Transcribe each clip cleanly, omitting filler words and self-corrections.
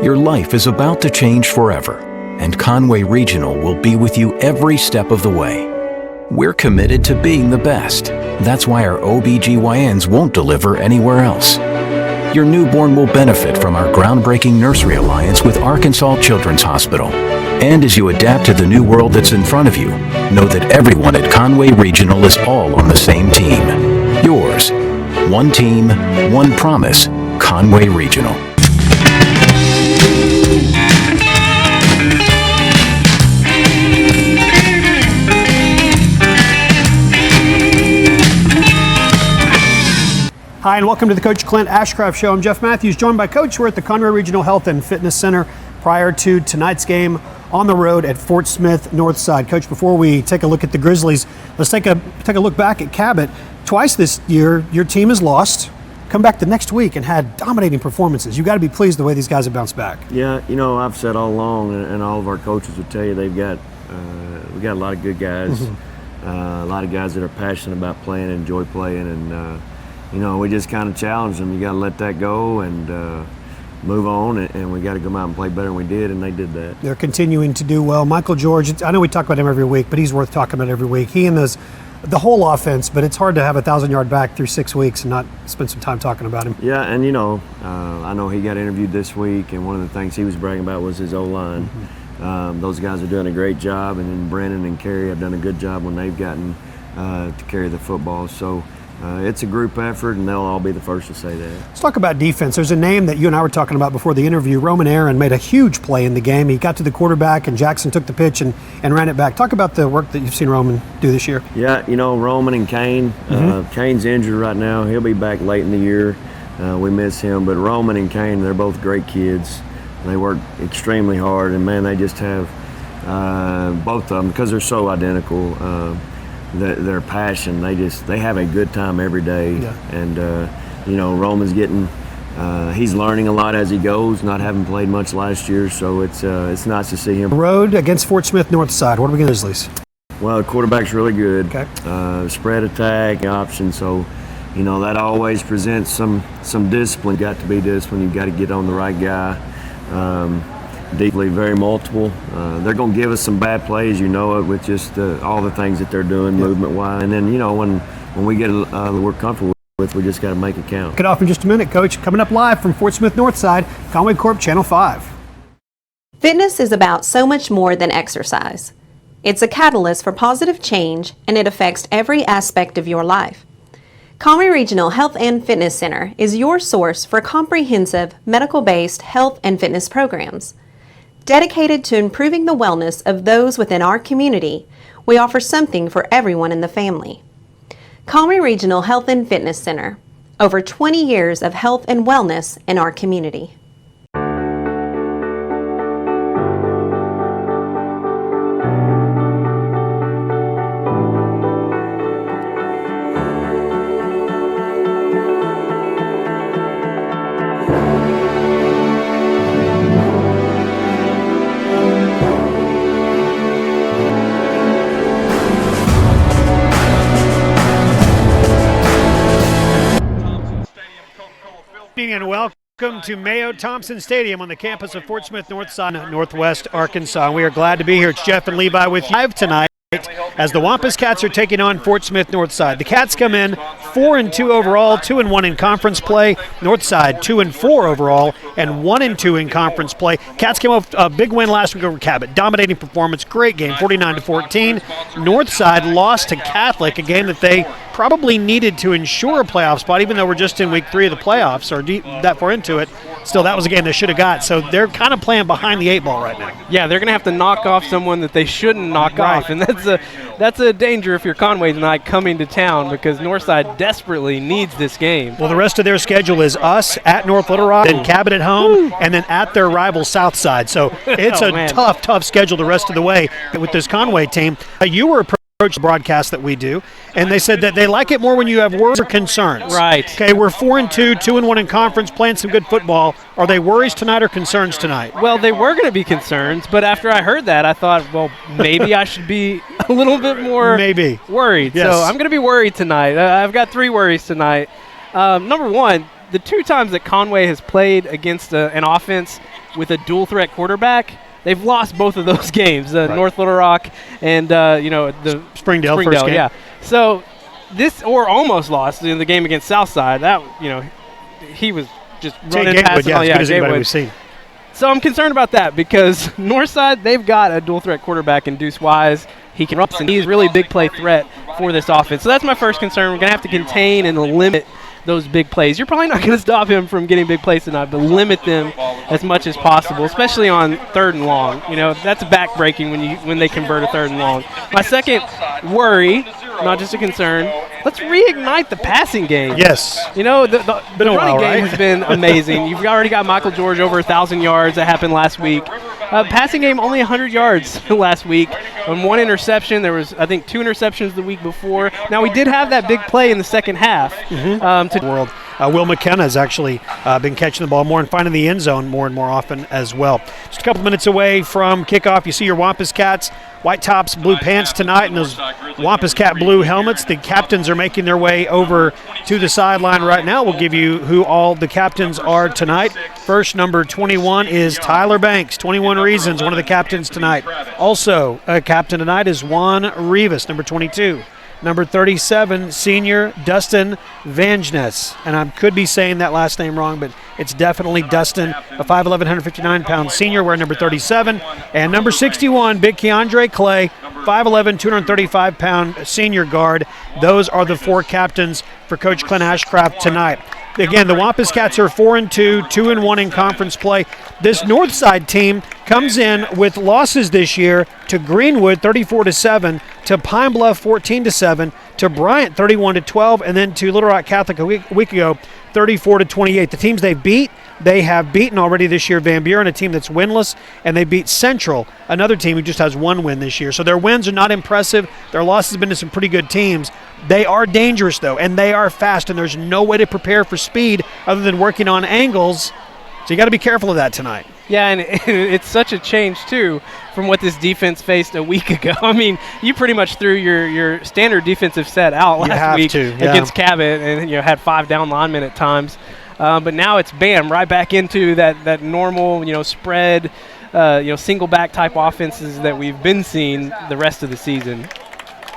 Your life is about to change forever, and Conway Regional will be with you every step of the way. We're committed to being the best. That's why our OBGYNs won't deliver anywhere else. Your newborn will benefit from our groundbreaking nursery alliance with Arkansas Children's Hospital. And as you adapt to the new world that's in front of you, know that everyone at Conway Regional is all on the same team. Yours. One team, one promise. Conway Regional. Hi, and welcome to the Coach Clint Ashcraft Show. I'm Jeff Matthews, joined by Coach. We're at the Conway Regional Health and Fitness Center prior to tonight's game on the road at Fort Smith Northside. Coach, before we take a look at the Grizzlies, let's take a look back at Cabot. Twice this year, your team has lost. Come back the next week and had dominating performances. You've got to be pleased the way these guys have bounced back. Yeah, you know, I've said all along, and all of our coaches would tell you, we got a lot of good guys, a lot of guys that are passionate about playing, enjoy playing, and you know, we just kind of challenged them. You got to let that go and move on, and we got to come out and play better than we did, and they did that. They're continuing to do well. Michael George, I know we talk about him every week, but he's worth talking about every week. He and the whole offense, but it's hard to have a 1,000-yard back through 6 weeks and not spend some time talking about him. Yeah, and you know, I know he got interviewed this week, and one of the things he was bragging about was his O-line. Those guys are doing a great job, and then Brandon and Kerry have done a good job when they've gotten to carry the football. So it's a group effort, and they'll all be the first to say that. Let's talk about defense. There's a name that you and I were talking about before the interview. Roman Aaron made a huge play in the game. He got to the quarterback, and Jackson took the pitch and ran it back. Talk about the work that you've seen Roman do this year. Yeah, you know, Roman and Kane. Kane's injured right now. He'll be back late in the year. We miss him. But Roman and Kane, they're both great kids. They work extremely hard, and, man, they just have both of them, because they're so identical, their passion, they have a good time every day. Yeah. And you know, Roman's he's learning a lot as he goes, not having played much last year, so it's nice to see him. Road against Fort Smith Northside, what are we going to Grizzlies? Well, the quarterback's really good. Okay. Spread attack option, so you know that always presents some discipline. Got to be disciplined. You've got to get on the right guy. Deeply, very multiple. They're going to give us some bad plays, you know it, with just all the things that they're doing movement-wise. And then, you know, when we get we're comfortable with, we just got to make it count. Get off in just a minute, Coach. Coming up live from Fort Smith Northside, Conway Corp, Channel 5. Fitness is about so much more than exercise. It's a catalyst for positive change, and it affects every aspect of your life. Conway Regional Health and Fitness Center is your source for comprehensive, medical-based health and fitness programs. Dedicated to improving the wellness of those within our community, we offer something for everyone in the family. Conway Regional Health and Fitness Center, over 20 years of health and wellness in our community. And welcome to Mayo Thompson Stadium on the campus of Fort Smith Northside, Northwest Arkansas. We are glad to be here. It's Jeff and Levi with you live tonight as the Wampus Cats are taking on Fort Smith Northside. The Cats come in 4-2 overall, 2-1 in conference play. Northside 2-4 overall and 1-2 in conference play. Cats came off a big win last week over Cabot. Dominating performance, great game, 49-14. Northside lost to Catholic, a game that they probably needed to ensure a playoff spot, even though we're just in week 3 of the playoffs, or that far into it. Still, that was a game they should have got. So they're kind of playing behind the 8 ball right now. Yeah, they're going to have to knock off someone that they shouldn't knock off, and that's a danger if you're Conway tonight coming to town, because Northside desperately needs this game. Well, the rest of their schedule is us at North Little Rock, then Cabot at home, and then at their rival Southside. So it's a tough schedule the rest of the way with this Conway team. You were approached the broadcast that we do, and they said that they like it more when you have worries or concerns. Right. Okay, we're 4-2, 2-1 in conference, playing some good football. Are they worries tonight or concerns tonight? Well, they were going to be concerns, but after I heard that, I thought, well, maybe I should be a little bit more worried. Yes. So I'm going to be worried tonight. I've got 3 worries tonight. Number one, the 2 times that Conway has played against an offense with a dual threat quarterback, they've lost both of those games, North Little Rock and the Springdale first game. Yeah. So this, or almost lost in the game against Southside. That he was just running past as good as anybody Gatewood. we've seen. So I'm concerned about that because Northside, they've got a dual threat quarterback in Deuce Wise. He can run, and he's really a big play threat for this offense. So that's my first concern. We're going to have to contain and limit those big plays. You're probably not going to stop him from getting big plays tonight, but limit them as much as possible, especially on 3rd and long. That's backbreaking when they convert a 3rd and long. My second worry, not just a concern, let's reignite the passing game. Yes. The running game has been amazing. You've already got Michael George over 1,000 yards. That happened last week. Passing game only 100 yards last week. On 1 interception, there was, I think, 2 interceptions the week before. Now, we did have that big play in the second half. World. Will McKenna has actually been catching the ball more and finding the end zone more and more often as well. Just a couple minutes away from kickoff, you see your Wampus Cats, white tops, blue pants tonight, and those Wampus Cat blue helmets. The captains are making their way over to the sideline right now. We'll give you who all the captains are tonight. First, number 21 is Tyler Banks, 21 Reasons, one of the captains tonight. Also, a captain tonight is Juan Rivas, number 22. Number 37, senior Dustin Vangeness. And I could be saying that last name wrong, but it's definitely Dustin, a 5'11", 159-pound senior, wearing number 37. And number 61, big Keandre Clay, 5'11", 235-pound senior guard. Those are the 4 captains for Coach Clint Ashcraft tonight. Again, the Wampus Cats are 4-2, 2-1 in conference play. This Northside team comes in with losses this year to Greenwood 34-7, to Pine Bluff 14-7, to Bryant 31-12, and then to Little Rock Catholic a week ago 34-28. The teams they have beaten already this year, Van Buren, a team that's winless, and they beat Central, another team who just has 1 win this year. So their wins are not impressive. Their losses have been to some pretty good teams. They are dangerous, though, and they are fast, and there's no way to prepare for speed other than working on angles. So you got to be careful of that tonight. Yeah, and it's such a change, too, from what this defense faced a week ago. I mean, you pretty much threw your standard defensive set out last week against Cabot and had 5 down linemen at times. But now it's bam, right back into that normal, spread, single back type offenses that we've been seeing the rest of the season.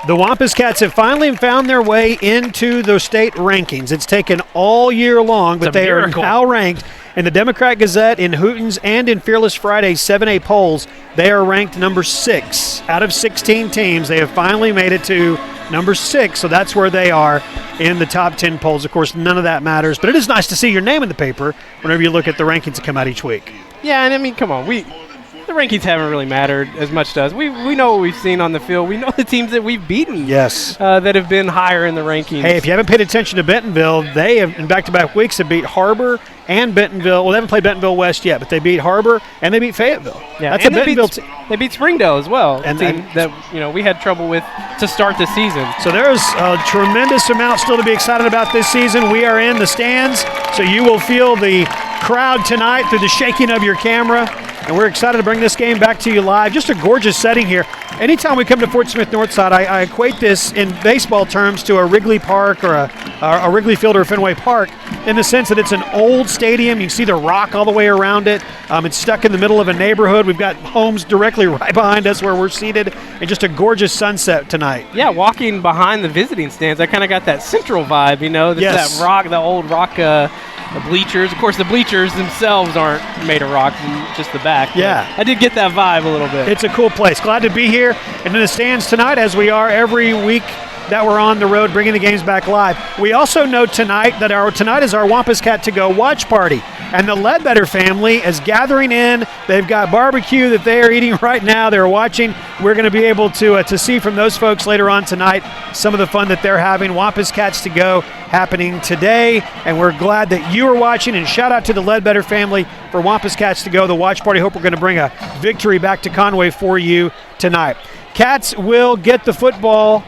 The Wampus Cats have finally found their way into the state rankings. It's taken all year long, but they are now ranked in the Democrat Gazette, in Hooten's, and in Fearless Friday's 7A polls. They are ranked number 6 out of 16 teams. They have finally made it to number 6, so that's where they are in the top 10 polls. Of course, none of that matters, but it is nice to see your name in the paper whenever you look at the rankings that come out each week. Yeah, and I mean, come on, the rankings haven't really mattered as much to us. We know what we've seen on the field. We know the teams that we've beaten. Yes. That have been higher in the rankings. Hey, if you haven't paid attention to Bentonville, they have, in back-to-back weeks, have beat Harbor and Bentonville. Well, they haven't played Bentonville West yet, but they beat Harbor and they beat Fayetteville. Yeah, that's and a Bentonville team. They beat Springdale as well, and a team that we had trouble with to start the season. So there's a tremendous amount still to be excited about this season. We are in the stands, so you will feel the crowd tonight through the shaking of your camera. And we're excited to bring this game back to you live. Just a gorgeous setting here. Anytime we come to Fort Smith Northside, I equate this in baseball terms to a Wrigley Park or a Wrigley Field or Fenway Park, in the sense that it's an old stadium. You can see the rock all the way around it. It's stuck in the middle of a neighborhood. We've got homes directly right behind us where we're seated, and just a gorgeous sunset tonight. Yeah, walking behind the visiting stands, I kind of got that Central vibe, Yes. That rock, the old rock the bleachers. Of course, the bleachers themselves aren't made of rock, just the back. Yeah. I did get that vibe a little bit. It's a cool place. Glad to be here and in the stands tonight, as we are every week that we're on the road bringing the games back live. We also know tonight that tonight is our Wampus Cat to Go watch party, and the Ledbetter family is gathering in. They've got barbecue that they are eating right now. They're watching. We're going to be able to see from those folks later on tonight some of the fun that they're having. Wampus Cats to Go happening today, and we're glad that you are watching, and shout out to the Ledbetter family for Wampus Cats to Go, the watch party. Hope we're going to bring a victory back to Conway for you tonight. Cats will get the football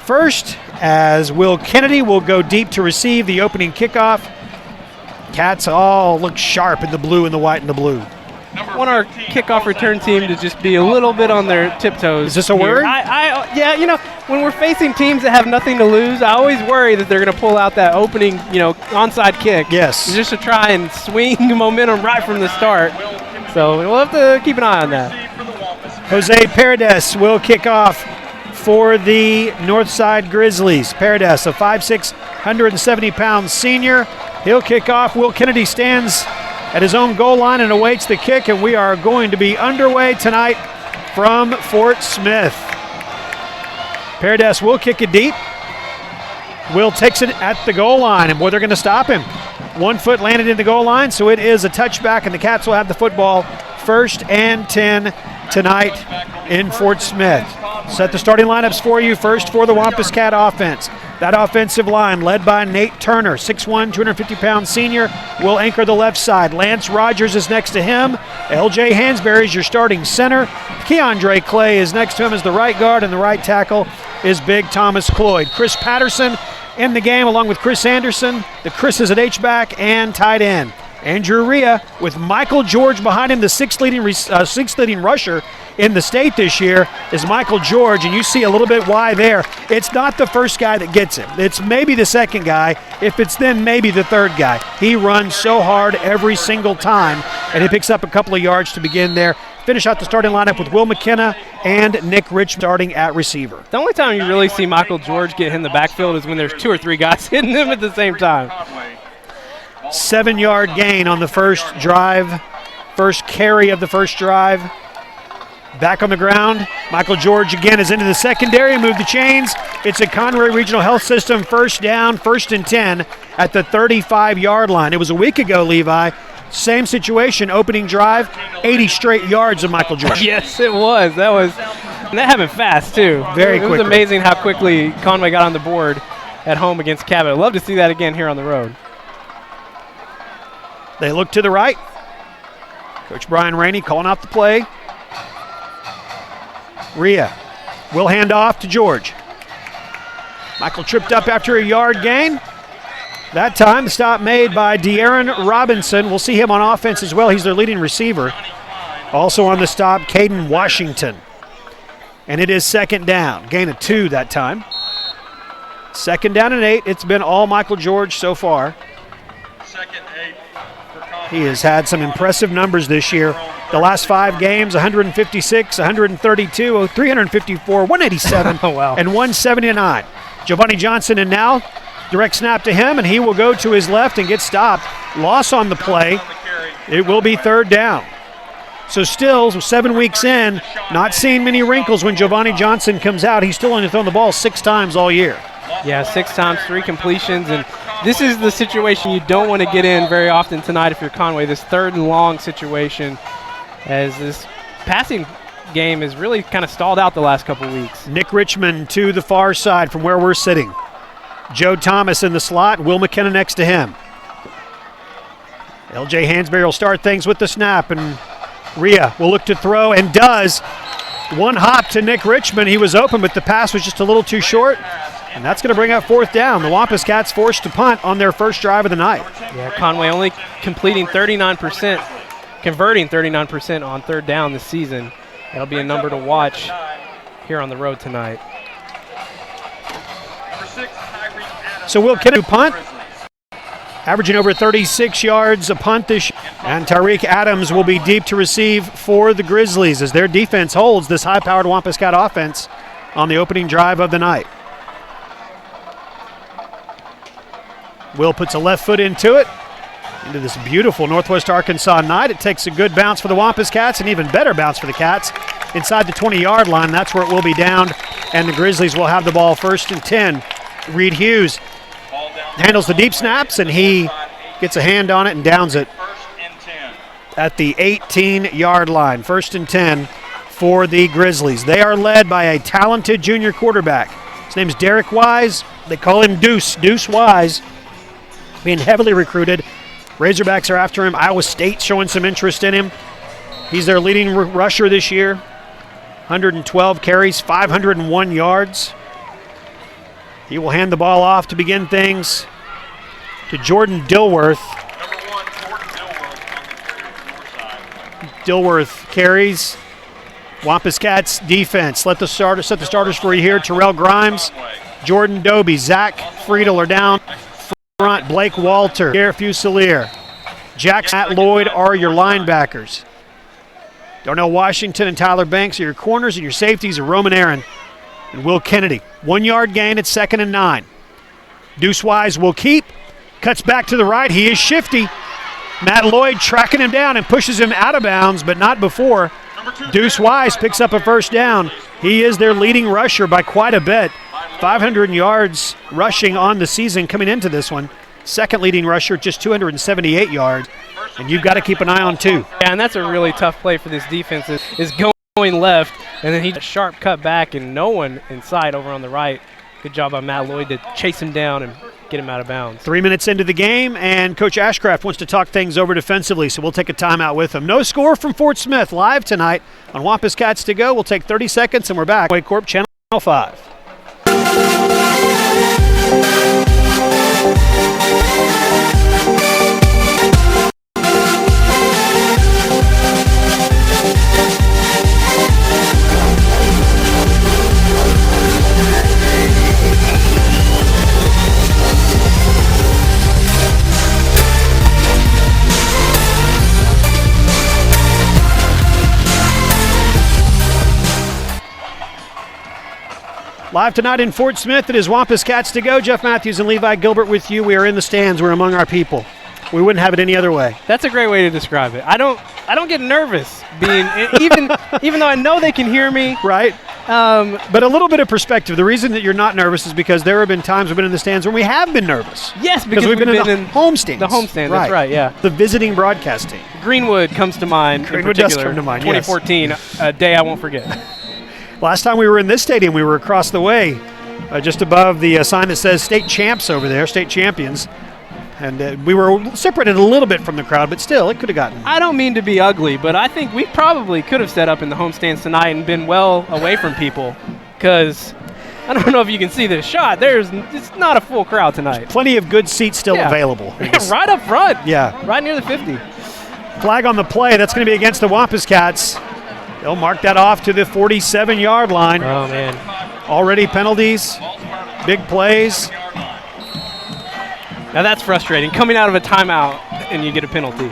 first, as Will Kennedy will go deep to receive the opening kickoff. Cats all look sharp in the blue and the white and the blue. I want our kickoff return team to just be a little bit on their tiptoes. Is this a word? Yeah, when we're facing teams that have nothing to lose, I always worry that they're going to pull out that opening, onside kick. Yes. Just to try and swing momentum right from the start. So we'll have to keep an eye on that. Jose Paredes will kick off for the Northside Grizzlies. Paredes, a 5'6", 170-pound senior. He'll kick off. Will Kennedy stands at his own goal line and awaits the kick, and we are going to be underway tonight from Fort Smith. Paredes will kick it deep. Will takes it at the goal line, and boy, they're going to stop him. 1 foot landed in the goal line, so it is a touchback, and the Cats will have the football 1st and 10 tonight in Fort Smith. Set the starting lineups for you. First for the Wampus Cat offense. That offensive line led by Nate Turner, 6'1", 250-pound senior, will anchor the left side. Lance Rogers is next to him. L.J. Hansberry is your starting center. Keandre Clay is next to him as the right guard, and the right tackle is Big Thomas Cloyd. Chris Patterson in the game along with Chris Anderson. The Chris is at H-back and tight end. Andrew Rhea with Michael George behind him, the sixth leading rusher in the state this year is Michael George, and you see a little bit why there. It's not the first guy that gets him. It's maybe the second guy. If it's then maybe the third guy. He runs so hard every single time, and he picks up a couple of yards to begin there. Finish out the starting lineup with Will McKenna and Nick Rich starting at receiver. The only time you really see Michael George get hit in the backfield is when there's 2 or 3 guys hitting him at the same time. 7-yard gain on the first drive, first carry of the first drive. Back on the ground, Michael George again is into the secondary, move the chains. It's a Conway Regional Health System first down, 1st and 10 at the 35-yard line. It was a week ago, Levi. Same situation, opening drive, 80 straight yards of Michael George. Yes, it was. And that happened fast, too. Very quickly. It was amazing how quickly Conway got on the board at home against Cabot. I'd love to see that again here on the road. They look to the right. Coach Brian Rainey calling out the play. Rhea will hand off to George. Michael tripped up after a yard gain. That time, the stop made by De'Aaron Robinson. We'll see him on offense as well. He's their leading receiver. Also on the stop, Caden Washington. And it is 2nd down. Gain of 2 that time. 2nd down and 8. It's been all Michael George so far. He has had some impressive numbers this year. The last 5 games, 156, 132, 354, 187, oh, wow. and 179. Giovanni Johnson, and now direct snap to him, and he will go to his left and get stopped. Loss on the play. It will be 3rd down. So still, 7 weeks in, not seeing many wrinkles when Giovanni Johnson comes out. He's still only thrown the ball 6 times all year. Yeah, 6 times, 3 completions, and this is the situation you don't want to get in very often tonight if you're Conway, this 3rd and long situation, as this passing game has really kind of stalled out the last couple weeks. Nick Richmond to the far side from where we're sitting. Joe Thomas in the slot, Will McKenna next to him. L.J. Hansberry will start things with the snap, and Rhea will look to throw and does. One hop to Nick Richmond. He was open, but the pass was just a little too short. And that's going to bring up 4th down. The Wampus Cats forced to punt on their first drive of the night. Yeah, Conway only completing 39%, converting 39% on 3rd down this season. That'll be a number to watch here on the road tonight. So Will Kennedy punt, averaging over 36 yards a punt this year. And Tariq Adams will be deep to receive for the Grizzlies as their defense holds this high-powered Wampus Cat offense on the opening drive of the night. Will puts a left foot into it, into this beautiful Northwest Arkansas night. It takes a good bounce for the Wampus Cats, an even better bounce for the Cats inside the 20-yard line. That's where it will be down, and the Grizzlies will have the ball 1st and 10. Reed Hughes handles the deep snaps, and he gets a hand on it and downs it at the 18-yard line. 1st and 10 for the Grizzlies. They are led by a talented junior quarterback. His name's Derek Wise. They call him Deuce Wise, being heavily recruited. Razorbacks are after him. Iowa State showing some interest in him. He's their leading rusher this year. 112 carries, 501 yards. He will hand the ball off to begin things to Jordan Dilworth. Dilworth carries. Wampus Cats defense. Set the starters for you here. Terrell Grimes, Jordan Doby, Zach Friedel are down front. Blake Walter, Gareth Fusilier, Jackson, Matt Lloyd are your linebackers. Darnell Washington and Tyler Banks are your corners, and your safeties are Roman Aaron and Will Kennedy. 1 yard gain at 2nd and 9. Deuce Wise will keep, cuts back to the right. He is shifty. Matt Lloyd tracking him down and pushes him out of bounds, but not before. Deuce Wise picks up a first down. He is their leading rusher by quite a bit. 500 yards rushing on the season coming into this one. Second leading rusher, just 278 yards. And you've got to keep an eye on too. Yeah, and that's a really tough play for this defense is going left, and then he sharp cut back and no one in sight over on the right. Good job by Matt Lloyd to chase him down and get him out of bounds. 3 minutes into the game, and Coach Ashcraft wants to talk things over defensively, so we'll take a timeout with him. No score from Fort Smith live tonight on Wampus Cats to Go. We'll take 30 seconds, and we're back. Conway Corp, Channel 5. Live tonight in Fort Smith, it is Wampus Cats to Go. Jeff Matthews and Levi Gilbert with you. We are in the stands. We're among our people. We wouldn't have it any other way. That's a great way to describe it. I don't get nervous being even though I know they can hear me. Right. But a little bit of perspective. The reason that you're not nervous is because there have been times we've been in the stands when we have been nervous. Yes, because we've been in the home stands. The home stands, that's right, yeah. The visiting broadcast team. Greenwood comes to mind. Greenwood does come to mind, 2014, yes. A day I won't forget. Last time we were in this stadium, we were across the way, just above the sign that says state champs over there, state champions. And we were separated a little bit from the crowd, but still, it could have gotten. I don't mean to be ugly, but I think we probably could have set up in the home stands tonight and been well away from people, because I don't know if you can see this shot. It's not a full crowd tonight. There's plenty of good seats still available. Right up front. Yeah. Right near the 50. Flag on the play. That's going to be against the Wampus Cats. They'll mark that off to the 47-yard line. Oh, man. Already penalties, big plays. Now that's frustrating. Coming out of a timeout and you get a penalty.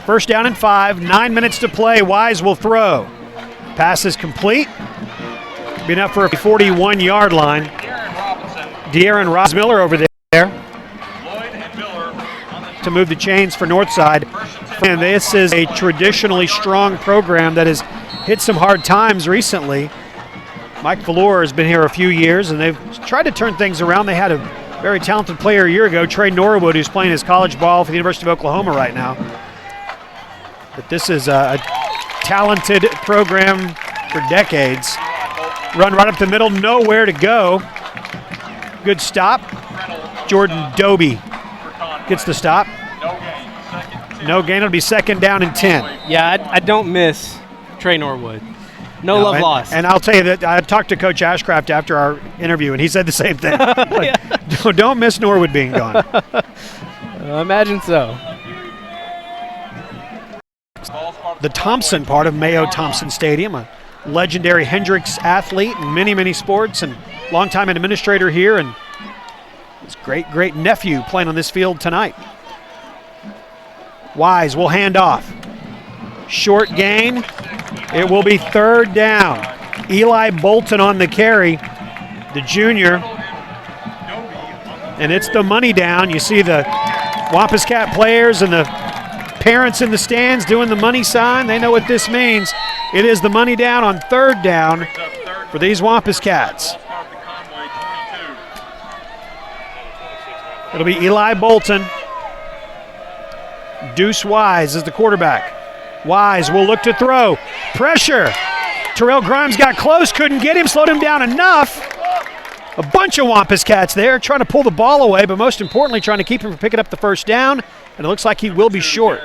First down and 5, 9 minutes to play. Wise will throw. Pass is complete. Being up for a 41-yard line. De'Aaron Miller over there to move the chains for Northside. And this is a traditionally strong program that has hit some hard times recently. Mike Valor has been here a few years, and they've tried to turn things around. They had a very talented player a year ago, Trey Norwood, who's playing his college ball for the University of Oklahoma right now. But this is a talented program for decades. Run right up the middle, nowhere to go. Good stop. Jordan Doby gets the stop. No gain. It'll be second down and 10. Yeah, I don't miss Trey Norwood. No love lost. And I'll tell you that I talked to Coach Ashcraft after our interview, and he said the same thing. Don't miss Norwood being gone. I imagine so. The Thompson part of Mayo Thompson Stadium, a legendary Hendricks athlete in many, many sports, and longtime administrator here, and his great nephew playing on this field tonight. Wise will hand off. Short gain. It will be third down. Eli Bolton on the carry, the junior. And it's the money down. You see the Wampus Cat players and the parents in the stands doing the money sign. They know what this means. It is the money down on third down for these Wampus Cats. It'll be Eli Bolton. Deuce Wise is the quarterback. Wise will look to throw. Pressure. Terrell Grimes got close, couldn't get him, slowed him down enough. A bunch of Wampus Cats there trying to pull the ball away, but most importantly trying to keep him from picking up the first down, and it looks like he will be short.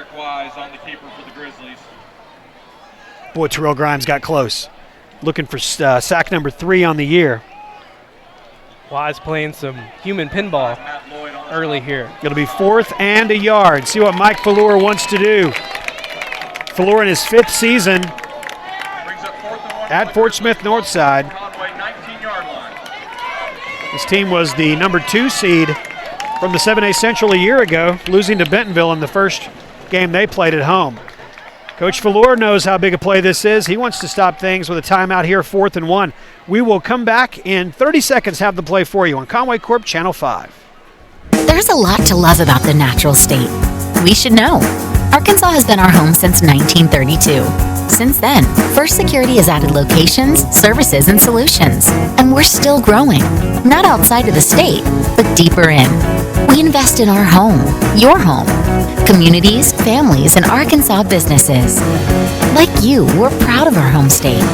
Boy, Terrell Grimes got close. Looking for sack number 3 on the year. Wise playing some human pinball early here. It'll be 4th and a yard. See what Mike Valor wants to do. Valor in his 5th season at Fort Smith Northside. His team was the number 2 seed from the 7A Central a year ago, losing to Bentonville in the first game they played at home. Coach Valor knows how big a play this is. He wants to stop things with a timeout here, 4th and 1. We will come back in 30 seconds, have the play for you on Conway Corp Channel 5. There's a lot to love about the natural state. We should know. Arkansas has been our home since 1932. Since then, First Security has added locations, services, and solutions. And we're still growing. Not outside of the state, but deeper in. We invest in our home, your home, communities, families, and Arkansas businesses. Like you, we're proud of our home state.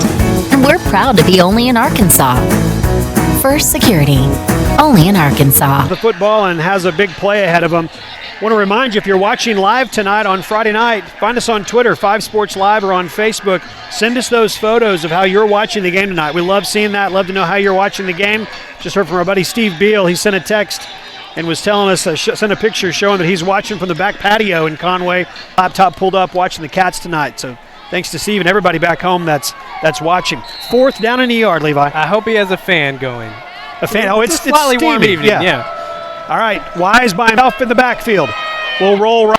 And we're proud to be only in Arkansas. First Security, only in Arkansas. The football and has a big play ahead of him. Want to remind you, if you're watching live tonight on Friday night, find us on Twitter, 5 Sports Live, or on Facebook. Send us those photos of how you're watching the game tonight. We love seeing that. Love to know how you're watching the game. Just heard from our buddy Steve Beal. He sent a text and was telling us, sent a picture showing that he's watching from the back patio in Conway. Laptop pulled up, watching the Cats tonight. So thanks to Steve and everybody back home that's watching. 4th down in the yard, Levi. I hope he has a fan going. A fan? Oh, it's slightly warm steamy. evening. Yeah. All right, Wise by himself in the backfield. Will roll right.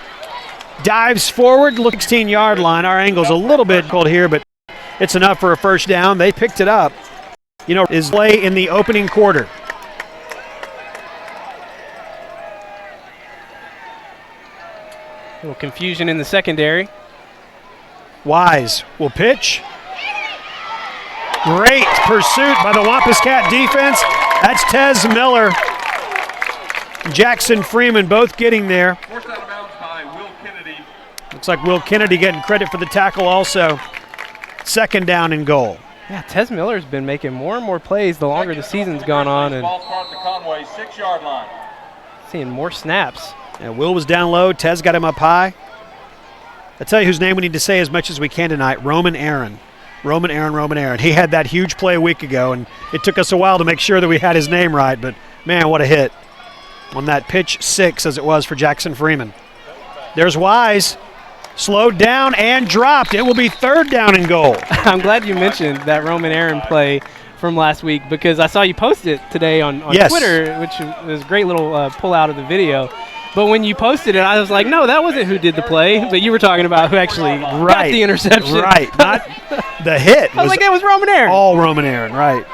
Dives forward, look 16-yard line. Our angle's a little bit cold here, but it's enough for a first down. They picked it up. You know, is play in the opening quarter. A little confusion in the secondary. Wise will pitch. Great pursuit by the Wampus Cat defense. That's Tez Miller. Jackson Freeman both getting there. Forced out of bounds by Will Kennedy. Looks like Will Kennedy getting credit for the tackle also. 2nd down and goal. Yeah, Tez Miller's been making more and more plays the longer the season's gone on, and Ball start at the Conway 6-yard line. seeing more snaps. And Will was down low. Tez got him up high. I'll tell you whose name we need to say as much as we can tonight. Roman Aaron. Roman Aaron. He had that huge play a week ago, and it took us a while to make sure that we had his name right, but man, what a hit on that pitch 6 as it was for Jackson Freeman. There's Wise. Slowed down and dropped. It will be 3rd down and goal. I'm glad you mentioned that Roman Aaron play from last week, because I saw you post it today on Yes. Twitter, which was a great little pull out of the video. But when you posted it, I was like, no, that wasn't who did the play. But you were talking about who actually got the interception. Right, not the hit. I was like, that was Roman Aaron. All Roman Aaron, right.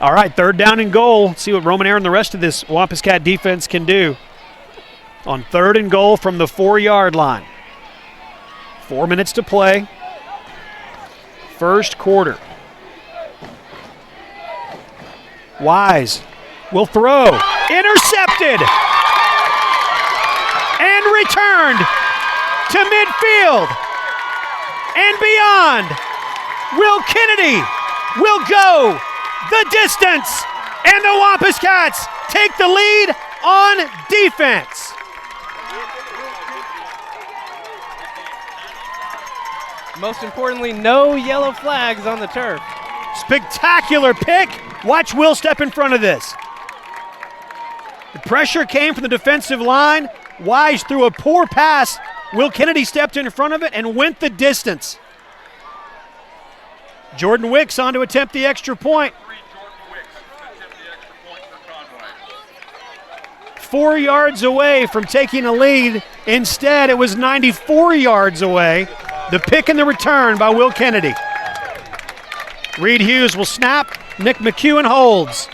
All right, 3rd down and goal. Let's see what Roman Aaron and the rest of this Wampus Cat defense can do. On 3rd and goal from the 4-yard line. 4 minutes to play. First quarter. Wise will throw. Intercepted. And returned to midfield and beyond. Will Kennedy will go the distance. And the Wampus Cats take the lead on defense. Most importantly, no yellow flags on the turf. Spectacular pick. Watch Will step in front of this. The pressure came from the defensive line. Wise threw a poor pass. Will Kennedy stepped in front of it and went the distance. Jordan Wicks on to attempt the extra point. 4 yards away from taking a lead. Instead, it was 94 yards away. The pick and the return by Will Kennedy. Reed Hughes will snap. Nick McEwen holds.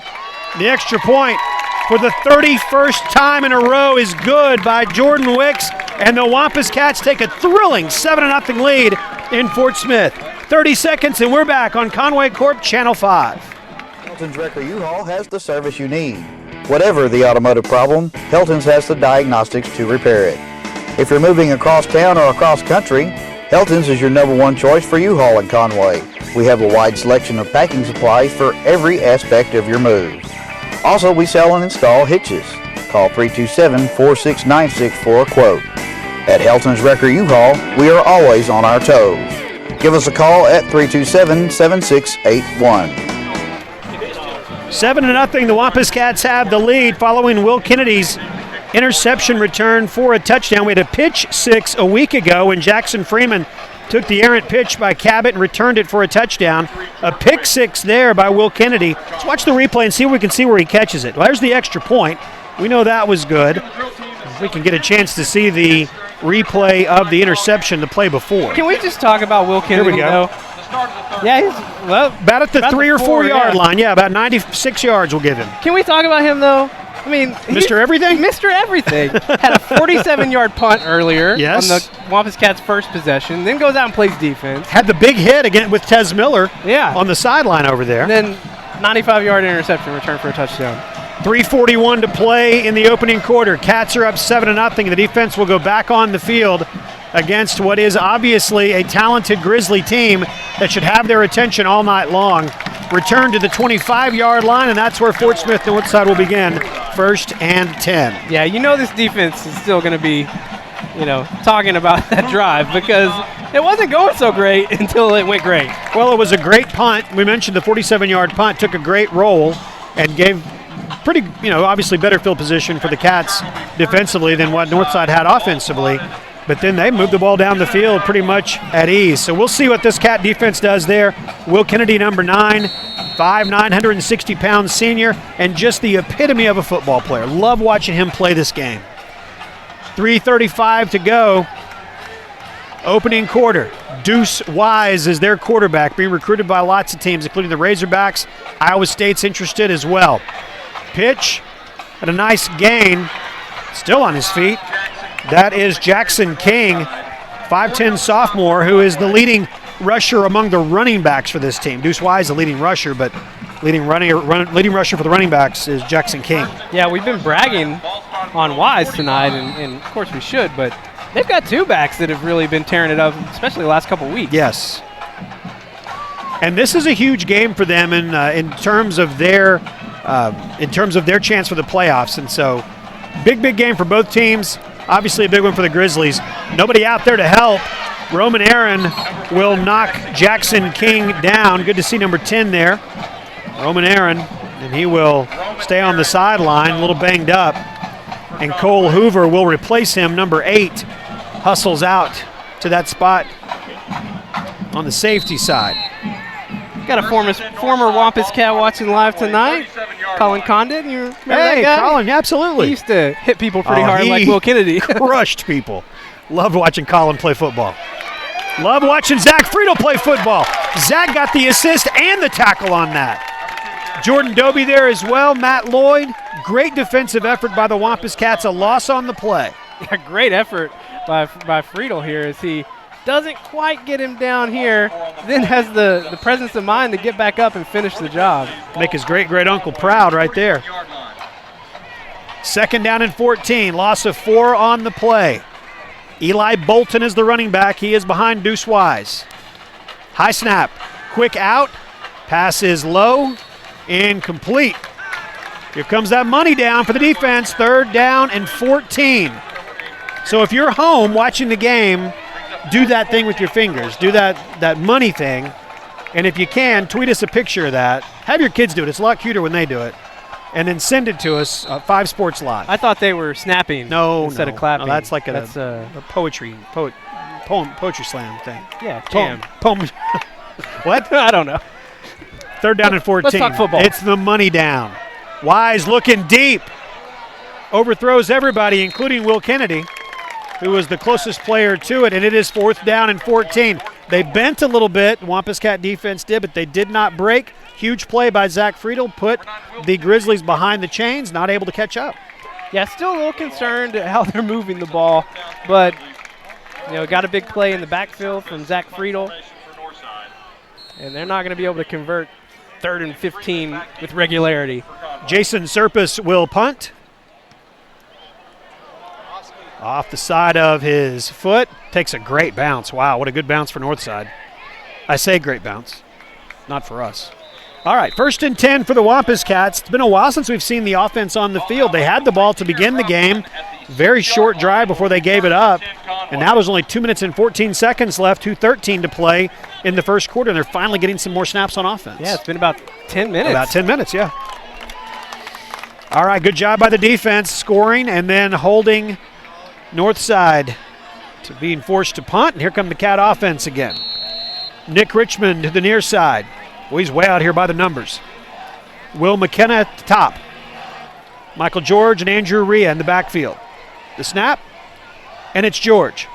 The extra point for the 31st time in a row is good by Jordan Wicks, and the Wampus Cats take a thrilling 7-0 lead in Fort Smith. 30 seconds and we're back on Conway Corp Channel 5. Helton's Wrecker U-Haul has the service you need. Whatever the automotive problem, Helton's has the diagnostics to repair it. If you're moving across town or across country, Helton's is your #1 choice for U-Haul in Conway. We have a wide selection of packing supplies for every aspect of your move. Also, we sell and install hitches. Call 327-4696 for a quote. At Helton's Wrecker U-Haul, we are always on our toes. Give us a call at 327-7681. 7-0, the Wampus Cats have the lead following Will Kennedy's interception return for a touchdown. We had a pitch 6 a week ago when Jackson Freeman took the errant pitch by Cabot and returned it for a touchdown. A pick 6 there by Will Kennedy. Let's watch the replay and see if we can see where he catches it. Well, there's the extra point. We know that was good. If we can get a chance to see the replay of the interception the play before. Can we just talk about Will Kennedy, go. though? Yeah, he's, well, About at the 3 or 4 yard line. Yeah, about 96 yards we'll give him. Can we talk about him, though? I mean, Mr. Everything? Mr. Everything. Had a 47-yard punt earlier Yes. on the Wampus Cats' first possession, then goes out and plays defense. Had the big hit again with Tez Miller on the sideline over there. And then 95-yard interception return for a touchdown. 3:41 to play in the opening quarter. Cats are up 7-0. The defense will go back on the field against what is obviously a talented Grizzly team that should have their attention all night long. Return to the 25-yard line, and that's where Fort Smith Northside will begin. 1st and 10. Yeah, you know this defense is still going to be, talking about that drive because it wasn't going so great until it went great. Well, it was a great punt. We mentioned the 47-yard punt took a great roll and gave pretty, obviously better field position for the Cats defensively than what Northside had offensively. But then they moved the ball down the field pretty much at ease. So we'll see what this Cat defense does there. Will Kennedy, number 9, 5'9", 160-pound senior, and just the epitome of a football player. Love watching him play this game. 3:35 to go. Opening quarter. Deuce Wise is their quarterback, being recruited by lots of teams, including the Razorbacks. Iowa State's interested as well. Pitch at a nice gain. Still on his feet. That is Jackson King, 5'10" sophomore, who is the leading rusher among the running backs for this team. Deuce Wise, the leading rusher, but leading rusher for the running backs is Jackson King. Yeah, we've been bragging on Wise tonight, and of course we should, but they've got 2 backs that have really been tearing it up, especially the last couple weeks. Yes. And this is a huge game for them in terms of their chance for the playoffs. And so, big game for both teams. Obviously, a big one for the Grizzlies. Nobody out there to help. Roman Aaron will knock Jackson King down. Good to see number 10 there. Roman Aaron, and he will stay on the sideline, a little banged up. And Cole Hoover will replace him. Number 8 hustles out to that spot on the safety side. Got a former Wampus Cat watching live tonight, Colin Condon. You remember that guy? Colin, absolutely. He used to hit people pretty hard like Will Kennedy. Crushed people. Loved watching Colin play football. Love watching Zach Friedel play football. Zach got the assist and the tackle on that. Jordan Doby there as well. Matt Lloyd. Great defensive effort by the Wampus Cats. A loss on the play. Yeah, great effort by Friedel here as he doesn't quite get him down here, then has the presence of mind to get back up and finish the job. Make his great uncle proud right there. 2nd down and 14. Loss of 4 on the play. Eli Bolton is the running back. He is behind Deuce Wise. High snap. Quick out. Pass is low. Incomplete. Here comes that money down for the defense. 3rd down and 14. So if you're home watching the game, do that thing with your fingers. Do that money thing. And if you can, tweet us a picture of that. Have your kids do it. It's a lot cuter when they do it. And then send it to us, 5 Sports Live. I thought they were snapping instead of clapping. No, that's like a poetry slam thing. Yeah, jam. Poem. What? I don't know. 3rd down and 14. Let's talk football. It's the money down. Wise looking deep. Overthrows everybody, including Will Kennedy, who was the closest player to it, and it is 4th down and 14. They bent a little bit, Wampus Cat defense did, but they did not break. Huge play by Zach Friedel, put the Grizzlies behind the chains, not able to catch up. Yeah, still a little concerned at how they're moving the ball, but got a big play in the backfield from Zach Friedel, and they're not going to be able to convert 3rd and 15 with regularity. Jason Serpis will punt. Off the side of his foot. Takes a great bounce. Wow, what a good bounce for Northside. I say great bounce, not for us. All right, 1st and 10 for the Wampus Cats. It's been a while since we've seen the offense on the field. They had the ball to begin the game. Very short drive before they gave it up. And now there's only 2 minutes and 14 seconds left, 2:13 to play in the first quarter, and they're finally getting some more snaps on offense. Yeah, it's been about 10 minutes. About 10 minutes, yeah. All right, good job by the defense, scoring and then holding Northside to being forced to punt. And here come the Cat offense again. Nick Richmond to the near side. Well, he's way out here by the numbers. Will McKenna at the top. Michael George and Andrew Rhea in the backfield. The snap. and it's George.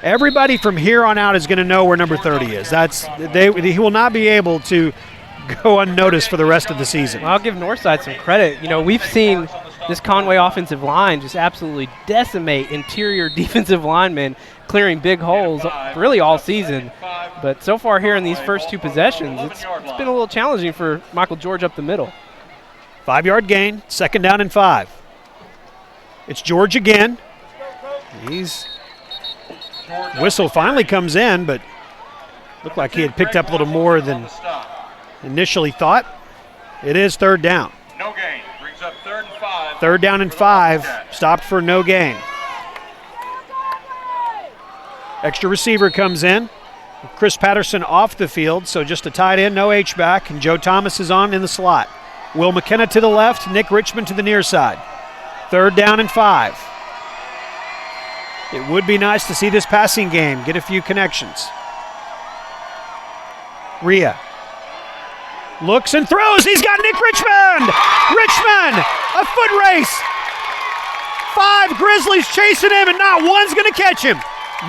Everybody from here on out is going to know where number 30 is. He will not be able to go unnoticed for the rest of the season. I'll give Northside some credit. You know, we've seen this Conway offensive line just absolutely decimate interior defensive linemen, clearing big holes really all season. But so far here in these first two possessions, it's been a little challenging for Michael George up the middle. 5-yard gain, 2nd down and 5. It's George again. Whistle finally comes in, but looked like he had picked up a little more than initially thought. It is 3rd down. No gain. Brings up 3rd and 5. 3rd down and 5. Stopped for no gain. Extra receiver comes in. Chris Patterson off the field, so just a tight end, no H-back, and Joe Thomas is on in the slot. Will McKenna to the left, Nick Richmond to the near side. 3rd down and 5. It would be nice to see this passing game get a few connections. Rhea looks and throws. He's got Nick Richmond! Richmond, a foot race. 5 Grizzlies chasing him, and not one's going to catch him.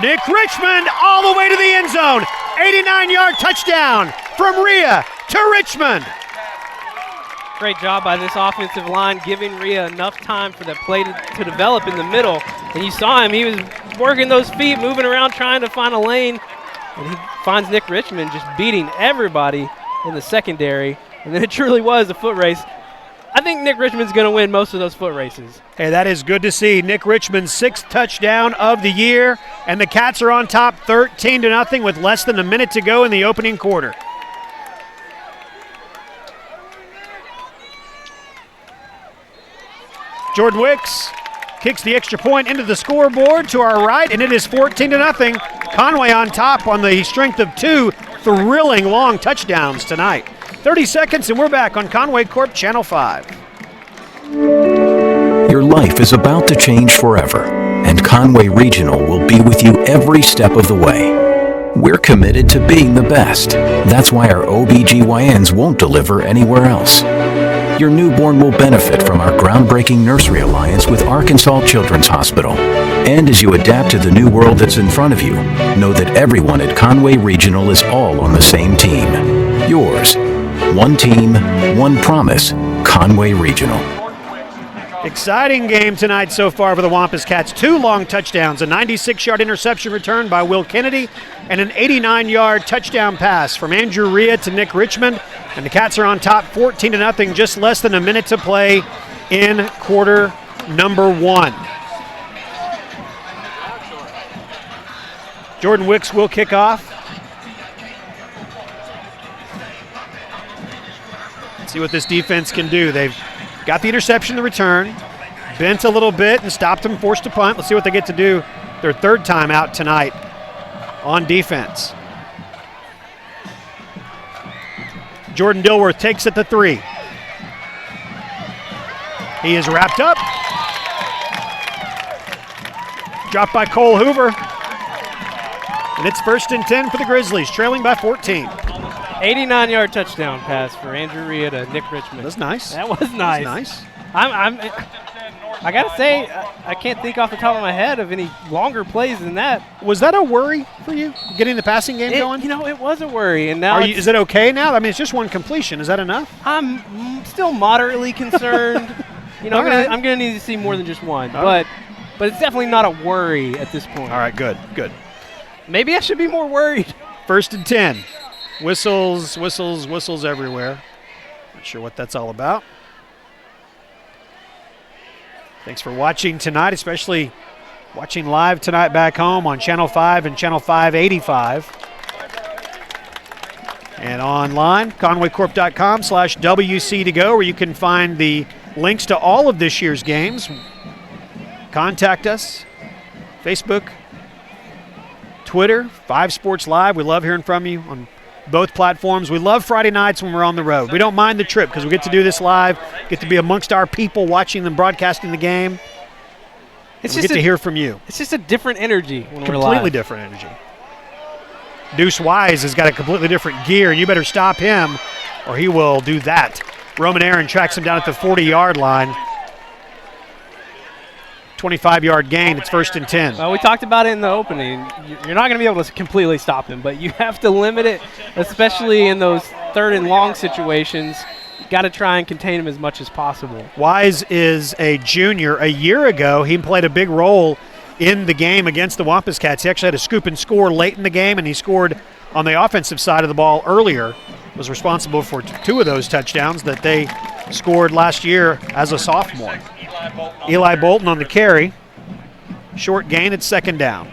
Nick Richmond all the way to the end zone. 89-yard touchdown from Rhea to Richmond. Great job by this offensive line, giving Rhea enough time for the play to develop in the middle. And you saw him, he was working those feet, moving around, trying to find a lane. And he finds Nick Richmond just beating everybody in the secondary. And then it truly was a foot race. I think Nick Richmond's going to win most of those foot races. Hey, that is good to see. Nick Richmond's 6th touchdown of the year. And the Cats are on top 13-0 with less than a minute to go in the opening quarter. Jordan Wicks kicks the extra point into the scoreboard to our right, and it is 14-0. Conway on top on the strength of 2 thrilling long touchdowns tonight. 30 seconds, and we're back on Conway Corp Channel 5. Your life is about to change forever, and Conway Regional will be with you every step of the way. We're committed to being the best. That's why our OBGYNs won't deliver anywhere else. Your newborn will benefit from our groundbreaking nursery alliance with Arkansas Children's Hospital. And as you adapt to the new world that's in front of you, know that everyone at Conway Regional is all on the same team. Yours. One team, one promise. Conway Regional. Exciting game tonight so far for the Wampus Cats. 2 long touchdowns, a 96-yard interception return by Will Kennedy, and an 89-yard touchdown pass from Andrew Rhea to Nick Richmond. And the Cats are on top 14-0, just less than a minute to play in quarter number 1. Jordan Wicks will kick off. Let's see what this defense can do. They've got the interception, the return, bent a little bit and stopped them, forced a punt. Let's see what they get to do their 3rd time out tonight on defense. Jordan Dilworth takes it to 3. He is wrapped up. Dropped by Cole Hoover. And it's 1st and 10 for the Grizzlies, trailing by 14. 89-yard touchdown pass for Andrew Rhea to Nick Richmond. That's nice. That was nice. That's nice. I got to say, I can't think off the top of my head of any longer plays than that. Was that a worry for you, getting the passing game going? You know, it was a worry. And now is it okay now? I mean, it's just one completion. Is that enough? I'm still moderately concerned. You know, I'm going to need to see more than just one. But it's definitely not a worry at this point. All right, good. Maybe I should be more worried. 1st and 10. Whistles everywhere. Not sure what that's all about. Thanks for watching tonight, especially watching live tonight back home on Channel 5 and Channel 585. And online, conwaycorp.com/WC to go, where you can find the links to all of this year's games. Contact us. Facebook, Twitter, 5 Sports Live. We love hearing from you on both platforms. We love Friday nights when we're on the road. We don't mind the trip because we get to do this live, get to be amongst our people watching them broadcasting the game. We get to hear from you. It's just a different energy when we're live. Completely different energy. Deuce Wise has got a completely different gear, and you better stop him or he will do that. Roman Aaron tracks him down at the 40-yard line. 25-yard gain. It's 1st and 10. Well, we talked about it in the opening. You're not going to be able to completely stop him, but you have to limit it, especially in those 3rd and long situations. You got to try and contain him as much as possible. Wise is a junior. A year ago, he played a big role in the game against the Wampus Cats. He actually had a scoop and score late in the game, and he scored on the offensive side of the ball earlier. Was responsible for 2 of those touchdowns that they scored last year as a sophomore. Eli Bolton on the carry. Short gain at 2nd down.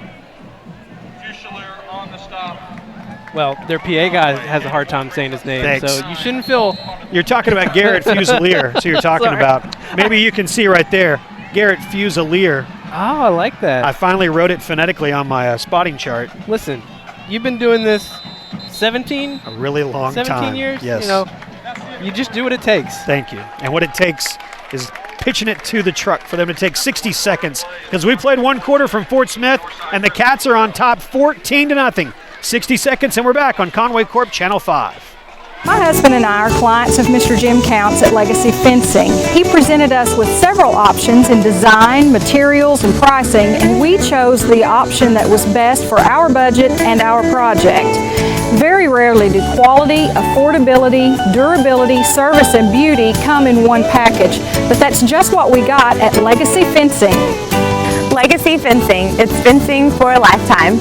Well, their PA guy has a hard time saying his name, Thanks. so you shouldn't feel. You're talking about Garrett Fusilier, so you're talking about. Maybe you can see right there, Garrett Fusilier. Oh, I like that. I finally wrote it phonetically on my spotting chart. Listen, you've been doing this 17? A really long 17 time. years? Yes. You know, you just do what it takes. Thank you. And what it takes is pitching it to the truck for them to take 60 seconds, because we played 1 quarter from Fort Smith, and the Cats are on top 14-0. 60 seconds, and we're back on Conway Corp Channel 5. My husband and I are clients of Mr. Jim Counts at Legacy Fencing. He presented us with several options in design, materials, and pricing, and we chose the option that was best for our budget and our project. Very rarely do quality, affordability, durability, service, and beauty come in one package, but that's just what we got at Legacy Fencing. Legacy Fencing, it's fencing for a lifetime.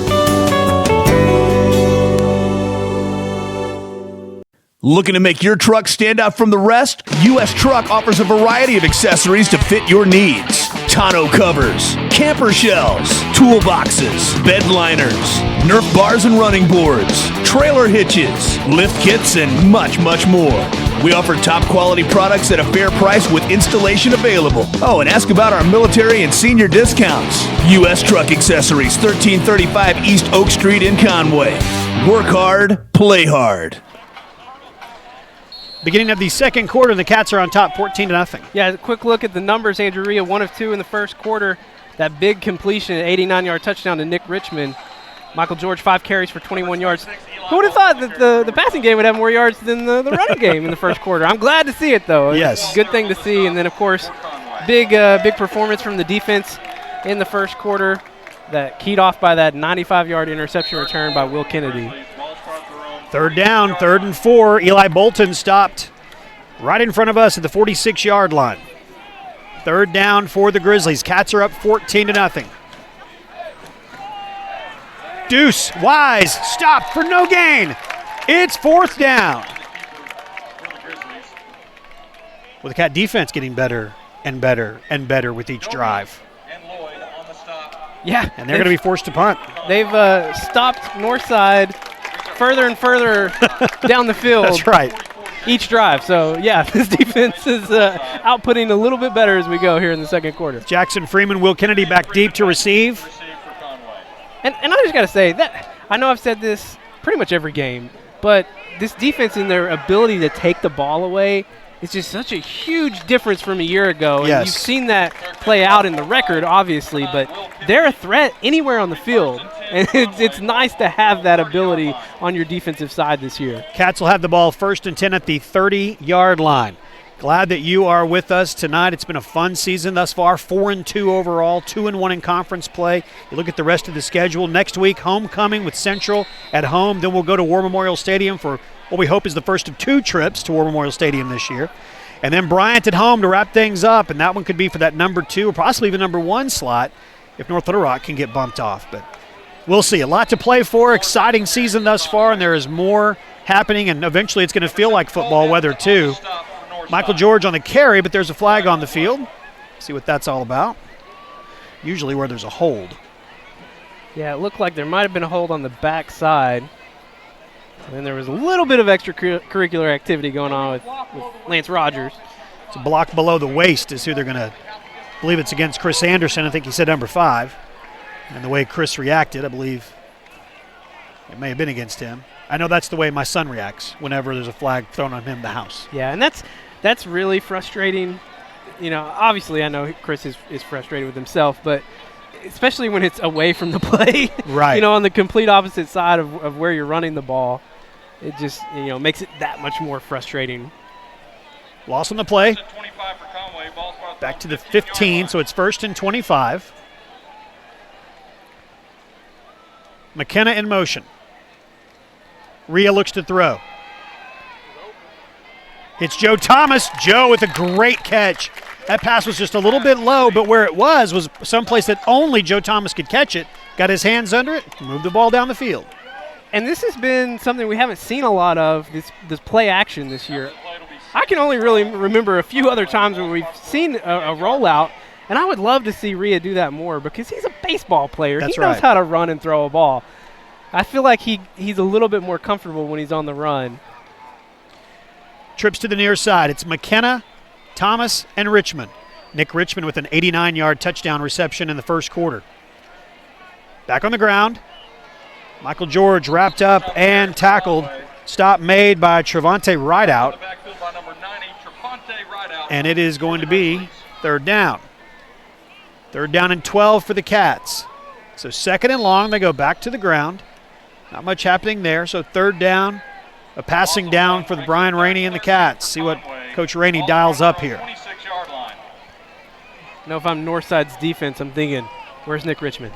Looking to make your truck stand out from the rest? US Truck offers a variety of accessories to fit your needs. Tonneau covers, camper shells, toolboxes, bed liners, Nerf bars and running boards, trailer hitches, lift kits, and much, much more. We offer top quality products at a fair price with installation available. Oh, and ask about our military and senior discounts. US Truck Accessories, 1335 East Oak Street in Conway. Work hard, play hard. Beginning of the 2nd quarter, the Cats are on top 14-0. Yeah, a quick look at the numbers. Andrew Rhea, 1 of 2 in the 1st quarter. That big completion, 89-yard touchdown to Nick Richmond. Michael George, 5 carries for 21 yards. Who would have thought that the passing game would have more yards than the running game in the 1st quarter? I'm glad to see it, though. Yes. Good thing to see. And then, of course, big performance from the defense in the 1st quarter that keyed off by that 95-yard interception return by Will Kennedy. 3rd down, 3rd and 4. Eli Bolton stopped right in front of us at the 46-yard line. 3rd down for the Grizzlies. Cats are up 14-0. Deuce, Wise, stopped for no gain. It's 4th down. Well, the Cat defense getting better and better and better with each drive. Yeah. And they're going to be forced to punt. They've stopped Northside further and further down the field. That's right. Each drive. So, yeah, this defense is outputting a little bit better as we go here in the 2nd quarter. Jackson Freeman, Will Kennedy back deep to receive. And I just got to say, that I know I've said this pretty much every game, but this defense and their ability to take the ball away is just such a huge difference from a year ago. And Yes. you've seen that play out in the record, obviously, but they're a threat anywhere on the field. And it's nice to have that ability on your defensive side this year. Cats will have the ball 1st and 10 at the 30-yard line. Glad that you are with us tonight. It's been a fun season thus far, 4-2 overall, 2-1 in conference play. You look at the rest of the schedule. Next week, homecoming with Central at home. Then we'll go to War Memorial Stadium for what we hope is the first of 2 trips to War Memorial Stadium this year. And then Bryant at home to wrap things up, and that one could be for that number 2 or possibly even number 1 slot if North Little Rock can get bumped off. But we'll see. A lot to play for. Exciting season thus far, and there is more happening, and eventually it's going to feel like football weather too. Michael George on the carry, but there's a flag on the field. See what that's all about. Usually where there's a hold. Yeah, it looked like there might have been a hold on the back side. And then there was a little bit of extracurricular activity going on with Lance Rogers. It's a block below the waist is who they're going to believe it's against Chris Anderson. I think he said number 5. And the way Chris reacted, I believe it may have been against him. I know that's the way my son reacts whenever there's a flag thrown on him in the house. Yeah, and that's really frustrating. You know, obviously I know Chris is frustrated with himself, but especially when it's away from the play. Right. You know, on the complete opposite side of where you're running the ball. It just, makes it that much more frustrating. Loss on the play. 25 for Conway. Ball spot Back to the 15, so it's 1st and 25. McKenna in motion. Rhea looks to throw. It's Joe Thomas. Joe with a great catch. That pass was just a little bit low, but where it was someplace that only Joe Thomas could catch it. Got his hands under it, moved the ball down the field. And this has been something we haven't seen a lot of, this play action this year. I can only really remember a few other times where we've seen a rollout, and I would love to see Rhea do that more because he's a baseball player. That's he knows right. how to run and throw a ball. I feel like he's a little bit more comfortable when he's on the run. Trips to the near side. It's McKenna, Thomas, and Richmond. Nick Richmond with an 89-yard touchdown reception in the first quarter. Back on the ground. Michael George wrapped up and tackled. Stop made by Trevante Rideout. And it is going to be 3rd down. 3rd down and 12 for the Cats. So 2nd and long, they go back to the ground. Not much happening there, so 3rd down. A passing down for the Brian Rainey and the Cats. See what Coach Rainey dials up here. Now, if I'm Northside's defense, I'm thinking, where's Nick Richmond?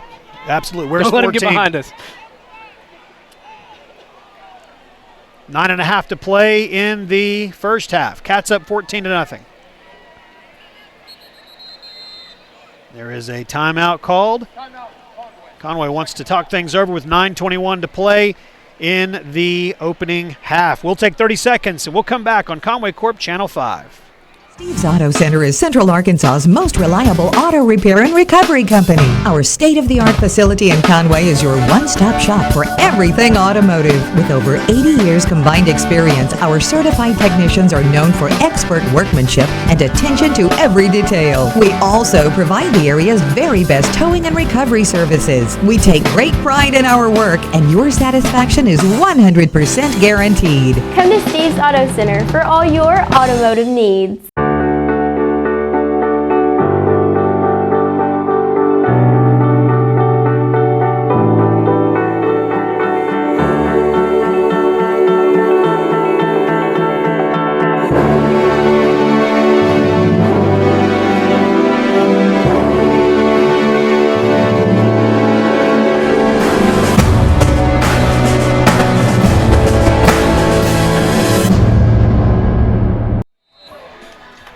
Absolutely. Where's Don't let 14? him get behind us. 9.5 to play in the first half. Cats up 14-0. There is a timeout called. Conway wants to talk things over with 9:21 to play in the opening half. We'll take 30 seconds and we'll come back on Conway Corp Channel 5. Steve's Auto Center is Central Arkansas's most reliable auto repair and recovery company. Our state-of-the-art facility in Conway is your one-stop shop for everything automotive. With over 80 years combined experience, our certified technicians are known for expert workmanship and attention to every detail. We also provide the area's very best towing and recovery services. We take great pride in our work, and your satisfaction is 100% guaranteed. Come to Steve's Auto Center for all your automotive needs.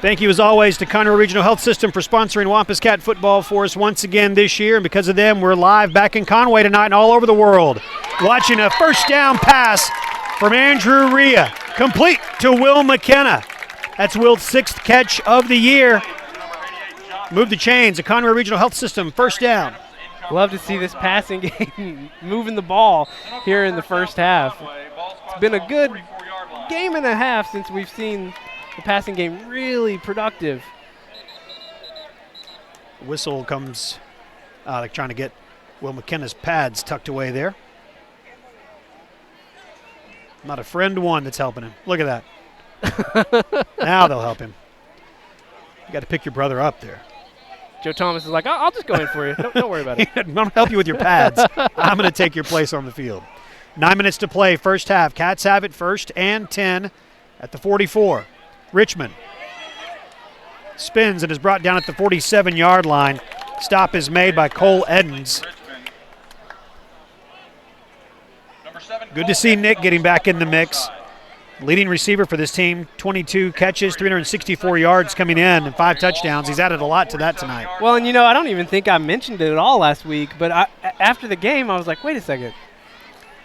Thank you, as always, to Conway Regional Health System for sponsoring Wampus Cat football for us once again this year. And because of them, we're live back in Conway tonight and all over the world. Watching a first down pass from Andrew Rhea, complete to Will McKenna. That's Will's 6th catch of the year. Move the chains, a Conway Regional Health System first down. Love to see this passing game moving the ball here in the first half. It's been a good game and a half since we've seen the passing game really productive. Whistle comes, they're trying to get Will McKenna's pads tucked away there. Not a friend one that's helping him. Look at that. Now they'll help him. You got to pick your brother up there. Joe Thomas is like, I'll just go in for you. Don't worry about it. I'm going to help you with your pads. I'm going to take your place on the field. 9 minutes to play, first half. Cats have it 1st and 10 at the 44. Richmond spins and is brought down at the 47-yard line. Stop is made by Cole Edens. Good to see Nick getting back in the mix. Leading receiver for this team, 22 catches, 364 yards coming in, and 5 touchdowns. He's added a lot to that tonight. Well, and I don't even think I mentioned it at all last week, but after the game, I was like, wait a second.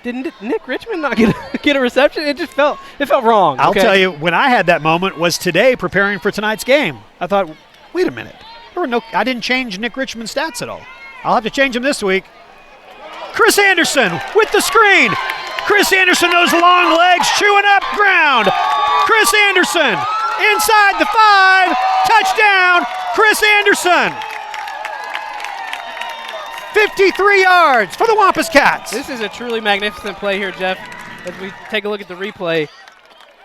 Did Nick Richmond not get a reception? It felt wrong. I'll tell you, when I had that moment was today preparing for tonight's game. I thought, wait a minute. I didn't change Nick Richmond's stats at all. I'll have to change them this week. Chris Anderson with the screen. Chris Anderson, those long legs chewing up ground. Chris Anderson inside the 5. Touchdown, Chris Anderson. 53 yards for the Wampus Cats. This is a truly magnificent play here, Jeff. As we take a look at the replay,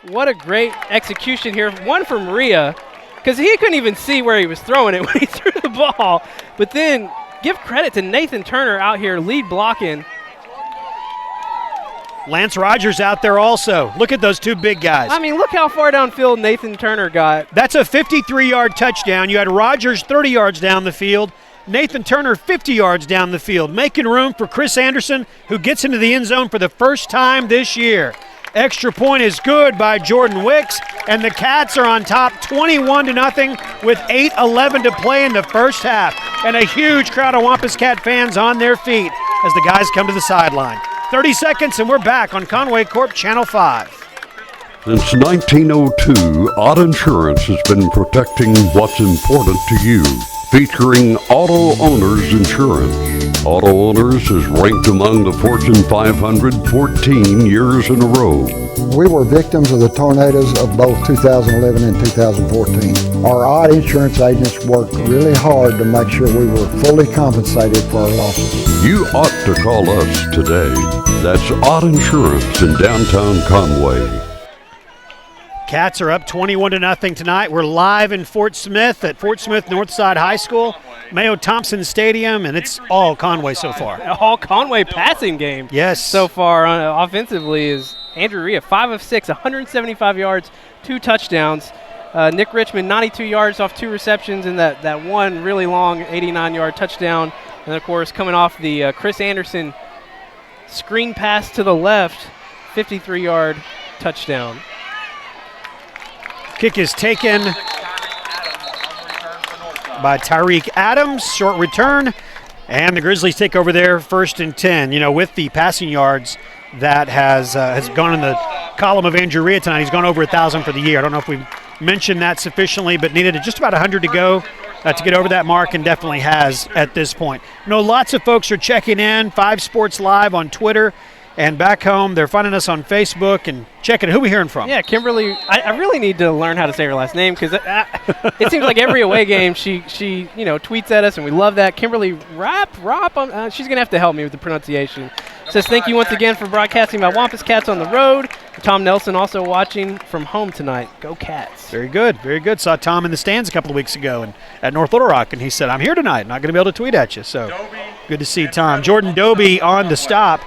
what a great execution here. One from Rhea, because he couldn't even see where he was throwing it when he threw the ball. But then give credit to Nathan Turner out here lead blocking. Lance Rogers out there also. Look at those two big guys. I mean, look how far downfield Nathan Turner got. That's a 53-yard touchdown. You had Rogers 30 yards down the field. Nathan Turner 50 yards down the field, making room for Chris Anderson, who gets into the end zone for the first time this year. Extra point is good by Jordan Wicks, and the Cats are on top 21-0 with 8:11 to play in the first half. And a huge crowd of Wampus Cat fans on their feet as the guys come to the sideline. 30 seconds and we're back on Conway Corp Channel 5. Since 1902, Odd Insurance has been protecting what's important to you. Featuring Auto Owners Insurance. Auto Owners is ranked among the Fortune 500 14 years in a row. We were victims of the tornadoes of both 2011 and 2014. Our Odd Insurance agents worked really hard to make sure we were fully compensated for our losses. You ought to call us today. That's Odd Insurance in downtown Conway. Cats are up 21-0 tonight. We're live in Fort Smith at Fort Smith Northside High School, Mayo Thompson Stadium, and it's all Conway so far. All Conway passing game. Yes. So far offensively is Andrew Rhea, 5 of 6, 175 yards, 2 touchdowns. Nick Richmond, 92 yards off 2 receptions, and that one really long 89-yard touchdown. And, of course, coming off the Chris Anderson screen pass to the left, 53-yard touchdown. Kick is taken by Tyreek Adams, short return, and the Grizzlies take over there 1st and 10. You know, with the passing yards that has gone in the column of Andrew Rhea tonight, he's gone over 1,000 for the year. I don't know if we mentioned that sufficiently, but needed just about 100 to go to get over that mark, and definitely has at this point. You know, lots of folks are checking in, 5 Sports Live on Twitter. And back home, they're finding us on Facebook and checking who we hearing from. Yeah, Kimberly, I really need to learn how to say her last name because it seems like every away game she tweets at us, and we love that. Kimberly Rapp, she's going to have to help me with the pronunciation. Says, thank you once again for broadcasting my Wampus Cats on the road. Tom Nelson also watching from home tonight. Go Cats. Very good, very good. Saw Tom in the stands a couple of weeks ago and at North Little Rock, and he said, I'm here tonight, not going to be able to tweet at you. So good to see Tom. Jordan Dobie on the stop.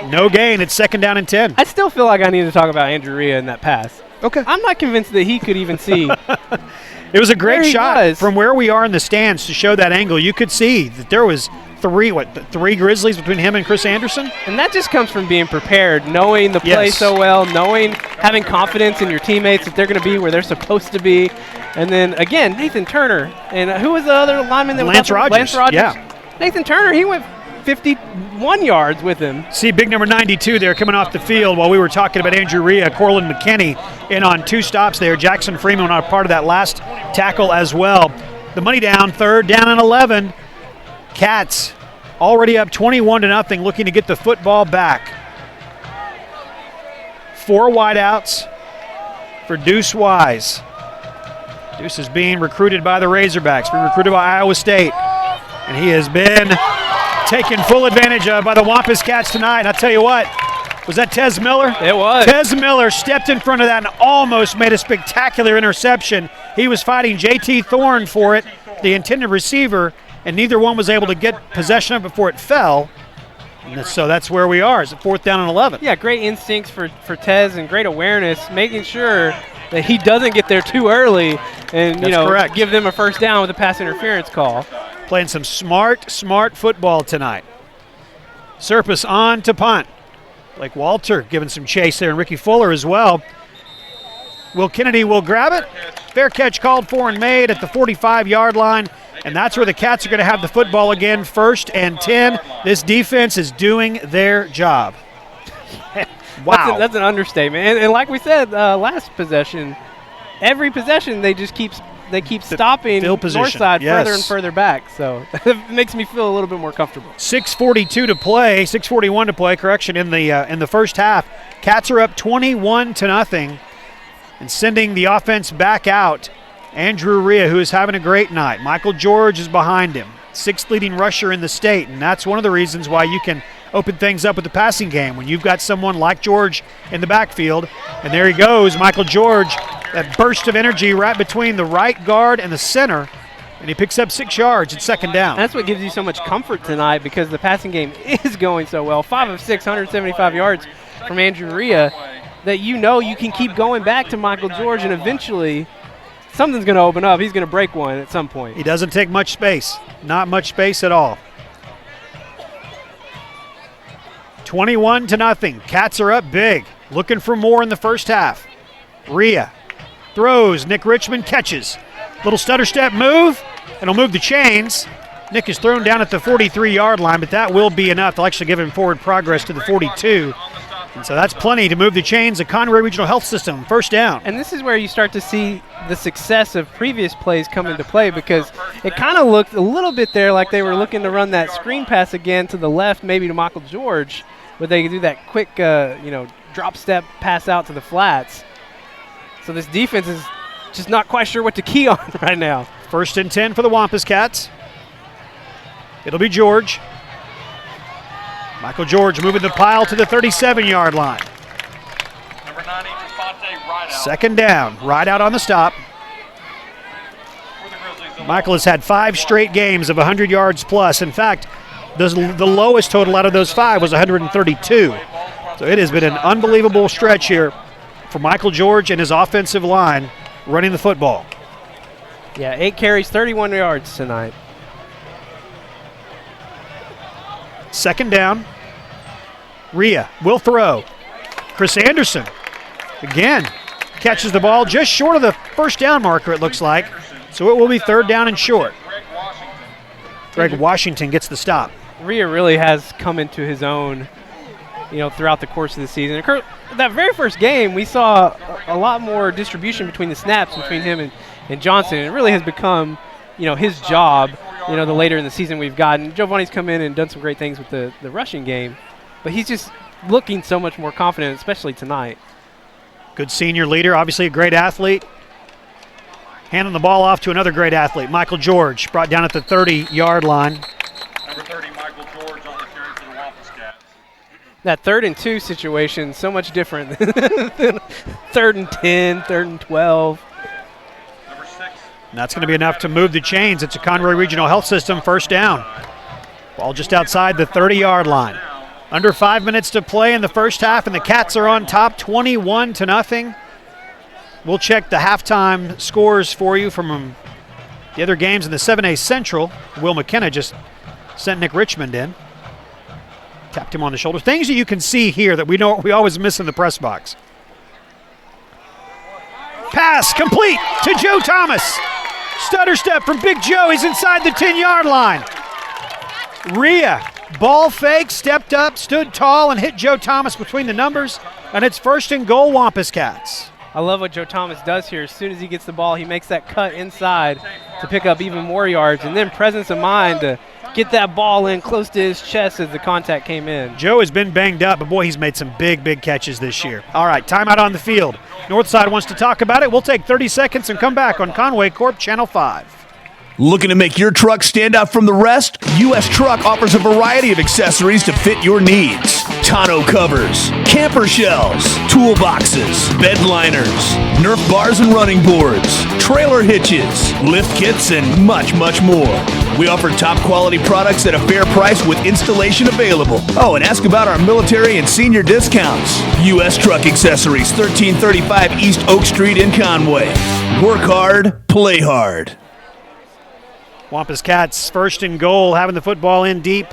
No gain. It's 2nd down and 10. I still feel like I need to talk about Andrew Rhea in that pass. Okay. I'm not convinced that he could even see. It was a great shot from where we are in the stands to show that angle. You could see that there was three Grizzlies between him and Chris Anderson. And that just comes from being prepared, knowing the play so well, having confidence in your teammates that they're going to be where they're supposed to be. And then, again, Nathan Turner. And who was the other lineman that Lance was Rogers. Lance Rogers. Yeah. Nathan Turner, he went 51 yards with him. See big number 92 there coming off the field while we were talking about Andrew Rhea. Corlin McKinney in on 2 stops there. Jackson Freeman on part of that last tackle as well. The money down, 3rd down and 11. Cats already up 21-0, looking to get the football back. 4 wideouts for Deuce Wise. Deuce is being recruited by the Razorbacks, being recruited by Iowa State. And he has been taken full advantage of by the Wampus Cats tonight. And I'll tell you what, was that Tez Miller? It was. Tez Miller stepped in front of that and almost made a spectacular interception. He was fighting J.T. Thorne for it, the intended receiver, and neither one was able to get possession of it before it fell. And so that's where we are. It's a 4th down and 11. Yeah, great instincts for Tez and great awareness, making sure that he doesn't get there too early and correct. Give them a 1st down with a pass interference call. Playing some smart football tonight. Serpis on to punt. Blake Walter giving some chase there, and Ricky Fuller as well. Will Kennedy will grab it. Fair catch called for and made at the 45-yard line, and that's where the Cats are going to have the football again, 1st and 10. This defense is doing their job. Wow. That's an understatement. And like we said last possession, every possession they just keep stopping Northside further and further back. So it makes me feel a little bit more comfortable. 6:41 to play, correction, in the first half. Cats are up 21-0 and sending the offense back out. Andrew Rhea, who is having a great night. Michael George is behind him, 6th leading rusher in the state, and that's one of the reasons why you can open things up with the passing game when you've got someone like George in the backfield. And there he goes, Michael George, that burst of energy right between the right guard and the center, And he picks up 6 yards. It's second down. That's what gives you so much comfort tonight because the passing game is going so well. 5 of 6, 175 yards from Andrew Rhea, that you can keep going back to Michael George, and eventually something's going to open up. He's going to break one at some point. He doesn't take much space. Not much space at all. 21-0. Cats are up big. Looking for more in the first half. Rhea throws. Nick Richmond catches. Little stutter step move. And he'll move the chains. Nick is thrown down at the 43-yard line, but that will be enough. They'll actually give him forward progress to the 42. And so that's plenty to move the chains of Conway Regional Health System. First down. And this is where you start to see the success of previous plays come into play, because it kind of looked a little bit there like they were looking to run that screen pass again to the left, maybe to Michael George, where they could do that quick, drop step pass out to the flats. So this defense is just not quite sure what to key on right now. 1st and 10 for the Wampus Cats. It'll be George. Michael George moving the pile to the 37-yard line. Number 90, right out. Second down, right out on the stop. Michael has had 5 straight games of 100 yards plus. In fact, the lowest total out of those 5 was 132. So it has been an unbelievable stretch here for Michael George and his offensive line running the football. Yeah, 8 carries, 31 yards tonight. Second down. Rhea will throw. Chris Anderson again catches the ball just short of the first down marker, it looks like. So it will be 3rd down and short. Greg Washington gets the stop. Rhea really has come into his own, throughout the course of the season. That very first game, we saw a lot more distribution between the snaps between him and Johnson. It really has become, his job, the later in the season we've gotten. Giovanni's come in and done some great things with the rushing game, but he's just looking so much more confident, especially tonight. Good senior leader, obviously a great athlete. Handing the ball off to another great athlete, Michael George, brought down at the 30-yard line. Number 30, Michael George on the carry for the Wampus Cats. That 3rd and 2 situation, so much different than 3rd and 10, 3rd and 12. Number 6. And that's going to be enough to move the chains. It's a Conway Regional Health System first down. Ball just outside the 30-yard line. Under 5 minutes to play in the first half, and the Cats are on top 21-0. We'll check the halftime scores for you from the other games in the 7A Central. Will McKenna just sent Nick Richmond in. Tapped him on the shoulder. Things that you can see here that we always miss in the press box. Pass complete to Joe Thomas. Stutter step from Big Joe. He's inside the 10-yard line. Rhea, ball fake, stepped up, stood tall, and hit Joe Thomas between the numbers. And it's 1st and goal, Wampus Cats. I love what Joe Thomas does here. As soon as he gets the ball, he makes that cut inside to pick up even more yards, and then presence of mind to get that ball in close to his chest as the contact came in. Joe has been banged up, but boy, he's made some big catches this year. All right, timeout on the field. Northside wants to talk about it. We'll take 30 seconds and come back on Conway Corp Channel 5. Looking to make your truck stand out from the rest? U.S. Truck offers a variety of accessories to fit your needs. Tonneau covers, camper shells, toolboxes, bed liners, Nerf bars and running boards, trailer hitches, lift kits, and much more. We offer top quality products at a fair price with installation available. Oh, and ask about our military and senior discounts. U.S. Truck Accessories, 1335 East Oak Street in Conway. Work hard, play hard. Wampus Cats 1st and goal, having the football in deep.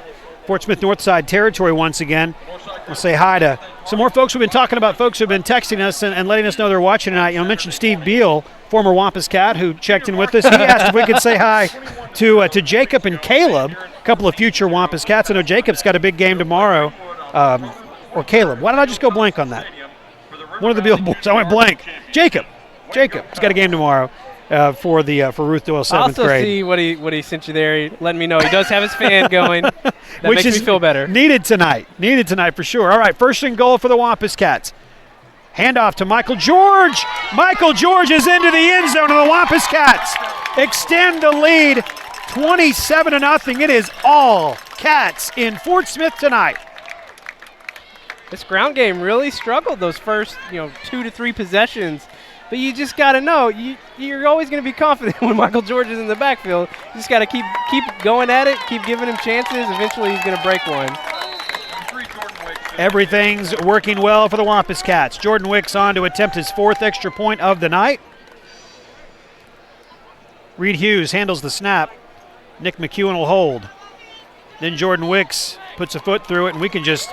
Fort Smith Northside territory once again. We'll say hi to some more folks we've been talking about, folks who've been texting us and letting us know they're watching tonight. I mentioned Steve Beal, former Wampus Cat, who checked in with us. He asked if we could say hi to Jacob and Caleb, a couple of future Wampus Cats. I know Jacob's got a big game tomorrow, or Caleb. Why did I just go blank on that? One of the Beal boys. I went blank. Jacob's got a game tomorrow. For Ruth Doyle 7th also grade. See what he sent you there. He letting me know he does have his fan going. That Which makes me feel better. Needed tonight for sure. All right, 1st and goal for the Wampus Cats. Handoff to Michael George. Michael George is into the end zone, and the Wampus Cats extend the lead 27-0. It is all Cats in Fort Smith tonight. This ground game really struggled those first 2 to 3 possessions. but you just got to know you're always going to be confident when Michael George is in the backfield. You just got to keep going at it, keep giving him chances. Eventually he's going to break one. Everything's working well for the Wampus Cats. Jordan Wicks on to attempt his 4th extra point of the night. Reed Hughes handles the snap. Nick McEwen will hold. Then Jordan Wicks puts a foot through it, and we can just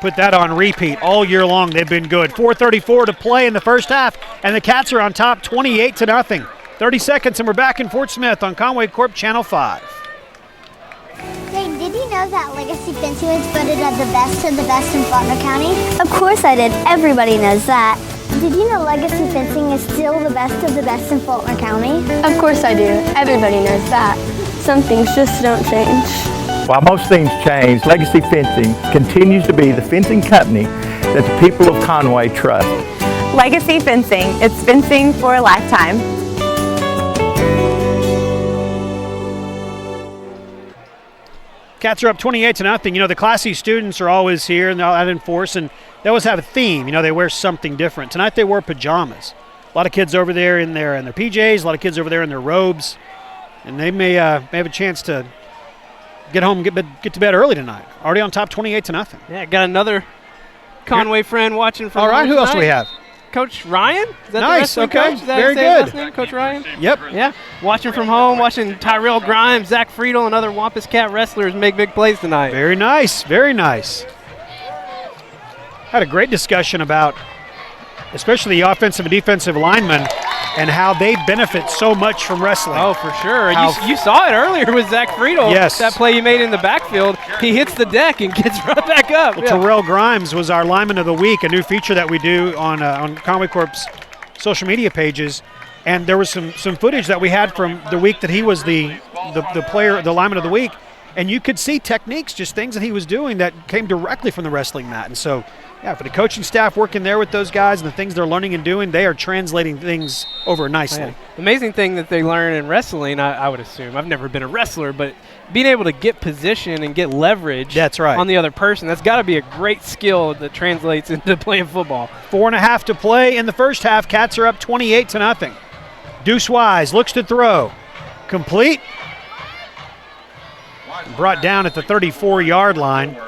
put that on repeat all year long. They've been good. 4:34 to play in the first half, and the Cats are on top 28-0. 30 seconds, and we're back in Fort Smith on Conway Corp Channel 5. Hey, did you know that Legacy Fencing was voted as the best of the best in Faulkner County? Of course I did. Everybody knows that. Did you know Legacy Fencing is still the best of the best in Faulkner County? Of course I do. Everybody knows that. Some things just don't change. While most things change, Legacy Fencing continues to be the fencing company that the people of Conway trust. Legacy Fencing. It's fencing for a lifetime. Cats are up 28-0. You know, the Class C students are always here and they're out in force, and they always have a theme. You know, they wear something different. Tonight they wore pajamas. A lot of kids over there in their PJs, a lot of kids over there in their robes, and they may have a chance to get home and get to bed early tonight. Already on top 28-0. Yeah, got another Conway friend watching from all right, who else do we have? Coach Ryan? Is that nice, the okay. coach? Is that very his last good. name, Coach Ryan? Yep. Yeah, watching from home, watching Tyrell Grimes, Zach Friedel, and other Wampus Cat wrestlers make big plays tonight. Very nice, very nice. Had a great discussion about especially the offensive and defensive linemen and how they benefit so much from wrestling. Oh, for sure. You saw it earlier with Zach Friedel. Yes. That play you made in the backfield. He hits the deck and gets right back up. Well, Terrell Grimes was our lineman of the week, a new feature that we do on Conway Corp's social media pages. And there was some footage that we had from the week that he was the player, the lineman of the week. And you could see techniques, just things that he was doing that came directly from the wrestling mat. And so, yeah, for the coaching staff working there with those guys and the things they're learning and doing, they are translating things over nicely. Oh, yeah. Amazing thing that they learn in wrestling, I would assume. I've never been a wrestler, but being able to get position and get leverage on the other person, that's got to be a great skill that translates into playing football. 4.5 to play in the first half. Cats are up 28-0. Deuce Wise looks to throw. Complete. Brought down at the 34-yard line.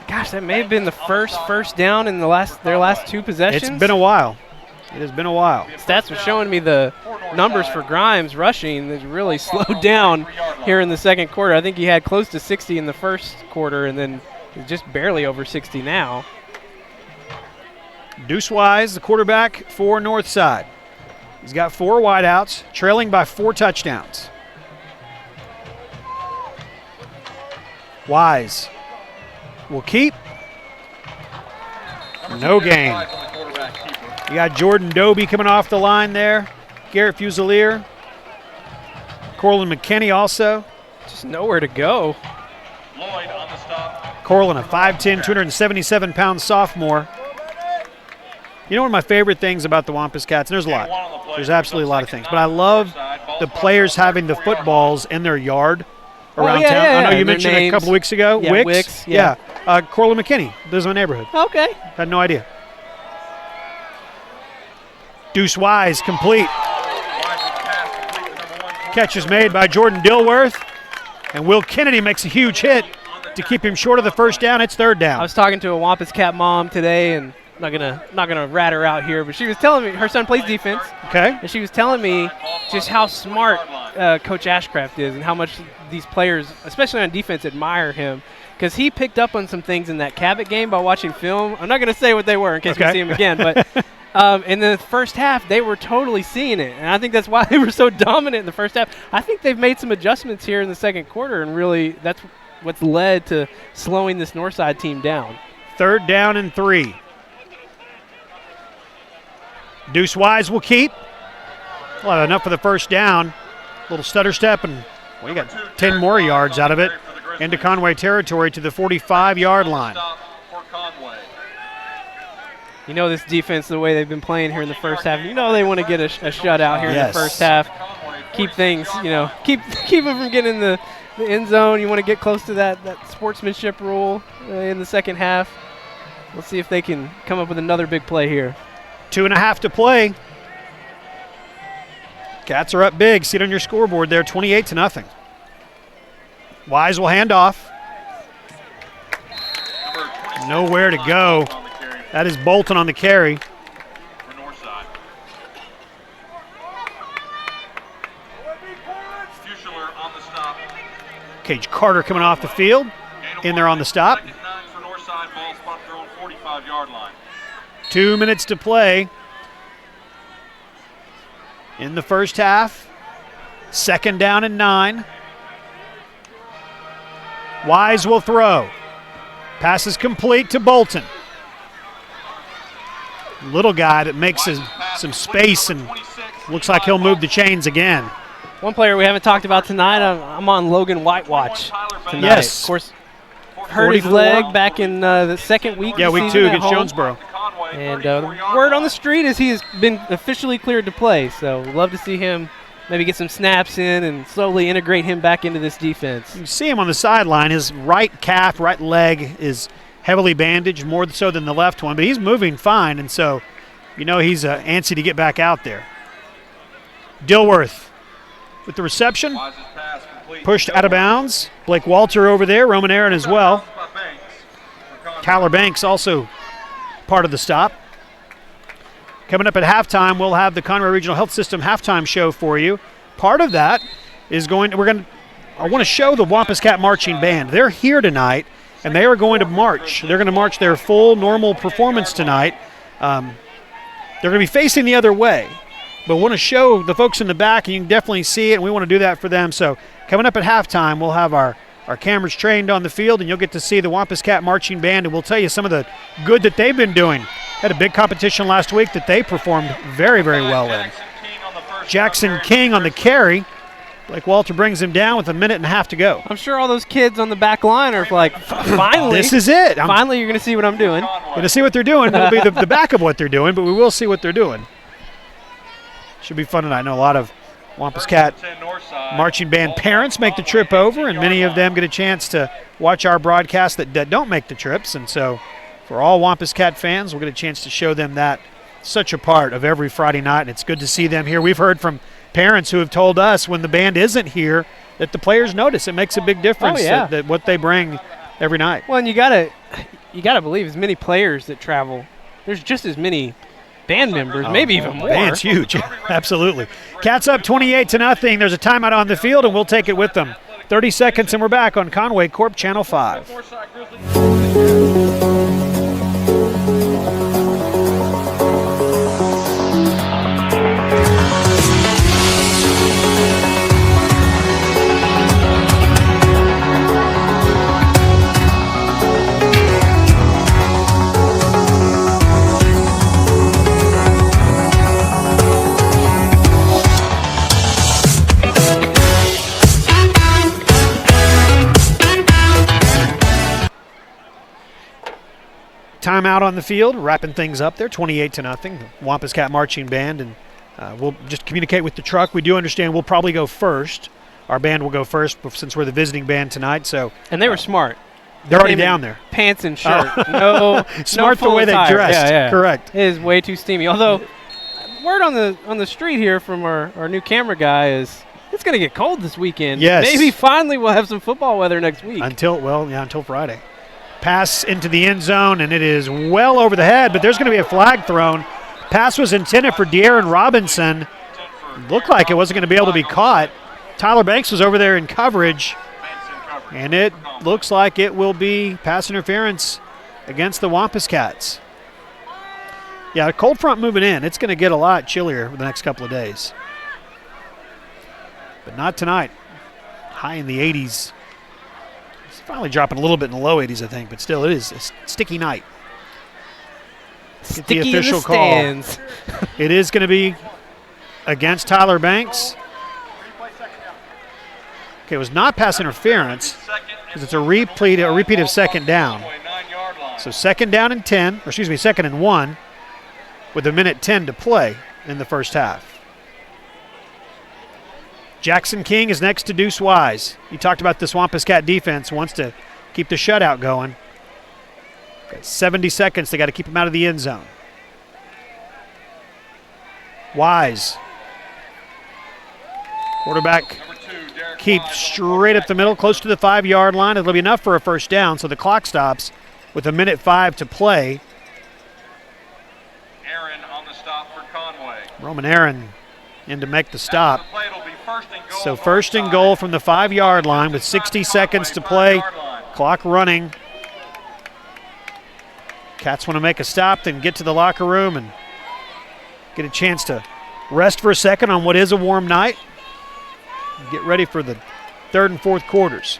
Gosh, that may have been the first down in their last two possessions. It's been a while. It has been a while. Stats were showing me the numbers for Grimes rushing has really slowed down here in the second quarter. I think he had close to 60 in the first quarter and then just barely over 60 now. Deuce Wise, the quarterback for Northside. He's got 4 wideouts, trailing by 4 touchdowns. Wise will keep. No gain. You got Jordan Doby coming off the line there. Garrett Fusilier. Corlin McKinney also. Just nowhere to go. Corlin, a 5'10", 277-pound sophomore. You know one of my favorite things about the Wampus Cats, and there's a lot. There's absolutely a lot of things. But I love the players having the footballs in their yard around town. I know you mentioned it a couple of weeks ago. Yeah, Wicks. Yeah. Corlin McKinney lives in my neighborhood. Okay. Had no idea. Deuce Wise complete. Catch is made by Jordan Dilworth. And Will Kennedy makes a huge hit to keep him short of the first down. It's third down. I was talking to a Wampus Cat mom today, and not gonna rat her out here, but she was telling me her son plays defense. Okay. And she was telling me just how smart Coach Ashcraft is and how much these players, especially on defense, admire him. Because he picked up on some things in that Cabot game by watching film. I'm not going to say what they were in case we see him again, but in the first half, they were totally seeing it. And I think that's why they were so dominant in the first half. I think they've made some adjustments here in the second quarter, and really that's what's led to slowing this Northside team down. Third down and 3. Deuce Wise will keep. Well, enough for the first down. Little stutter step, and we got 10 more yards out of it into Conway territory to the 45-yard line. You know this defense, the way they've been playing here in the first half. You know they want to get a shutout here in the first half. Keep things, keep them from getting in the end zone. You want to get close to that sportsmanship rule in the second half. Let's see if they can come up with another big play here. 2.5 to play. Cats are up big. See it on your scoreboard there, 28-0. Wise will hand off. Nowhere to go. That is Bolton on the carry. For Northside. Fuchler on the stop. Cage Carter coming off the field. In there on the stop. Second 9 for Northside. Ball spot their own 45-yard line. 2 minutes to play in the first half. 2nd down and 9. Wise will throw. Pass is complete to Bolton. Little guy that makes some space and looks like he'll move the chains again. One player we haven't talked about tonight, I'm on Logan White watch tonight. Yes. Of course, hurt his leg back in the second week. Yeah, week 2 against Jonesboro. And the word on the street is he has been officially cleared to play. So love to see him maybe get some snaps in and slowly integrate him back into this defense. You see him on the sideline. His right calf, right leg is heavily bandaged, more so than the left one, but he's moving fine, and so you know he's antsy to get back out there. Dilworth with the reception. Pushed out of bounds. Blake Walter over there, Roman Aaron as well. Tyler Banks also part of the stop. Coming up at halftime, we'll have the Conway Regional Health System halftime show for you. Part of that is I want to show the Wampus Cat Marching Band. They're here tonight, and they are going to march. They're going to march their full normal performance tonight. They're going to be facing the other way, but want to show the folks in the back, and you can definitely see it, and we want to do that for them. So coming up at halftime, we'll have our cameras trained on the field, and you'll get to see the Wampus Cat Marching Band, and we'll tell you some of the good that they've been doing. Had a big competition last week that they performed very, very well in. Jackson King on the carry. Blake Walter brings him down with 1.5 minutes to go. I'm sure all those kids on the back line are like, finally. This is it. Finally, you're going to see what I'm doing. Going to see what they're doing. It'll be the back of what they're doing, but we will see what they're doing. Should be fun tonight. I know a lot of Wampus Cat Marching Band parents make the trip over, and many of them get a chance to watch our broadcast that don't make the trips. And so for all Wampus Cat fans, we'll get a chance to show them that. Such a part of every Friday night, and it's good to see them here. We've heard from parents who have told us when the band isn't here that the players notice. It makes a big difference that what they bring every night. Well, and you gotta believe as many players that travel, there's just as many band members, maybe even more. Band's huge. Absolutely. Cats up 28-0. There's a timeout on the field, and we'll take it with them. 30 seconds, and we're back on Conway Corp Channel 5. Timeout on the field, wrapping things up there, 28-0. The Wampus Cat Marching Band, and we'll just communicate with the truck. We do understand we'll probably go first. Our band will go first since we're the visiting band tonight. So, and they were smart. They're already down there. Pants and shirt. No, smart no the way they dressed. Yeah. Correct. It is way too steamy. Although, word on the street here from our new camera guy is it's going to get cold this weekend. Yes. Maybe finally we'll have some football weather next week. Until Friday. Pass into the end zone, and it is well over the head, but there's going to be a flag thrown. Pass was intended for De'Aaron Robinson. Looked like it wasn't going to be able to be caught. Tyler Banks was over there in coverage, and it looks like it will be pass interference against the Wampus Cats. Yeah, a cold front moving in. It's going to get a lot chillier for the next couple of days. But not tonight. High in the 80s. It's finally dropping a little bit in the low 80s, I think, but still it is a sticky night. Get the official call. It is going to be against Tyler Banks. Okay, it was not pass interference because it's a repeat of second down. So second and 1 with 1:10 to play in the first half. Jackson King is next to Deuce Wise. You talked about this Wampus Cat defense wants to keep the shutout going. Got 70 seconds. They got to keep him out of the end zone. Wise. Quarterback keeps straight up the middle, close to the 5-yard line. It'll be enough for a first down, so the clock stops with 1:05 to play. Aaron on the stop for Conway. Roman Aaron in to make the stop. So first and goal from the 5-yard line with 60 seconds to play. Clock running. Cats want to make a stop, then get to the locker room and get a chance to rest for a second on what is a warm night. Get ready for the third and fourth quarters.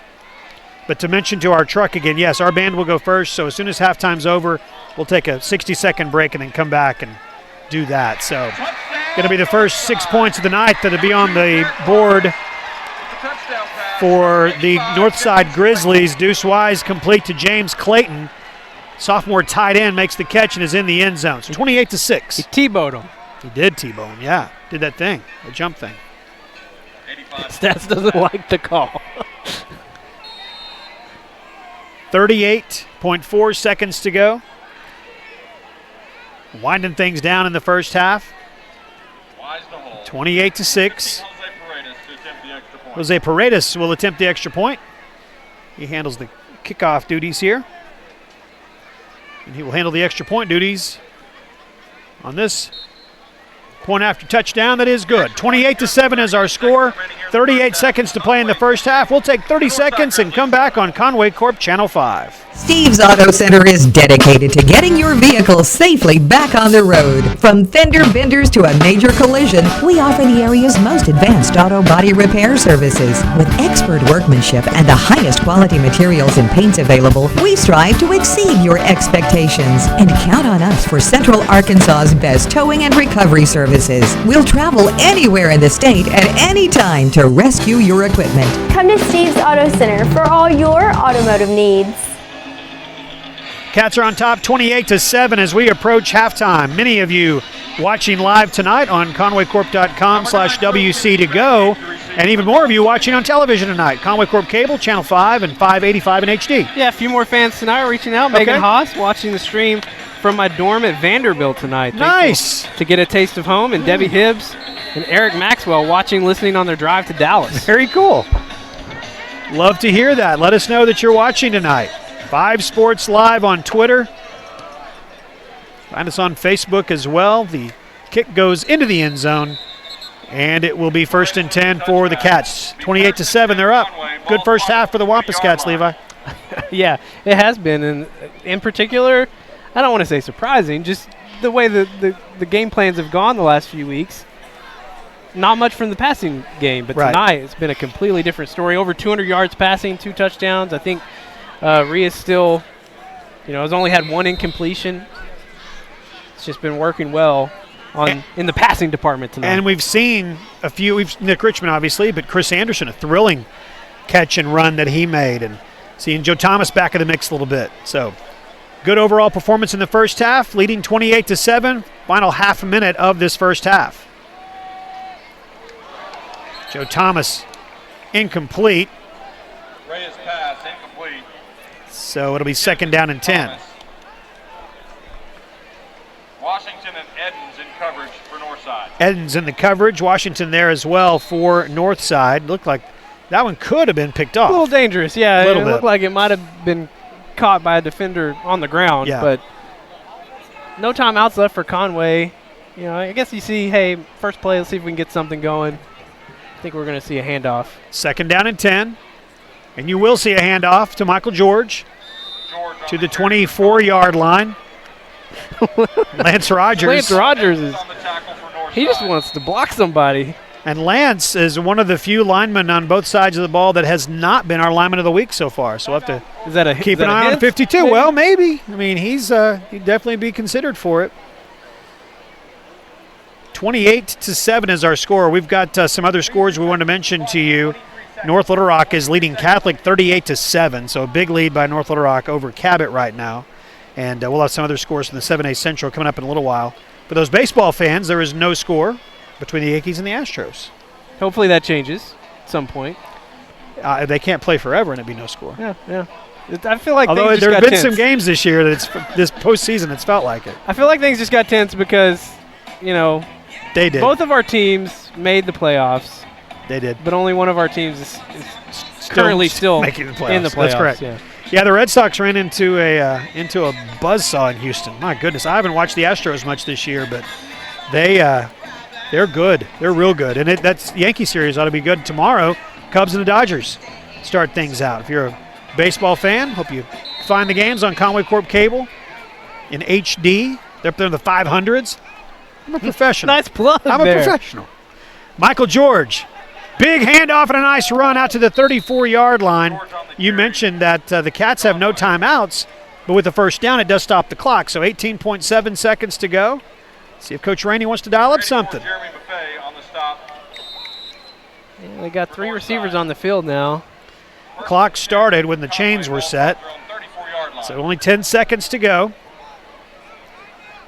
But to mention to our truck again, yes, our band will go first, so as soon as halftime's over, we'll take a 60-second break and then come back and do that. So going to be the first 6 points of the night that'll be on the board for the Northside Grizzlies. Deuce Wise complete to James Clayton. Sophomore tight end makes the catch and is in the end zone. So 28-6. He T-bowed him. He did T-bow him, yeah. Did that thing, the jump thing. Stats doesn't like the call. 38.4 seconds to go. Winding things down in the first half. 28-6. Jose Paredes will attempt the extra point. He handles the kickoff duties here. And he will handle the extra point duties on this point after touchdown. That is good. 28-7 is our score. 38 seconds to play in the first half. We'll take 30 seconds and come back on Conway Corp Channel 5. Steve's Auto Center is dedicated to getting your vehicle safely back on the road. From fender benders to a major collision, we offer the area's most advanced auto body repair services. With expert workmanship and the highest quality materials and paints available, we strive to exceed your expectations. And count on us for Central Arkansas's best towing and recovery services. We'll travel anywhere in the state at any time to rescue your equipment. Come to Steve's Auto Center for all your automotive needs. Cats are on top 28-7 as we approach halftime. Many of you watching live tonight on conwaycorp.com/WC2go, and even more of you watching on television tonight. Conway Corp Cable, Channel 5 and 585 in HD. Yeah, a few more fans tonight are reaching out. Megan Haas watching the stream from my dorm at Vanderbilt tonight. Nice. To get a taste of home. And Debbie Hibbs and Eric Maxwell watching, listening on their drive to Dallas. Very cool. Love to hear that. Let us know that you're watching tonight. 5 Sports Live on Twitter. Find us on Facebook as well. The kick goes into the end zone, and it will be first and 10 for the Cats. 28-7, they're up. Good first half for the Wampus Cats, Levi. Yeah, it has been. And in particular, I don't want to say surprising, just the way the game plans have gone the last few weeks. Not much from the passing game, but tonight it's been a completely different story. Over 200 yards passing, 2 touchdowns. I think Ria's still, has only had 1 incompletion. It's just been working well in the passing department tonight. And we've seen a few, Nick Richmond obviously, but Chris Anderson, a thrilling catch and run that he made. And seeing Joe Thomas back in the mix a little bit. So good overall performance in the first half, leading 28-7. Final half a minute of this first half. Joe Thomas incomplete. Reyes pass incomplete. So it'll be second down and 10. Washington and Edens in coverage for Northside. Edens in the coverage. Washington there as well for Northside. Looked like that one could have been picked off. A little dangerous, yeah. It looked like it might have been caught by a defender on the ground, but no timeouts left for Conway. I guess you see, hey, first play, let's see if we can get something going. I think we're going to see a handoff. Second down and 10. And you will see a handoff to Michael George to the 24-yard line. Lance Rogers. He just wants to block somebody. And Lance is one of the few linemen on both sides of the ball that has not been our lineman of the week so far. So we'll have to keep an eye on 52. Maybe? Well, maybe. I mean, he'd definitely be considered for it. 28-7 is our score. We've got some other scores we want to mention to you. North Little Rock is leading Catholic 38-7, so a big lead by North Little Rock over Cabot right now. And we'll have some other scores from the 7A Central coming up in a little while. For those baseball fans, there is no score between the Yankees and the Astros. Hopefully that changes at some point. They can't play forever and it'd be no score. Yeah. I feel like although there have been some games this year that this postseason it's felt like it. I feel like things just got tense because, They did. Both of our teams made the playoffs. They did. But only one of our teams is currently still making the playoffs. in the playoffs. That's correct. Yeah, the Red Sox ran into a buzzsaw in Houston. My goodness, I haven't watched the Astros much this year, but they're good. They're real good. And that's Yankee series ought to be good tomorrow. Cubs and the Dodgers start things out. If you're a baseball fan, hope you find the games on Conway Corp Cable in HD. They're up there in the 500s. I'm a professional. Nice plug I'm a professional. Michael George, big handoff and a nice run out to the 34-yard line. You mentioned that the Cats have no timeouts, but with the first down, it does stop the clock. So 18.7 seconds to go. See if Coach Rainey wants to dial up something. Yeah, they got 3 receivers on the field now. Clock started when the chains were set. So only 10 seconds to go.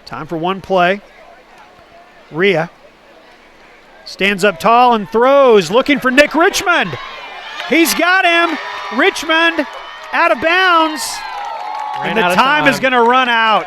Time for one play. Rhea stands up tall and throws, looking for Nick Richmond. He's got him. Richmond out of bounds. And the time is going to run out.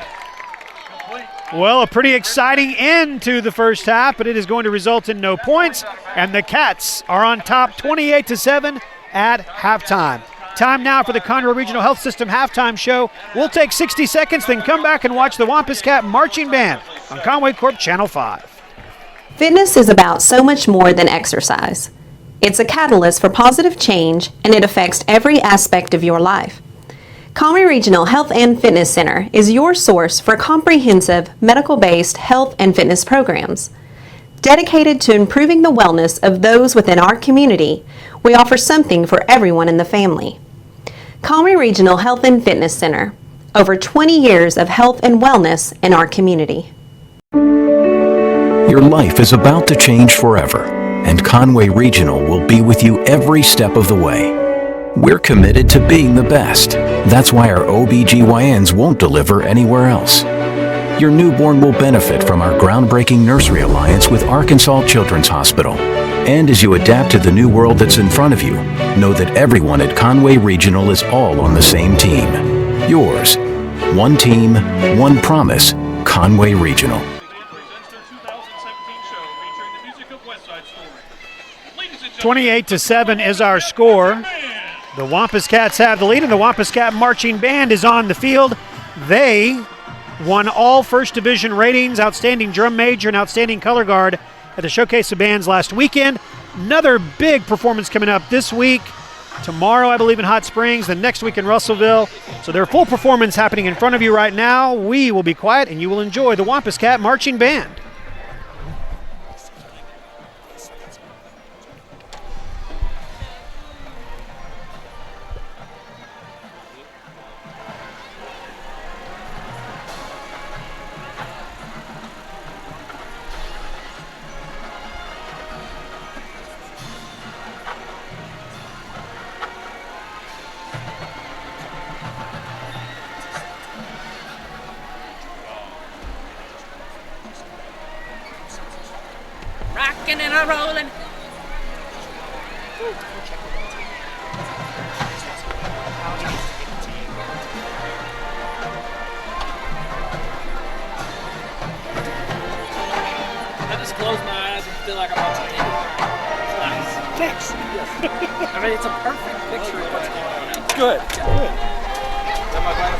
Well, a pretty exciting end to the first half, but it is going to result in no points. And the Cats are on top 28-7 at halftime. Time now for the Conroe Regional Health System halftime show. We'll take 60 seconds, then come back and watch the Wampus Cat Marching Band on Conway Corp Channel 5. Fitness is about so much more than exercise. It's a catalyst for positive change, and it affects every aspect of your life. Conway Regional Health and Fitness Center is your source for comprehensive medical-based health and fitness programs. Dedicated to improving the wellness of those within our community, we offer something for everyone in the family. Conway Regional Health and Fitness Center, over 20 years of health and wellness in our community. Your life is about to change forever, and Conway Regional will be with you every step of the way. We're committed to being the best. That's why our OBGYNs won't deliver anywhere else. Your newborn will benefit from our groundbreaking nursery alliance with Arkansas Children's Hospital. And as you adapt to the new world that's in front of you, know that everyone at Conway Regional is all on the same team. Yours. One team, one promise. Conway Regional. 28-7 is our score. The Wampus Cats have the lead, and the Wampus Cat Marching Band is on the field. They won all First Division ratings, Outstanding Drum Major and Outstanding Color Guard at the Showcase of Bands last weekend. Another big performance coming up this week. Tomorrow, I believe, in Hot Springs, the next week in Russellville. So their full performance happening in front of you right now. We will be quiet, and you will enjoy the Wampus Cat Marching Band. Rocking and a rolling. I just close my eyes and feel like I'm watching it. It's nice. Thanks. Yes. I mean, it's a perfect picture of what's going on. It's good. Good. Is that my vital?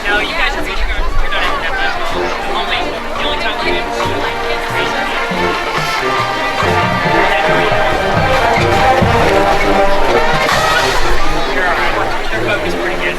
No, you guys are good. You're not even that much. The only time you ever see like kids You're alright. Their focus pretty good.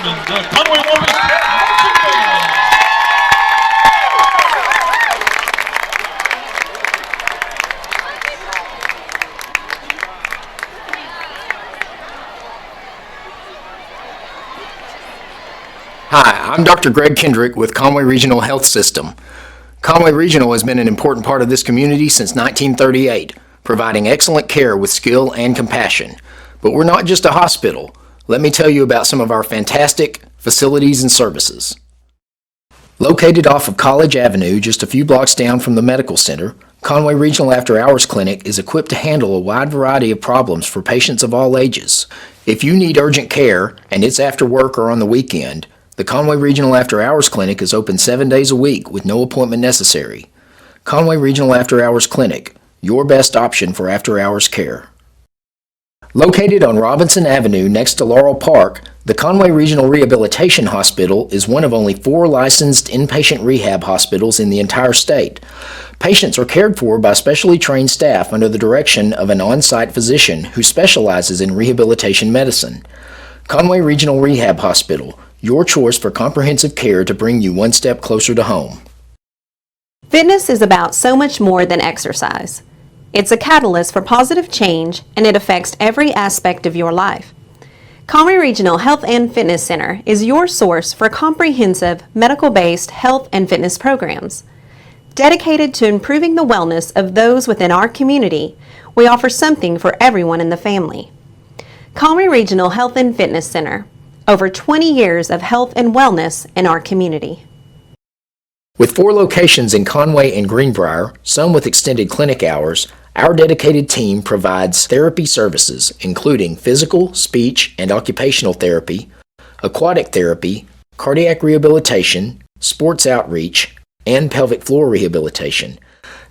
the Conway Wampus marching band. Hi, I'm Dr. Greg Kendrick with Conway Regional Health System. Conway Regional has been an important part of this community since 1938. providing excellent care with skill and compassion. But we're not just a hospital. Let me tell you about some of our fantastic facilities and services. Located off of College Avenue, just a few blocks down from the medical center, Conway Regional After Hours Clinic is equipped to handle a wide variety of problems for patients of all ages. If you need urgent care and it's after work or on the weekend, the Conway Regional After Hours Clinic is open 7 days a week with no appointment necessary. Conway Regional After Hours Clinic, your best option for after-hours care. Located on Robinson Avenue next to Laurel Park, the Conway Regional Rehabilitation Hospital is one of only 4 licensed inpatient rehab hospitals in the entire state. Patients are cared for by specially trained staff under the direction of an on-site physician who specializes in rehabilitation medicine. Conway Regional Rehab Hospital, your choice for comprehensive care to bring you one step closer to home. Fitness is about so much more than exercise. It's a catalyst for positive change, and it affects every aspect of your life. Conway Regional Health and Fitness Center is your source for comprehensive, medical-based health and fitness programs. Dedicated to improving the wellness of those within our community, we offer something for everyone in the family. Conway Regional Health and Fitness Center, over 20 years of health and wellness in our community. With 4 locations in Conway and Greenbrier, some with extended clinic hours, our dedicated team provides therapy services including physical, speech, and occupational therapy, aquatic therapy, cardiac rehabilitation, sports outreach, and pelvic floor rehabilitation.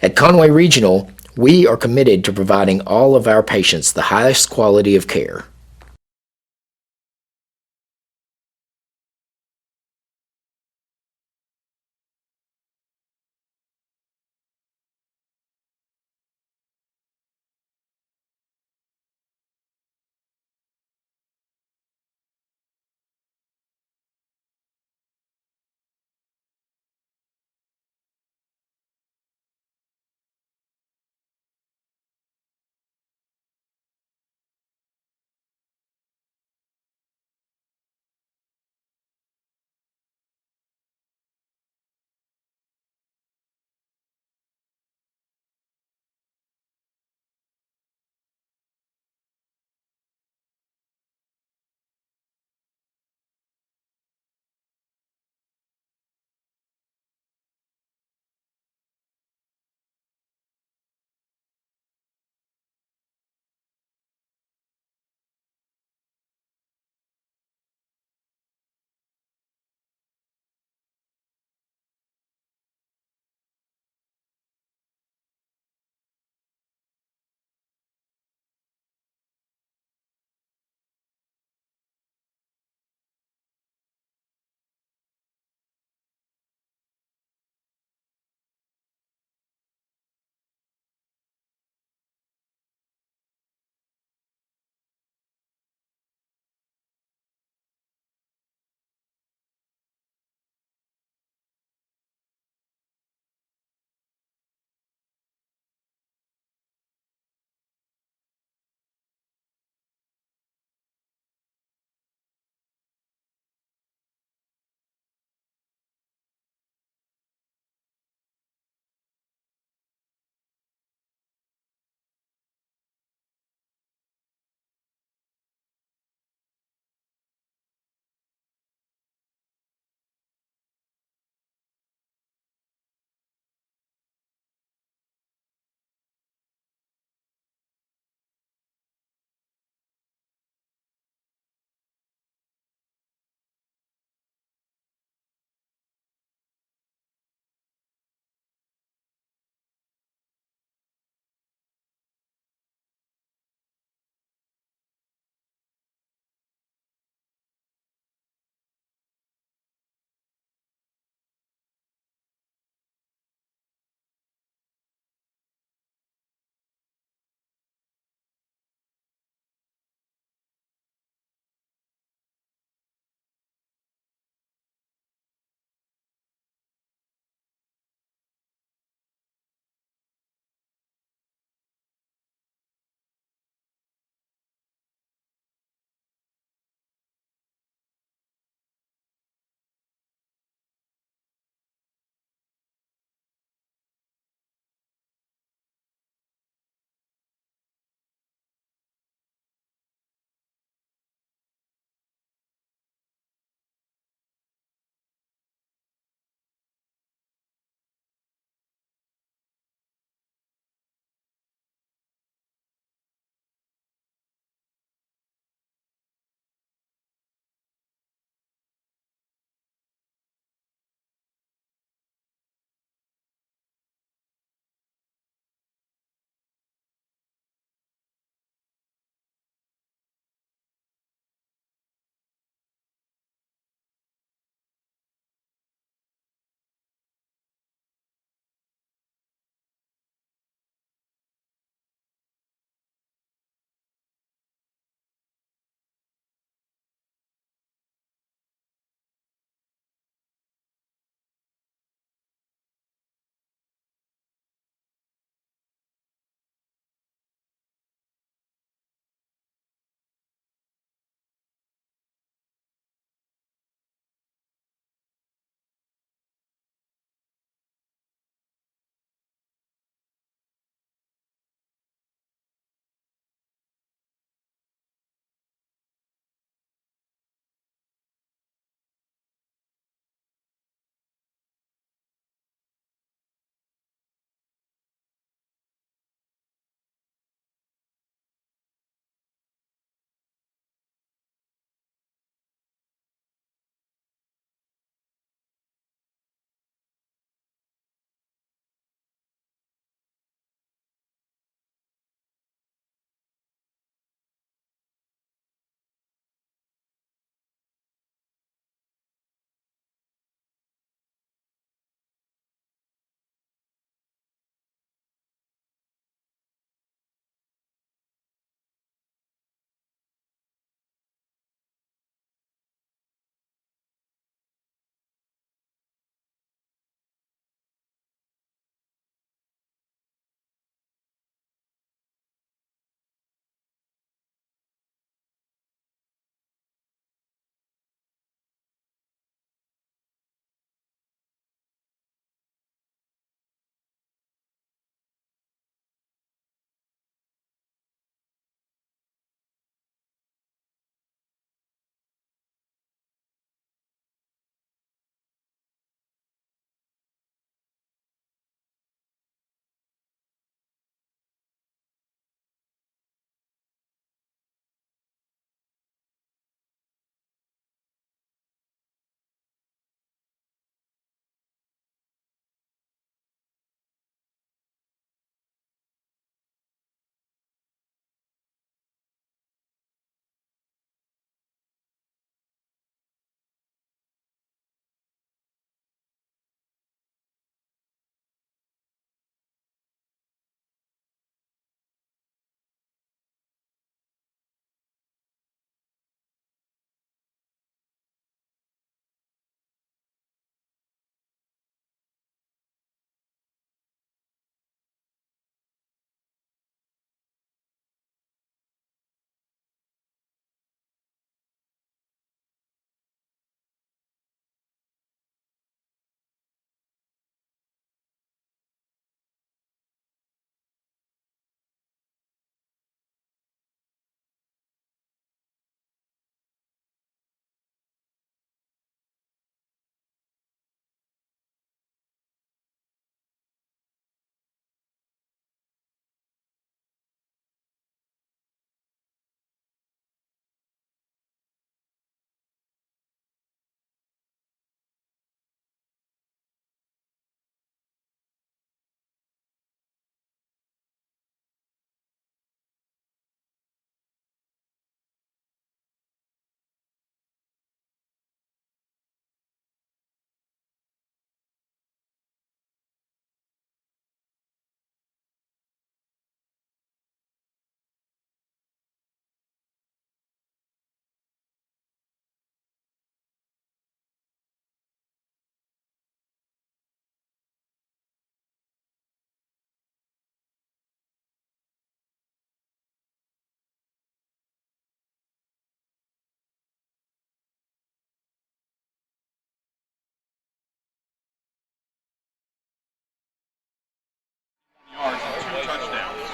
At Conway Regional, we are committed to providing all of our patients the highest quality of care.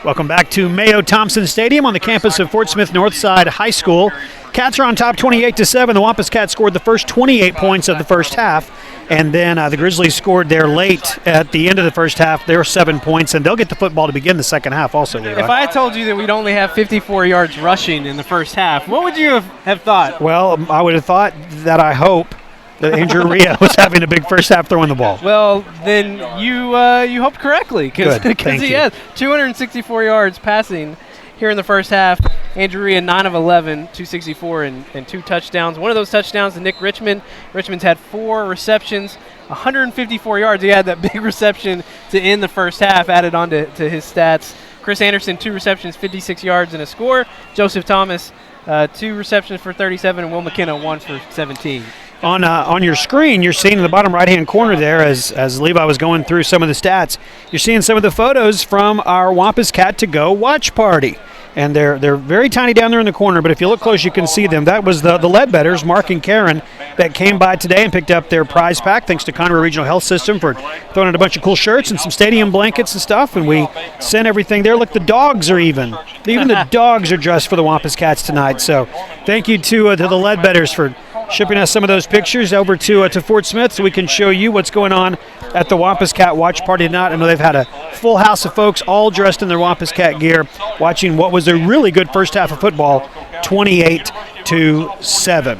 Welcome back to Mayo Thompson Stadium on the campus of Fort Smith Northside High School. Cats are on top 28-7. The Wampus Cats scored the first 28 points of the first half, and then the Grizzlies scored there late at the end of the first half. There were 7 points, and they'll get the football to begin the second half also, Levi. If I had told you that we'd only have 54 yards rushing in the first half, what would you have thought? Well, I would have thought that I hope that Andrew Rhea was having a big first half throwing the ball. Well, then you hoped correctly because he has 264 yards passing here in the first half. Andrew Rhea, 9 of 11, 264 and 2 touchdowns. One of those touchdowns to Nick Richmond. Richmond's had 4 receptions, 154 yards. He had that big reception to end the first half added on to his stats. Chris Anderson, 2 receptions, 56 yards and a score. Joseph Thomas, 2 receptions for 37, and Will McKenna, 1 for 17. On your screen, you're seeing in the bottom right-hand corner there, as Levi was going through some of the stats, you're seeing some of the photos from our Wampus Cat to Go watch party. And they're very tiny down there in the corner, but if you look close, you can see them. That was the Ledbetters, Mark and Karen, that came by today and picked up their prize pack, thanks to Conway Regional Health System for throwing out a bunch of cool shirts and some stadium blankets and stuff, and we sent everything there. Look, the dogs are even the dogs are dressed for the Wampus Cats tonight. So thank you to the Ledbetters for shipping us some of those pictures over to Fort Smith so we can show you what's going on at the Wampus Cat watch party tonight. I know they've had a full house of folks all dressed in their Wampus Cat gear watching what was a really good first half of football, 28-7.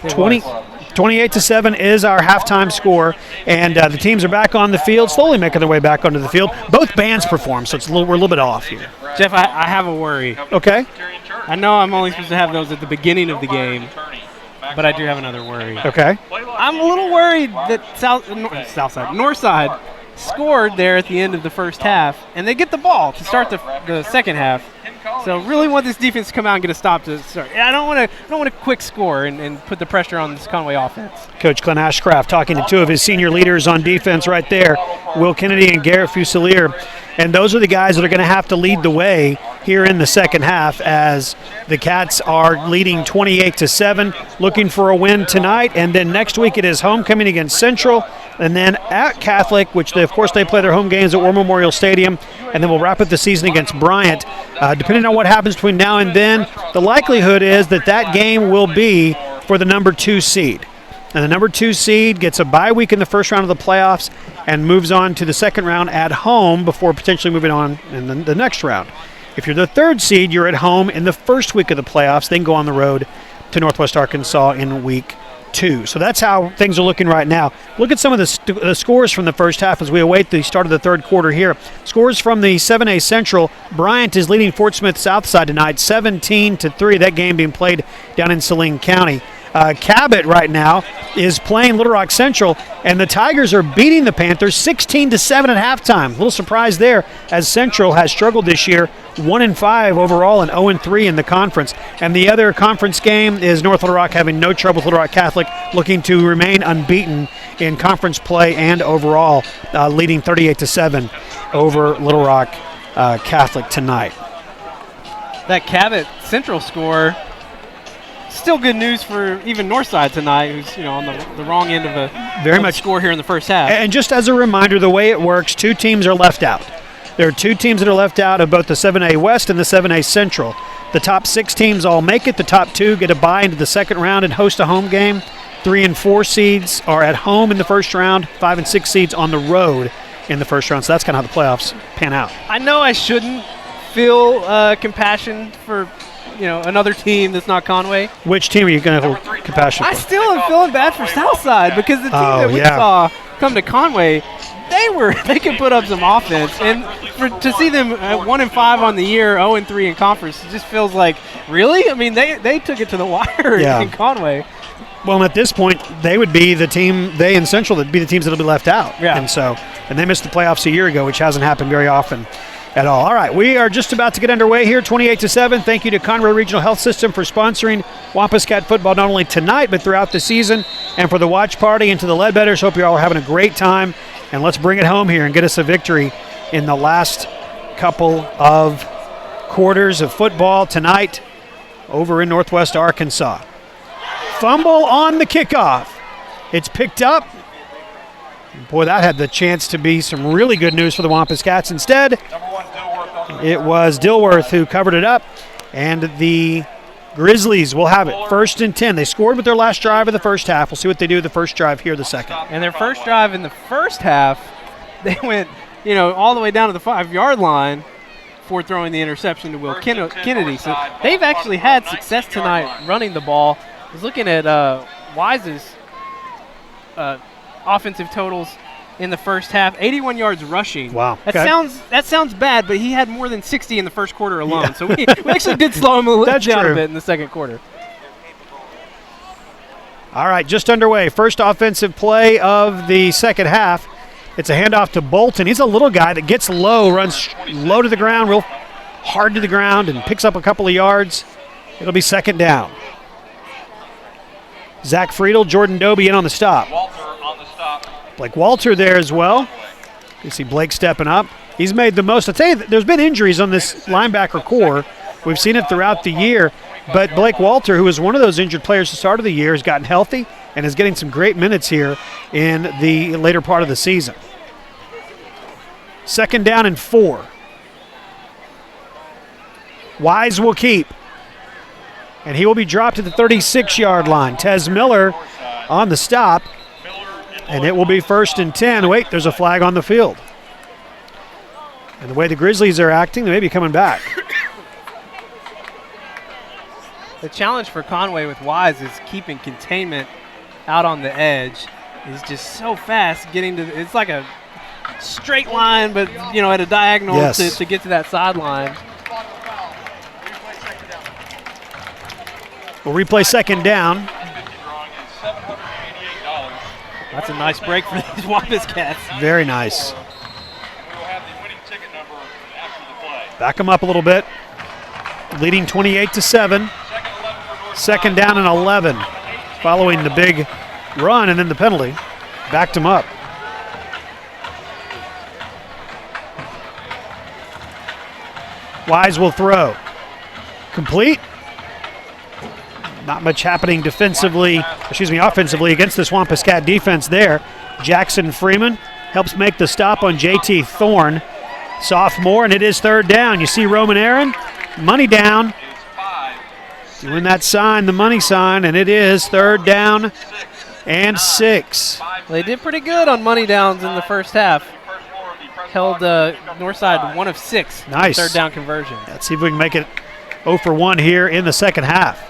28-7 is our halftime score, and the teams are back on the field, slowly making their way back onto the field. Both bands perform, so we're a little bit off here. Jeff, I have a worry. Okay. I know I'm only supposed to have those at the beginning of the game, but I do have another worry. Okay. I'm a little worried that Northside scored there at the end of the first half, and they get the ball to start the second half. So really want this defense to come out and get a stop to start. I don't want a quick score and put the pressure on this Conway offense. Coach Glenn Ashcraft talking to 2 of his senior leaders on defense right there, Will Kennedy and Garrett Fusilier. And those are the guys that are going to have to lead the way here in the second half as the Cats are leading 28-7, looking for a win tonight. And then next week it is homecoming against Central, and then at Catholic, which of course they play their home games at War Memorial Stadium, and then we'll wrap up the season against Bryant. Depending on what happens between now and then, the likelihood is that game will be for the number 2 seed. And the number 2 seed gets a bye week in the first round of the playoffs and moves on to the second round at home before potentially moving on in the next round. If you're the 3rd seed, you're at home in the first week of the playoffs, then go on the road to Northwest Arkansas in week 2. So that's how things are looking right now. Look at some of the scores from the first half as we await the start of the third quarter here. Scores from the 7A Central. Bryant is leading Fort Smith Southside tonight, 17-3. That game being played down in Saline County. Cabot right now is playing Little Rock Central, and the Tigers are beating the Panthers 16-7 at halftime. A little surprise there, as Central has struggled this year, 1-5 overall and 0-3 in the conference. And the other conference game is North Little Rock having no trouble with Little Rock Catholic, looking to remain unbeaten in conference play and overall, leading 38-7 over Little Rock Catholic tonight. That Cabot Central score, still good news for even Northside tonight, who's on the wrong end of a score here in the first half. And just as a reminder, the way it works, 2 teams are left out. There are 2 teams that are left out of both the 7A West and the 7A Central. The top 6 teams all make it. The top 2 get a bye into the second round and host a home game. 3 and 4 seeds are at home in the first round. 5 and 6 seeds on the road in the first round. So that's kind of how the playoffs pan out. I know I shouldn't feel compassion for another team that's not Conway. Which team are you going to have compassion for? I still am feeling bad for Southside because the team that we saw come to Conway, they could put up some offense, and to see them at 1-5 on the year, 0-3 in conference, it just feels like, really? I mean, they took it to the wire in Conway. Well, at this point, they would be the team, they and Central, that would be the teams that will be left out. Yeah. And they missed the playoffs a year ago, which hasn't happened very often at all. All right, we are just about to get underway here, 28-7. Thank you to Conway Regional Health System for sponsoring Wampus Cat football not only tonight but throughout the season, and for the watch party, and to the Ledbetters. Hope you all are having a great time, and let's bring it home here and get us a victory in the last couple of quarters of football tonight over in Northwest Arkansas. Fumble on the kickoff. It's picked up Boy, that had the chance to be some really good news for the Wampus Cats. Instead, it was Dilworth who covered it up, and the Grizzlies will have it. 1st and 10. They scored with their last drive of the first half. We'll see what they do the first drive here the second. And their first drive in the first half, they went, all the way down to the 5-yard line before throwing the interception to Will Kennedy. So they've actually had success tonight running the ball. I was looking at Wise's offensive totals in the first half. 81 yards rushing. Wow. That sounds bad, but he had more than 60 in the first quarter alone. Yeah. So we actually did slow him down a bit in the second quarter. All right, just underway. First offensive play of the second half. It's a handoff to Bolton. He's a little guy that gets low, runs low to the ground, real hard to the ground, and picks up a couple of yards. It'll be second down. Zach Friedel, Jordan Doby in on the stop. Blake Walter there as well. You see Blake stepping up. He's made the most. I'll tell you, there's been injuries on this linebacker core. We've seen it throughout the year. But Blake Walter, who was one of those injured players at the start of the year, has gotten healthy and is getting some great minutes here in the later part of the season. Second down and 4. Wise will keep. And he will be dropped at the 36-yard line. Tez Miller on the stop. And it will be 1st and 10. Wait, there's a flag on the field. And the way the Grizzlies are acting, they may be coming back. The challenge for Conway with Wise is keeping containment out on the edge. He's just so fast getting to, it's like a straight line, but at a diagonal to get to that sideline. We'll replay second down. That's a nice break for these Wampus Cats. Very nice. Back them up a little bit. Leading 28-7. Second down and 11. Following the big run and then the penalty. Backed them up. Wise will throw. Complete. Not much happening offensively against this Wampus Cat defense there. Jackson Freeman helps make the stop on JT Thorne, sophomore, and it is third down. You see Roman Aaron, money down, doing that sign, the money sign, and it is third down and 6. They did pretty good on money downs in the first half. Held Northside 1 of 6. Nice. Third down conversion. Let's see if we can make it 0 for 1 here in the second half.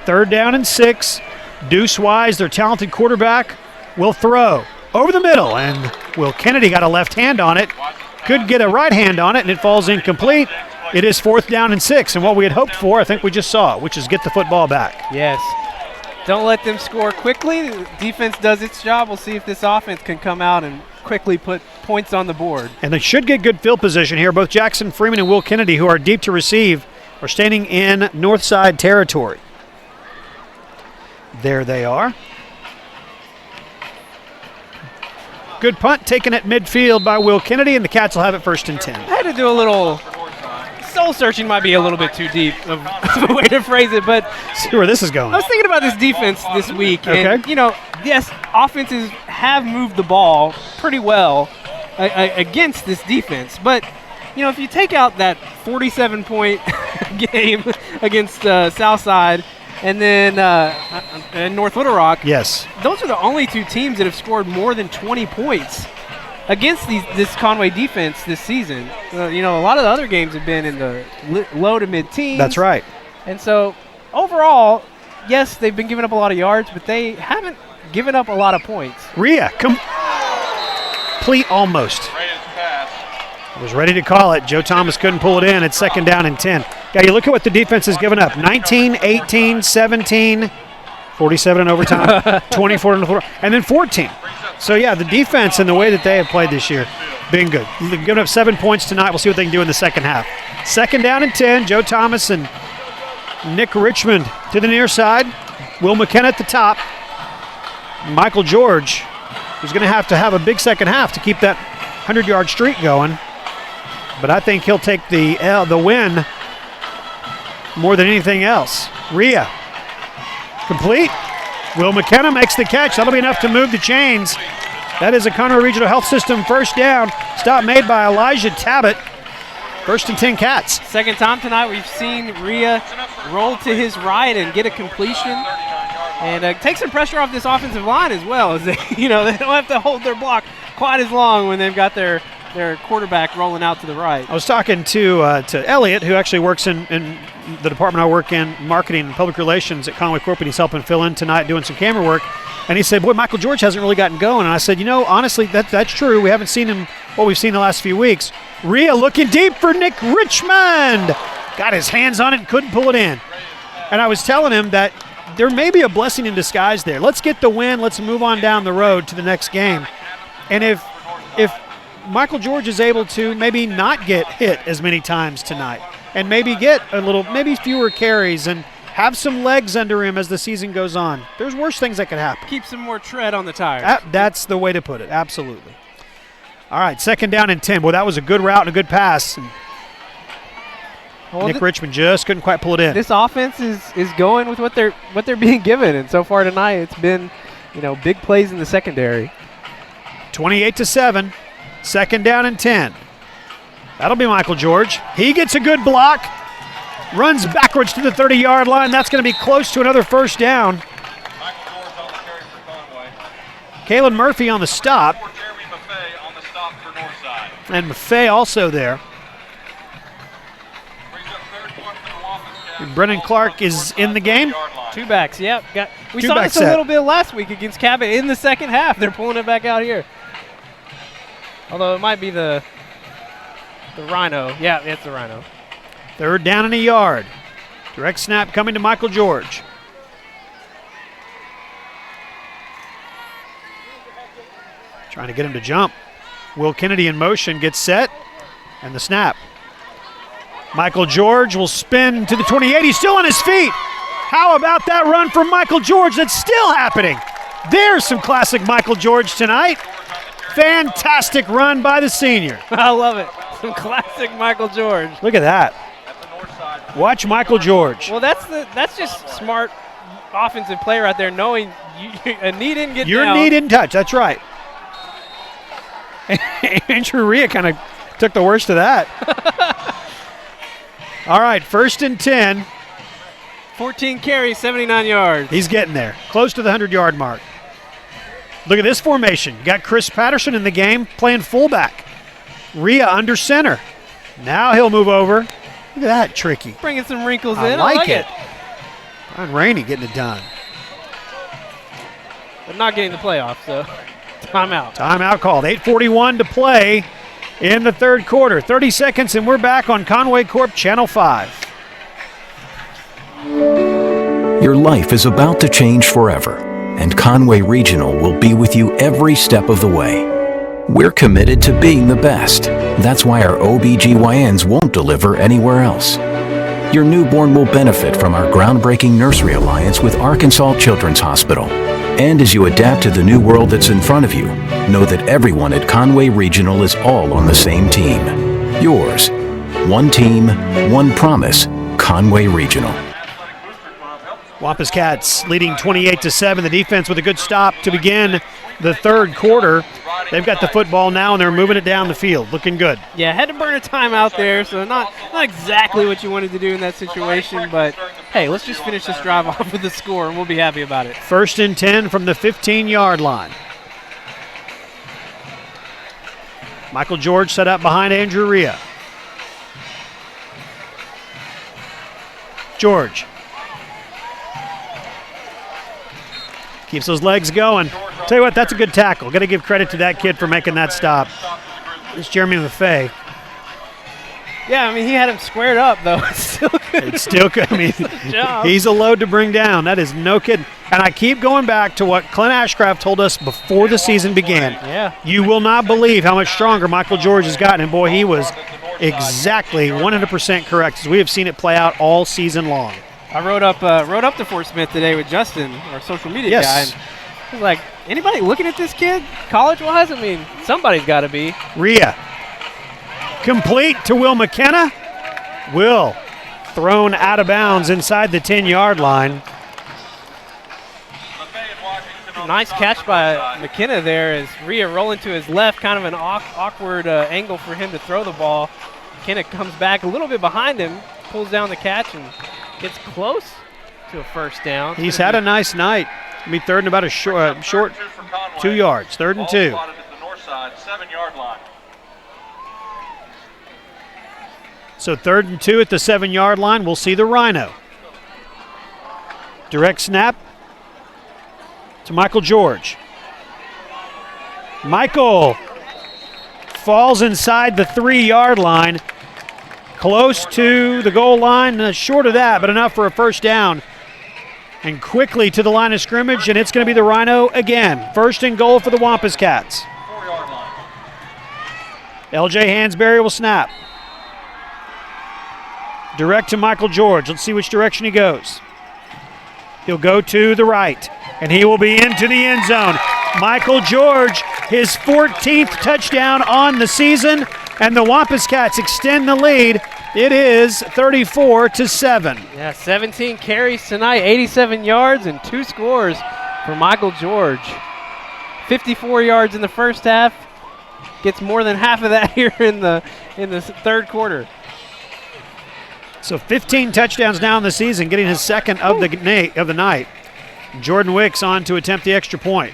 Third down and 6. Deuce Wise, their talented quarterback, will throw over the middle, and Will Kennedy got a left hand on it. Could get a right hand on it, and it falls incomplete. It is 4th down and 6, and what we had hoped for, I think we just saw, which is get the football back. Yes. Don't let them score quickly. The defense does its job. We'll see if this offense can come out and quickly put points on the board. And they should get good field position here. Both Jackson Freeman and Will Kennedy, who are deep to receive, are standing in Northside territory. There they are. Good punt taken at midfield by Will Kennedy, and the Cats will have it 1st and 10. I had to do a little soul searching, might be a little bit too deep of a way to phrase it, but see where this is going. I was thinking about this defense this week, and yes, offenses have moved the ball pretty well against this defense, but if you take out that 47-point game against Southside and then North Little Rock, yes, those are the only 2 teams that have scored more than 20 points against this Conway defense this season. A lot of the other games have been in the low to mid-teens. That's right. And so overall, yes, they've been giving up a lot of yards, but they haven't given up a lot of points. Rhea, complete almost. Was ready to call it. Joe Thomas couldn't pull it in. It's second down and 10. Yeah, you look at what the defense has given up. 19, 18, 17, 47 in overtime, 24 in the floor, and then 14. So, yeah, the defense and the way that they have played this year, being good. They've given up 7 points tonight. We'll see what they can do in the second half. Second down and 10. Joe Thomas and Nick Richmond to the near side. Will McKenna at the top. Michael George, who's going to have a big second half to keep that 100-yard streak going. But I think he'll take the win more than anything else. Rhea, complete. Will McKenna makes the catch. That'll be enough to move the chains. That is a Conway Regional Health System first down. Stop made by Elijah Tabbitt. 1st and 10 Cats. Second time tonight we've seen Rhea roll to his right and get a completion. And take some pressure off this offensive line as well, as they, they don't have to hold their block quite as long when they've got their quarterback rolling out to the right. I was talking to Elliot, who actually works in the department I work in, marketing and public relations at Conway Corporate. He's helping fill in tonight doing some camera work. And he said, boy, Michael George hasn't really gotten going. And I said, honestly, that's true. We haven't seen him what we've seen the last few weeks. Rhea looking deep for Nick Richmond. Got his hands on it and couldn't pull it in. And I was telling him that there may be a blessing in disguise there. Let's get the win. Let's move on down the road to the next game. And if Michael George is able to maybe not get hit as many times tonight and maybe get maybe fewer carries and have some legs under him as the season goes on, there's worse things that could happen. Keep some more tread on the tires. That's the way to put it, absolutely. All right, 2nd down and 10. Boy, that was a good route and a good pass. And Nick Richmond just couldn't quite pull it in. This offense is going with what they're being given, and so far tonight it's been, big plays in the secondary. 28-7, 2nd down and 10. That'll be Michael George. He gets a good block, runs backwards to the 30-yard line. That's going to be close to another first down. Kalen Murphy on the stop. And Maffei also there. And Brennan Clark is in the game. 2 backs, yep. We saw this a little bit last week against Cabot in the second half. They're pulling it back out here. Although it might be the Rhino. Yeah, it's the Rhino. 3rd down and a yard. Direct snap coming to Michael George. Trying to get him to jump. Will Kennedy in motion, gets set, and the snap. Michael George will spin to the 28. He's still on his feet. How about that run from Michael George? That's still happening. There's some classic Michael George tonight. Fantastic run by the senior. I love it. Some classic Michael George. Look at that. Watch Michael George. Well, that's just smart offensive play right there, knowing a knee didn't get Your down. knee didn't touch. That's right. Andrew Rhea kind of took the worst of that. All right, 1st and 10. 14 carries, 79 yards. He's getting there, close to the 100-yard mark. Look at this formation. You got Chris Patterson in the game playing fullback. Rhea under center. Now he'll move over. Look at that, tricky. Bringing some wrinkles I in. like it. Brian Rainey getting it done. But not getting the playoff, so timeout. Timeout called. 8:41 to play in the 3rd quarter. 30 seconds, and we're back on Conway Corp Channel 5. Your life is about to change forever, and Conway Regional will be with you every step of the way. We're committed to being the best. That's why our OBGYNs won't deliver anywhere else. Your newborn will benefit from our groundbreaking nursery alliance with Arkansas Children's Hospital. And as you adapt to the new world that's in front of you, know that everyone at Conway Regional is all on the same team. Yours. One team, one promise. Conway Regional. Wampus Cats leading 28-7. The defense with a good stop to begin the 3rd quarter. They've got the football now, and they're moving it down the field. Looking good. Yeah, had to burn a timeout there, so not exactly what you wanted to do in that situation, but hey, let's just finish this drive off with the score, and we'll be happy about it. 1st and 10 from the 15-yard line. Michael George set up behind Andrew Rhea. George. Keeps those legs going. Tell you what, that's a good tackle. Got to give credit to that kid for making that stop. It's Jeremy Maffei. Yeah, I mean, he had him squared up, though. It's still good. It's still good. I mean, he's a load to bring down. That is no kidding. And I keep going back to what Clint Ashcraft told us before the season began. Yeah. You will not believe how much stronger Michael George has gotten. And, boy, he was exactly 100% correct, as we have seen it play out all season long. I rode up to Fort Smith today with Justin, our social media guy, and I was like, anybody looking at this kid college-wise? I mean, somebody's got to be. Rhea. Complete to Will McKenna. Will thrown out of bounds inside the 10-yard line. Nice catch by McKenna there as Rhea rolling to his left, kind of an awkward angle for him to throw the ball. McKenna comes back a little bit behind him, pulls down the catch, and gets close to a first down. He's had a nice night. It'll be third and about a short 2 yards. 3rd and 2. Spotted at the north side, 7-yard line. So 3rd and 2 at the 7-yard line. We'll see the Rhino. Direct snap to Michael George. Michael falls inside the 3-yard line, close to the goal line, short of that, but enough for a first down. And quickly to the line of scrimmage, and it's going to be the Rhino again. 1st and goal for the Wampus Cats. 4-yard line. LJ Hansberry will snap. Direct to Michael George. Let's see which direction he goes. He'll go to the right, and he will be into the end zone. Michael George, his 14th touchdown on the season, and the Wampus Cats extend the lead. It is 34-7. Yeah, 17 carries tonight, 87 yards, and 2 scores for Michael George. 54 yards in the first half. Gets more than half of that here in the third quarter. So 15 touchdowns now in the season, getting his 2nd of the night. Jordan Wicks on to attempt the extra point.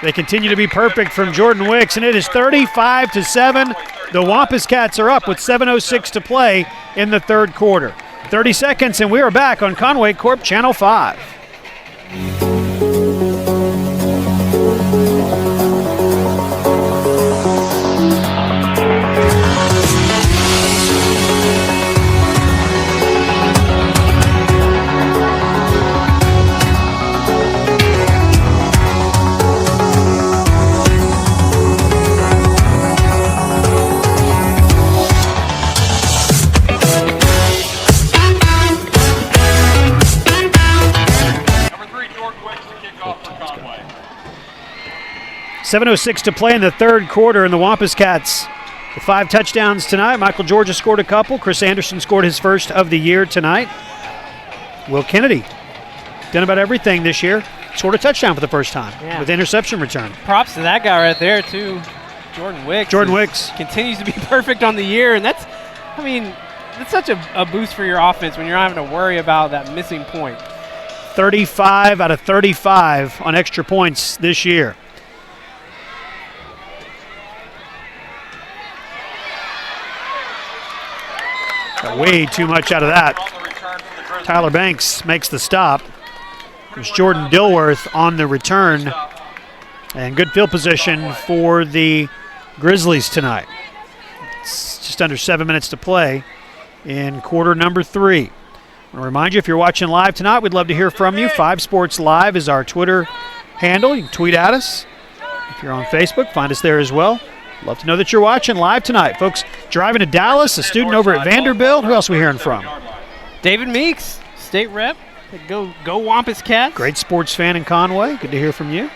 They continue to be perfect from Jordan Wicks, and it is 35-7. The Wampus Cats are up with 7:06 to play in the third quarter. 30 seconds, and we are back on Conway Corp Channel 5. Number 3, Jordan Wicks, the kickoff for Conway. 7:06 to play in the third quarter, and the Wampus Cats with 5 touchdowns tonight. Michael George has scored a couple. Chris Anderson scored his first of the year tonight. Will Kennedy done about everything this year. Scored a touchdown for the first time with interception return. Props to that guy right there, too. Jordan Wicks. Jordan Wicks continues to be perfect on the year, and that's such a boost for your offense when you're not having to worry about that missing point. 35 out of 35 on extra points this year. Got way too much out of that. Tyler Banks makes the stop. There's Jordan Dilworth on the return. And good field position for the Grizzlies tonight. It's just under 7 minutes to play in quarter number 3. I want to remind you, if you're watching live tonight, we'd love to hear from you. 5 Sports Live is our Twitter handle. You can tweet at us. If you're on Facebook, find us there as well. Love to know that you're watching live tonight. Folks driving to Dallas, a student over at Vanderbilt. Who else are we hearing from? David Meeks, state rep. Go Wampus Cats. Great sports fan in Conway. Good to hear from you.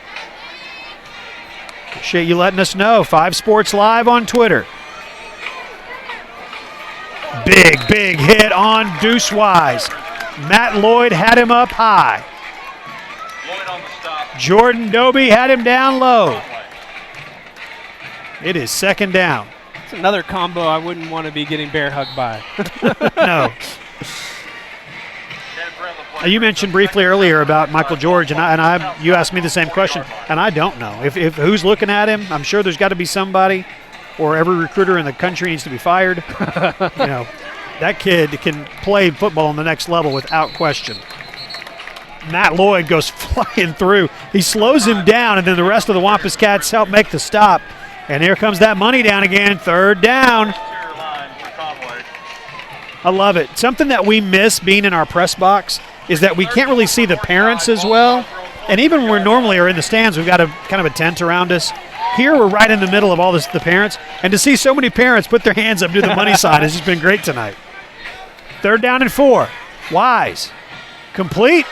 Appreciate you letting us know. 5 Sports Live on Twitter. Big hit on Deuce Wise. Matt Lloyd had him up high. Jordan Doby had him down low. It is 2nd down. It's another combo I wouldn't want to be getting bear hugged by. No. You mentioned briefly earlier about Michael George, and you asked me the same question, and I don't know. If who's looking at him, I'm sure there's got to be somebody, or every recruiter in the country needs to be fired. That kid can play football on the next level without question. Matt Lloyd goes flying through. He slows him down, and then the rest of the Wampus Cats help make the stop. And here comes that money down again, 3rd down. I love it. Something that we miss being in our press box is that we can't really see the parents as well. And even when we normally are in the stands, we've got a kind of a tent around us. Here we're right in the middle of all this, the parents. And to see so many parents put their hands up to the money sign has just been great tonight. 3rd down and 4. Wise. Complete.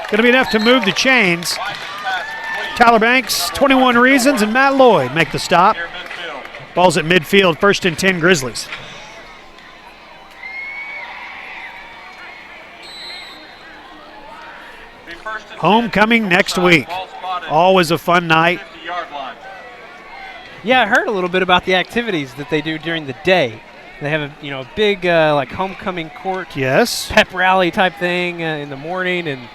Going to be enough to move the chains. Tyler Banks, 21 Reasons, and Matt Lloyd make the stop. Ball's at midfield, 1st and 10 Grizzlies. Homecoming next week. Always a fun night. Yeah, I heard a little bit about the activities that they do during the day. They have a big like homecoming court, yes, pep rally type thing in the morning, and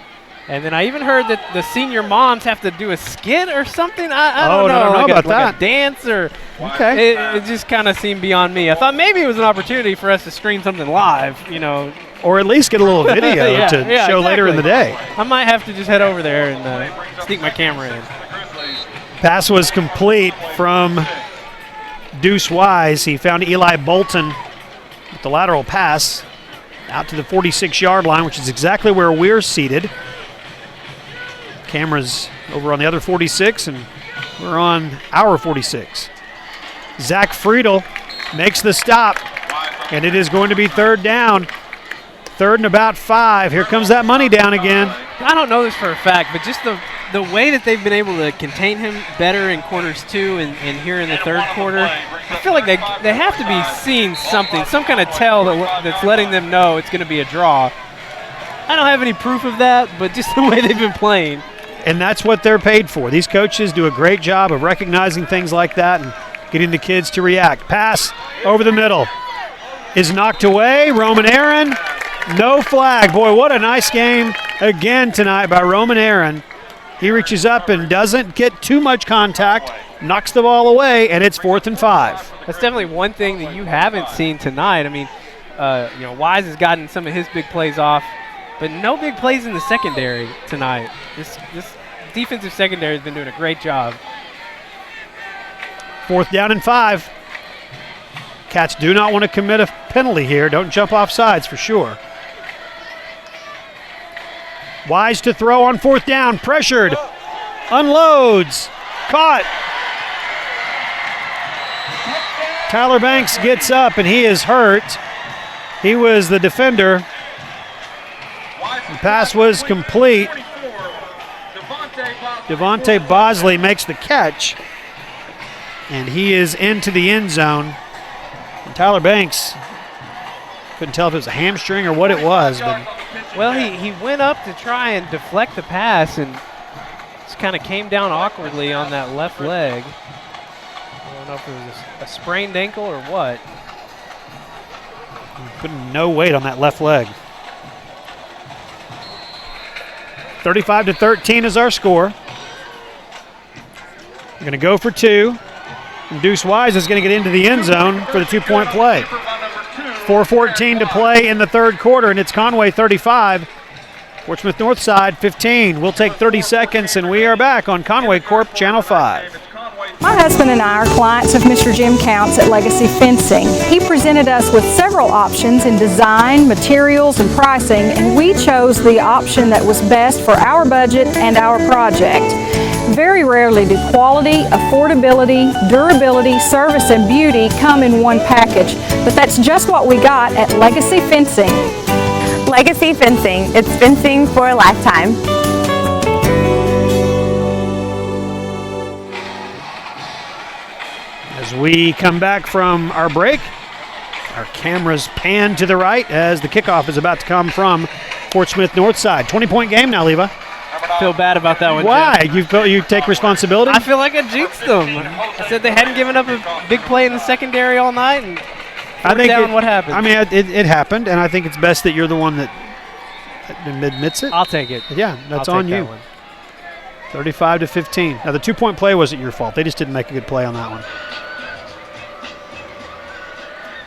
then I even heard that the senior moms have to do a skit or something. I don't know, know about that. Like a dance or okay. It just kind of seemed beyond me. I thought maybe it was an opportunity for us to stream something live, or at least get a little video to show exactly. later in the day. I might have to just head over there and sneak my camera in. Pass was complete from Deuce Wise. He found Eli Bolton with the lateral pass out to the 46-yard line, which is exactly where we're seated. Camera's over on the other 46, and we're on our 46. Zach Friedel makes the stop, and it is going to be third down. Third and about 5. Here comes that money down again. I don't know this for a fact, but just the way that they've been able to contain him better in quarters 2 and here in the third quarter, I feel like they have to be seeing something, some kind of tell that's letting them know it's going to be a draw. I don't have any proof of that, but just the way they've been playing. And that's what they're paid for. These coaches do a great job of recognizing things like that and getting the kids to react. Pass over the middle is knocked away. Roman Aaron, no flag. Boy, what a nice game again tonight by Roman Aaron. He reaches up and doesn't get too much contact, knocks the ball away, and it's 4th and 5. That's definitely one thing that you haven't seen tonight. I mean, Wise has gotten some of his big plays off, but no big plays in the secondary tonight. This defensive secondary has been doing a great job. 4th down and 5. Cats do not want to commit a penalty here. Don't jump off sides for sure. Wise to throw on 4th down. Pressured. Unloads. Caught. Tyler Banks gets up and he is hurt. He was the defender. The pass was complete. Devontae Bosley makes the catch. And he is into the end zone. And Tyler Banks, couldn't tell if it was a hamstring or what it was. But well, he went up to try and deflect the pass and just kind of came down awkwardly on that left leg. I don't know if it was a sprained ankle or what. Putting no weight on that left leg. 35-13 is our score. We're going to go for 2. And Deuce Wise is going to get into the end zone for the 2-point play. 4:14 to play in the third quarter, and it's Conway 35, Portsmouth Northside 15. We'll take 30 seconds, and we are back on Conway Corp Channel 5. My husband and I are clients of Mr. Jim Counts at Legacy Fencing. He presented us with several options in design, materials, and pricing, and we chose the option that was best for our budget and our project. Very rarely do quality, affordability, durability, service, and beauty come in one package, but that's just what we got at Legacy Fencing. Legacy Fencing. It's fencing for a lifetime. As we come back from our break, our cameras pan to the right as the kickoff is about to come from Portsmouth Northside. 20-point game now, Levi. I feel bad about that one. Why? You take responsibility? I feel like I jinxed them. I said they hadn't given up a big play in the secondary all night, and I think what happened. I mean, it happened, and I think it's best that you're the one that admits it. I'll take it. Yeah, that's on you. 35-15. Now, the 2-point play wasn't your fault. They just didn't make a good play on that one.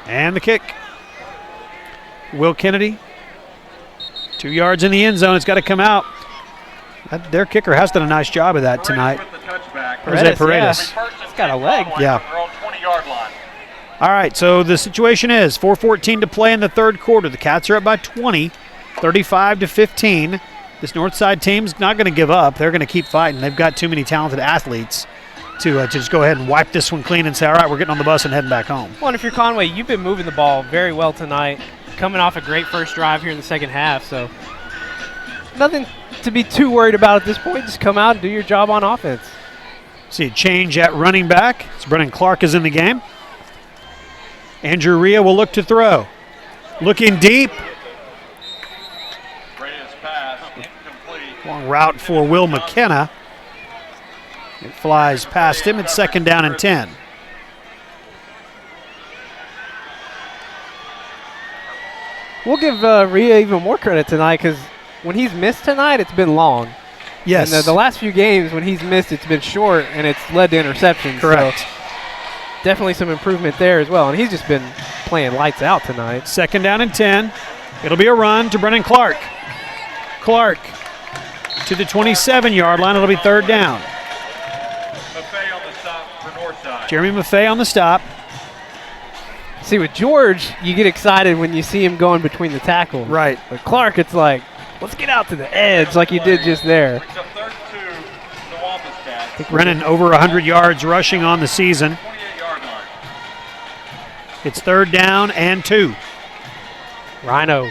And the kick. Will Kennedy. 2 yards in the end zone. It's got to come out. Their kicker has done a nice job of that tonight. Paredes. Yeah. He's got a leg. Yeah. All right, so the situation is 4:14 to play in the third quarter. The Cats are up by 20, 35-15. This Northside team's not going to give up. They're going to keep fighting. They've got too many talented athletes to just go ahead and wipe this one clean and say, all right, we're getting on the bus and heading back home. Well, and if you're Conway, you've been moving the ball very well tonight, coming off a great first drive here in the second half. So nothing to be too worried about at this point. Just come out and do your job on offense. See a change at running back. It's Brennan Clark is in the game. Andrew Rhea will look to throw. Looking deep. Rhea's pass incomplete. Long route for Will McKenna. It flies past him. It's 2nd down and 10. We'll give Rhea even more credit tonight because when he's missed tonight, it's been long. Yes. And the last few games when he's missed, it's been short, and it's led to interceptions. Correct. So definitely some improvement there as well. And he's just been playing lights out tonight. 2nd down and 10. It'll be a run to Brennan Clark. Clark to the 27-yard line. It'll be 3rd down. Maffei on the stop for Northside. Jeremy Maffei on the stop. See, with George, you get excited when you see him going between the tackles. Right. With Clark, it's like, let's get out to the edge like you did just there. Brings up 3rd and 2, the Wampus Cats. Brennan over 100 yards rushing on the season. 28-yard line. It's 3rd down and 2. Rhino.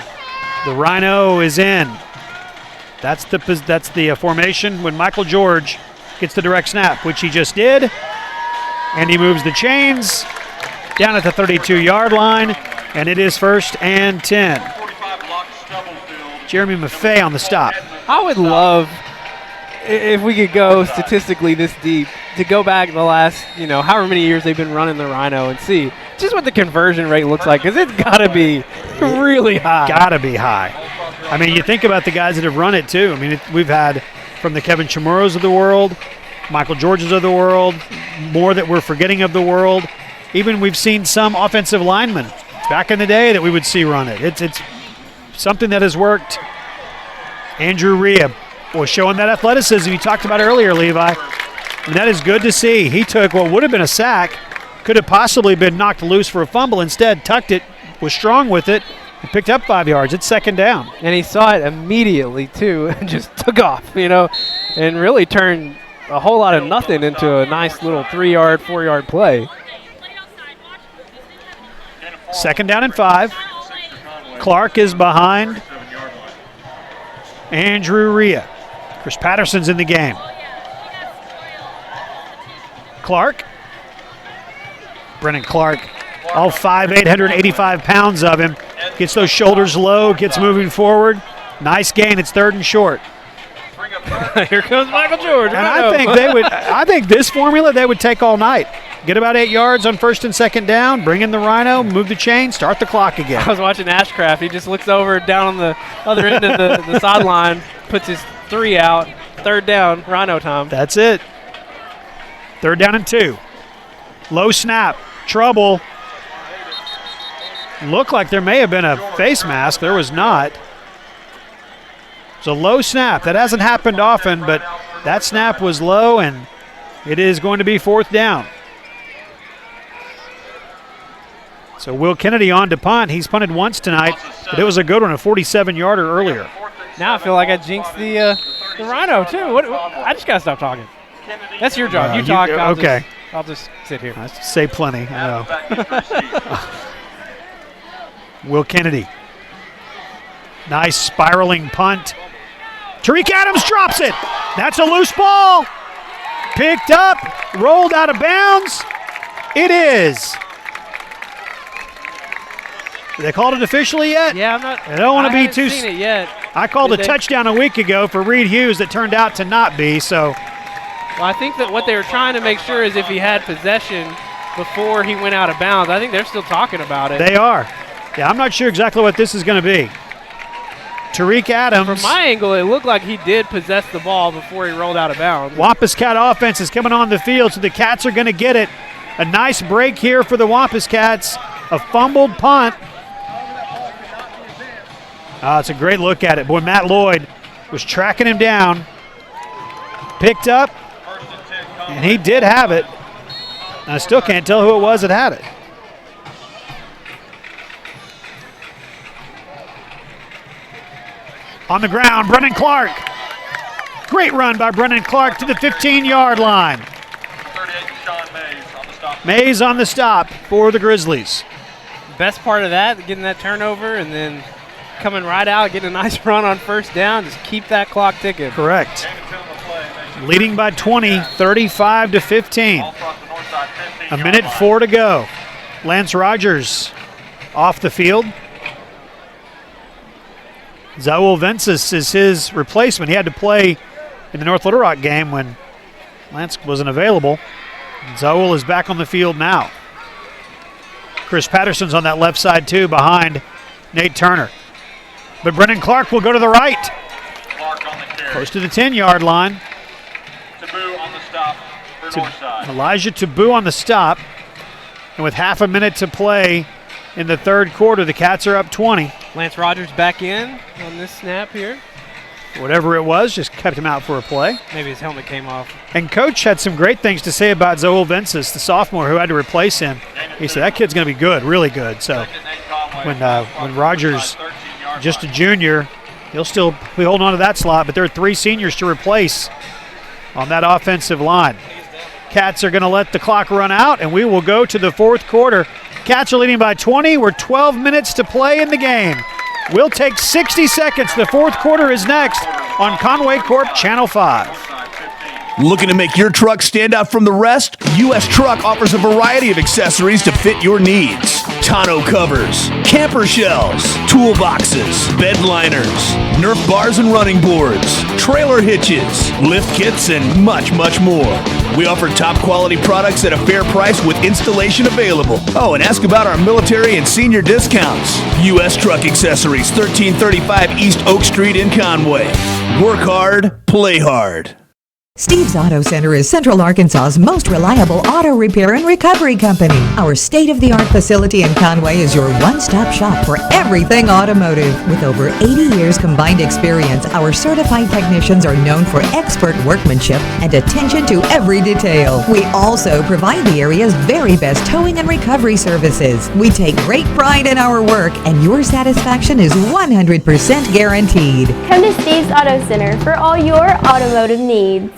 The Rhino is in. That's the formation when Michael George gets the direct snap, which he just did. And he moves the chains down at the 32-yard line, and it is 1st and 10. 45 block Stubblefield. Jeremy Maffei on the stop. I would love, if we could go statistically this deep, to go back the last, however many years they've been running the Rhino and see just what the conversion rate looks like, because it's got to be really high. Got to be high. I mean, you think about the guys that have run it, too. I mean, we've had from the Kevin Chamuros of the world, Michael Georges of the world, more that we're forgetting of the world. Even we've seen some offensive linemen back in the day that we would see run it. It's something that has worked. Andrew Rhea was showing that athleticism you talked about earlier, Levi. And that is good to see. He took what would have been a sack, could have possibly been knocked loose for a fumble. Instead, tucked it, was strong with it, and picked up 5 yards. It's 2nd down. And he saw it immediately, too, and just took off, and really turned a whole lot of nothing into a nice little 3-yard, 4-yard play. 2nd down and 5. Clark is behind Andrew Rhea. Chris Patterson's in the game. Clark. Brennan Clark, all 5'8", 185 pounds of him. Gets those shoulders low, gets moving forward. Nice gain. It's 3rd and short. Here comes Michael George. And I think this formula they would take all night. Get about 8 yards on 1st and 2nd down, bring in the Rhino, move the chain, start the clock again. I was watching Ashcraft. He just looks over down on the other end of the sideline, puts his 3 out, 3rd down, Rhino time. That's it. 3rd down and 2. Low snap, trouble. Looked like there may have been a face mask. There was not. It's a low snap. That hasn't happened often, but that snap was low, and it is going to be 4th down. So Will Kennedy on to punt. He's punted once tonight, but it was a good one, a 47-yarder earlier. Now I feel like I jinxed the Rhino, too. I just got to stop talking. That's your job. You talk. I'll just sit here. I say plenty. I know. Will Kennedy. Nice spiraling punt. Tariq Adams drops it. That's a loose ball. Picked up, rolled out of bounds. It is. They called it officially yet? Yeah, I'm not. I don't want to be too. Seen it yet. I called a touchdown a week ago for Reed Hughes that turned out to not be. So. Well, I think that what they were trying to make sure is if he had possession before he went out of bounds. I think they're still talking about it. They are. Yeah, I'm not sure exactly what this is going to be. Tariq Adams. From my angle, it looked like he did possess the ball before he rolled out of bounds. Wampus Cat offense is coming on the field, so the Cats are going to get it. A nice break here for the Wampus Cats. A fumbled punt. It's a great look at it. Boy, Matt Lloyd was tracking him down. Picked up, and he did have it. I still can't tell who it was that had it. On the ground, Brennan Clark. Great run by Brennan Clark to the 15-yard line. 38, Sean Mays on the stop. Mays on the stop for the Grizzlies. Best part of that, getting that turnover and then coming right out, getting a nice run on 1st down. Just keep that clock ticking. Correct. Leading by 20, 35-15. A minute 4 to go. Lance Rogers off the field. Zaul Vences is his replacement. He had to play in the North Little Rock game when Lance wasn't available. Zoel is back on the field now. Chris Patterson's on that left side too, behind Nate Turner. But Brennan Clark will go to the right. Clark on the carry. Close to the 10-yard line. Taboo on the stop for Northside. Elijah Taboo on the stop. And with half a minute to play in the third quarter, the Cats are up 20. Lance Rogers back in on this snap here. Whatever it was, just kept him out for a play. Maybe his helmet came off. And Coach had some great things to say about Zoel Vences, the sophomore who had to replace him. He said, that kid's going to be good, really good. So when Rogers, just a junior, he'll still be holding on to that slot, but there are 3 seniors to replace on that offensive line. Cats are going to let the clock run out, and we will go to the fourth quarter. Cats are leading by 20. We're 12 minutes to play in the game. We'll take 60 seconds. The fourth quarter is next on Conway Corp Channel 5. Looking to make your truck stand out from the rest? US Truck offers a variety of accessories to fit your needs. Tonneau covers, camper shells, toolboxes, bed liners, Nerf bars and running boards, trailer hitches, lift kits, and much, much more. We offer top quality products at a fair price with installation available. Oh, and ask about our military and senior discounts. US Truck Accessories, 1335 East Oak Street in Conway. Work hard, play hard. Steve's Auto Center is Central Arkansas's most reliable auto repair and recovery company. Our state-of-the-art facility in Conway is your one-stop shop for everything automotive. With over 80 years combined experience, our certified technicians are known for expert workmanship and attention to every detail. We also provide the area's very best towing and recovery services. We take great pride in our work, and your satisfaction is 100% guaranteed. Come to Steve's Auto Center for all your automotive needs.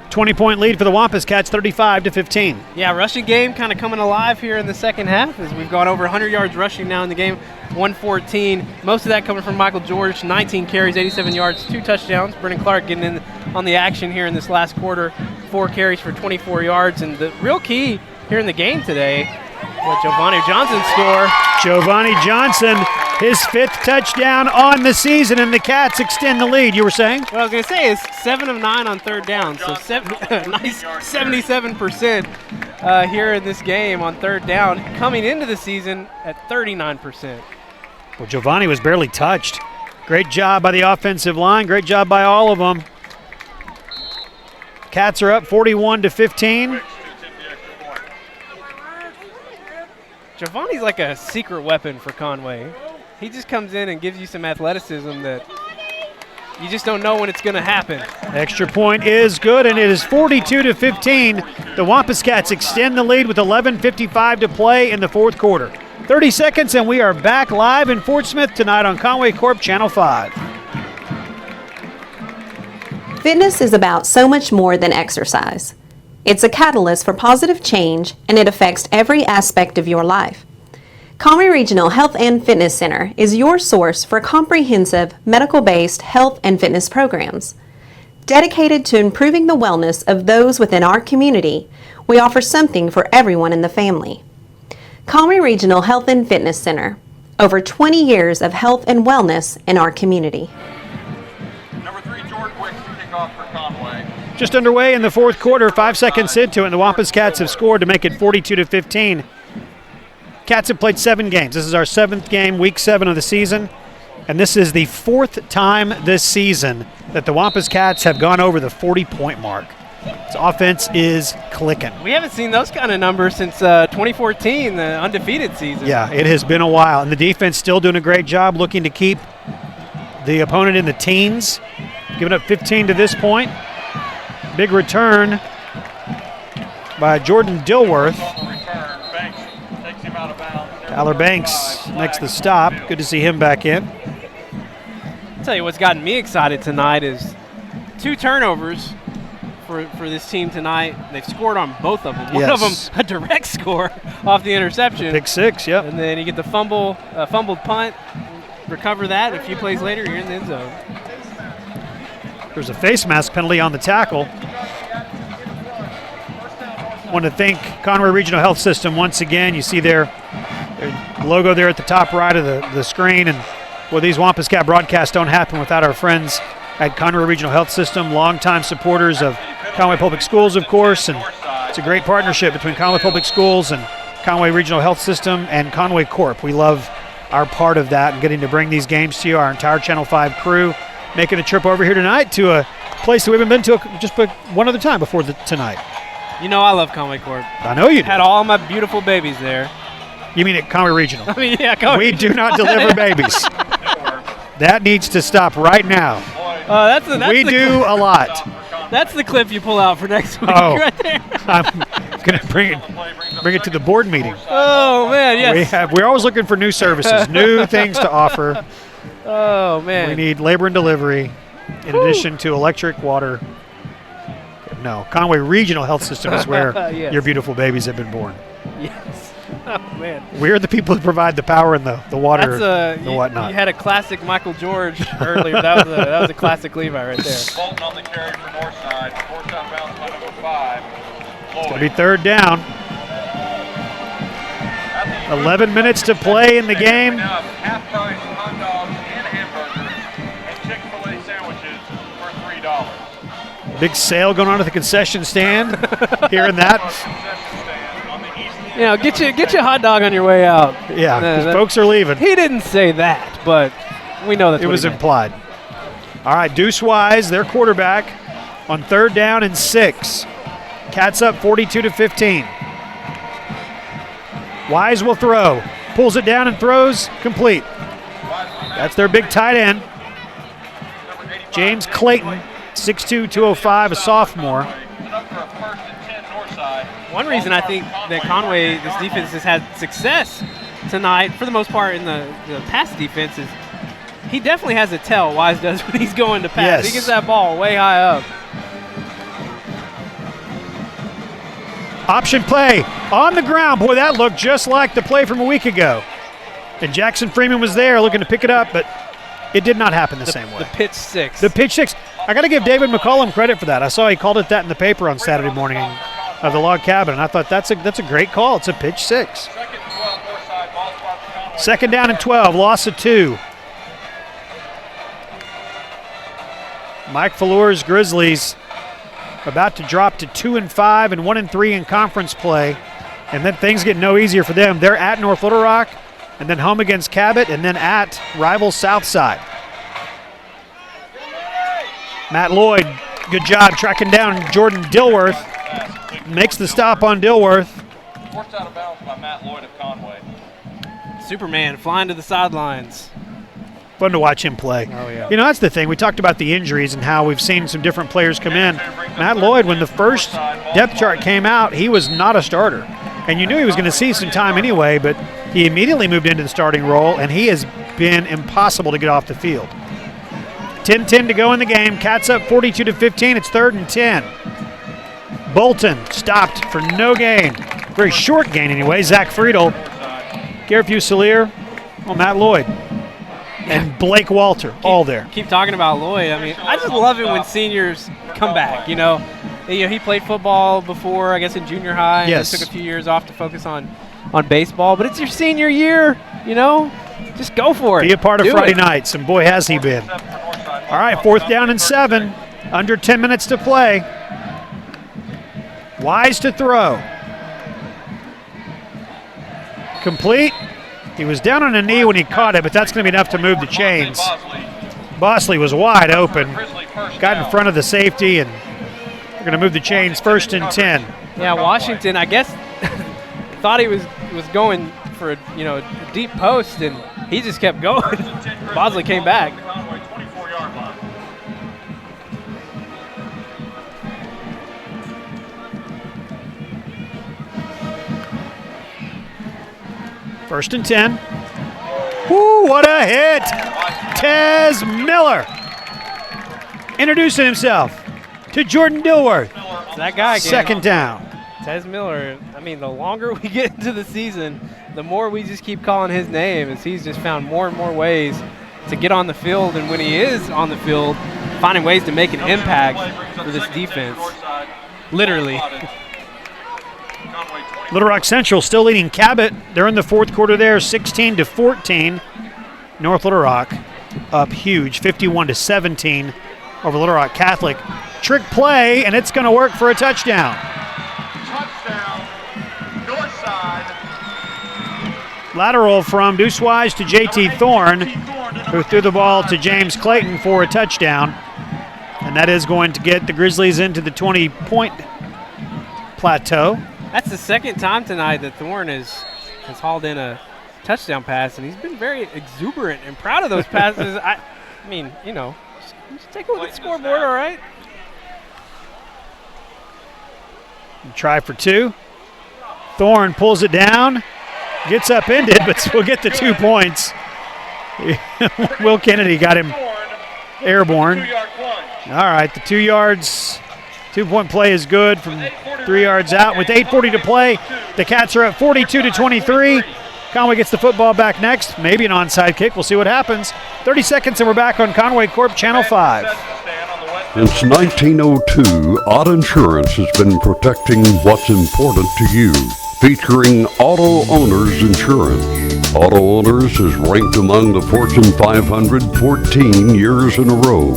20-point lead for the Wampus Cats, 35-15. Yeah, rushing game kind of coming alive here in the second half as we've gone over 100 yards rushing now in the game, 114. Most of that coming from Michael George, 19 carries, 87 yards, 2 touchdowns. Brennan Clark getting in on the action here in this last quarter, 4 carries for 24 yards. And the real key here in the game today, what Giovanni Johnson score. Giovanni Johnson, his 5th touchdown on the season, and the Cats extend the lead. You were saying? What I was going to say is 7 of 9 on third down, so nice 77% here in this game on third down, coming into the season at 39%. Well, Giovanni was barely touched. Great job by the offensive line. Great job by all of them. Cats are up 41-15. Giovanni's like a secret weapon for Conway. He just comes in and gives you some athleticism that you just don't know when it's going to happen. Extra point is good, and it is 42-15. The Wampus Cats extend the lead with 11:55 to play in the fourth quarter. 30 seconds, and we are back live in Fort Smith tonight on Conway Corp Channel 5. Fitness is about so much more than exercise. It's a catalyst for positive change, and it affects every aspect of your life. Conway Regional Health and Fitness Center is your source for comprehensive medical-based health and fitness programs. Dedicated to improving the wellness of those within our community, we offer something for everyone in the family. Conway Regional Health and Fitness Center, over 20 years of health and wellness in our community. Number 3, George Wicks, kickoff for Conway. Just underway in the fourth quarter, 5 seconds into it, and the Wampus Cats have scored to make it 42-15. Cats have played 7 games. This is our 7th game, week 7 of the season, and this is the 4th time this season that the Wampus Cats have gone over the 40-point mark. This offense is clicking. We haven't seen those kind of numbers since 2014, the undefeated season. Yeah, it has been a while, and the defense still doing a great job looking to keep the opponent in the teens, giving up 15 to this point. Big return by Jordan Dilworth. Tyler Banks makes the stop. Good to see him back in. I'll tell you what's gotten me excited tonight is 2 turnovers for this team tonight. They've scored on both of them. One of them a direct score off the interception. Pick 6, yep. And then you get the fumbled punt, recover that. A few plays later, you're in the end zone. There's a face mask penalty on the tackle. Want to thank Conway Regional Health System once again. You see their logo there at the top right of the screen. And well, these Wampus Cat broadcasts don't happen without our friends at Conway Regional Health System, longtime supporters of Conway Public Schools, of course, and it's a great partnership between Conway Public Schools and Conway Regional Health System and Conway Corp. We love our part of that and getting to bring these games to you, our entire Channel 5 crew, making a trip over here tonight to a place that we haven't been to just one other time before tonight. You know I love Conway Corp. I know you do. Had all my beautiful babies there. You mean at Conway Regional? I mean, yeah, Conway We do not deliver babies. That needs to stop right now. We do a lot. That's the clip you pull out for next week right there. I'm going to bring it to the board meeting. Oh, man, yes. We're always looking for new services, new things to offer. Oh, man. We need labor and delivery in addition to electric, water. No, Conway Regional Health System is where Yes. your beautiful babies have been born. Yes. Oh, man. We're the people who provide the power and the water and the you, whatnot. You had a classic Michael George earlier. That was a classic Levi right there. Bolton on the carry for Northside. Forced out of bounds by number 5. It's going to be third down. 11 minutes to play in the game. Half-price hot dogs and hamburgers and Chick-fil-A sandwiches for $3. Big sale going on at the concession stand. Hearing that. You know, get you a hot dog on your way out. Yeah, because folks are leaving. He didn't say that, but we know that's it what was he meant. implied. All right, Deuce Wise, their quarterback, on third down and 6. Cats up 42-15. Wise will throw. Pulls it down and throws. Complete. That's their big tight end. James Clayton, 6'2", 205, a sophomore. One reason I think that Conway, this defense has had success tonight, for the most part in the pass defense, is he definitely has a tell, Wise does, when he's going to pass. Yes. He gets that ball way high up. Option play on the ground. Boy, that looked just like the play from a week ago. And Jackson Freeman was there looking to pick it up, but it did not happen the same way. The pitch 6. The pitch 6. I got to give David McCollum credit for that. I saw he called it that in the paper on Saturday morning of the Log Cabin, and I thought that's a great call. It's a pitch 6. Second down and 12, loss of 2. Mike Fallour's Grizzlies about to drop to 2-5 and 1-3 in conference play, and then things get no easier for them. They're at North Little Rock, and then home against Cabot, and then at rival Southside. Matt Lloyd, good job tracking down Jordan Dilworth. Makes the stop on Dilworth. Forced out of bounds by Matt Lloyd of Conway. Superman flying to the sidelines. Fun to watch him play. Oh, yeah. You know, that's the thing. We talked about the injuries and how we've seen some different players come in. Matt Lloyd, when the first depth chart came out, he was not a starter. And you knew he was going to see some time anyway, but he immediately moved into the starting role, and he has been impossible to get off the field. 10-10 to go in the game. Cats up 42-15. It's 3rd and 10. Bolton stopped for no gain. Very short gain anyway. Zach Friedel, Garrett Fusilier, Matt Lloyd, and Blake Walter, all there. Keep talking about Lloyd. I mean, I just love it when seniors come back, you know. He played football before, I guess, in junior high. And Yes. took a few years off to focus on baseball. But it's your senior year, you know. Just go for it. Be a part of Do Friday it. nights, and boy, has he been. All right, 4th down and 7. Under 10 minutes to play. Wise to throw. Complete. He was down on a knee when he caught it, but that's going to be enough to move the chains. Bosley was wide open. Got in front of the safety, and they're going to move the chains. 1st and 10. Yeah, Washington, I guess, thought he was going for a deep post, and he just kept going. Bosley came back. 1st and 10. Woo, what a hit! Tez Miller introducing himself to Jordan Dilworth. That guy again. 2nd down. Tez Miller, I mean, the longer we get into the season, the more we just keep calling his name, as he's just found more and more ways to get on the field, and when he is on the field, finding ways to make an impact for this defense. Literally. Little Rock Central still leading Cabot. They're in the 4th quarter there, 16-14. North Little Rock up huge, 51-17 over Little Rock Catholic. Trick play, and it's going to work for a touchdown. Touchdown, Northside. Lateral from Deuce-Wise to J.T. Thorne, who threw the ball to James Clayton for a touchdown. And that is going to get the Grizzlies into the 20-point plateau. That's the second time tonight that Thorne has hauled in a touchdown pass, and he's been very exuberant and proud of those passes. I mean, you know, just take a look at the scoreboard, all right? Try for two. Thorne pulls it down, gets upended, but we'll get the 2 points. Will Kennedy got him airborne. All right, the 2 yards, 2-point play is good from 3 yards out. With 8:40 to play, the Cats are up 42-23. Conway gets the football back next. Maybe an onside kick. We'll see what happens. 30 seconds and we're back on Conway Corp Channel 5. Since 1902, Odd Insurance has been protecting what's important to you, featuring Auto Owners Insurance. Auto Owners is ranked among the Fortune 500 14 years in a row.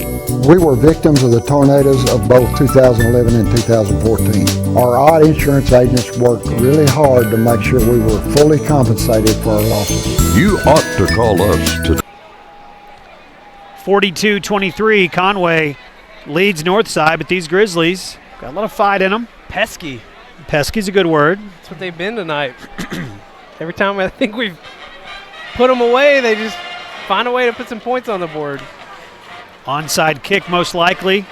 We were victims of the tornadoes of both 2011 and 2014. Our Odd Insurance agents worked really hard to make sure we were fully compensated for our losses. You ought to call us today. 42-23, Conway leads Northside, but these Grizzlies got a lot of fight in them. Pesky. Pesky's a good word. That's what they've been tonight. Every time I think we've put them away, they just find a way to put some points on the board. Onside kick most likely.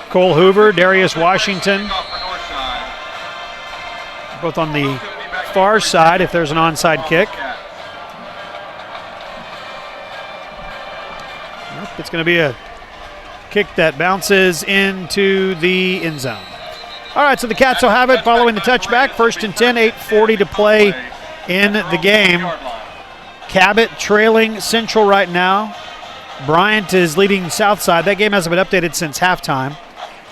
Cole Hoover, Darius Washington, both on the far side if there's an onside kick. It's going to be a kick that bounces into the end zone. All right, so the Cats will have it following the touchback. 1st and 10, 8:40 to play in the game. Cabot trailing Central right now. Bryant is leading Southside. That game hasn't been updated since halftime,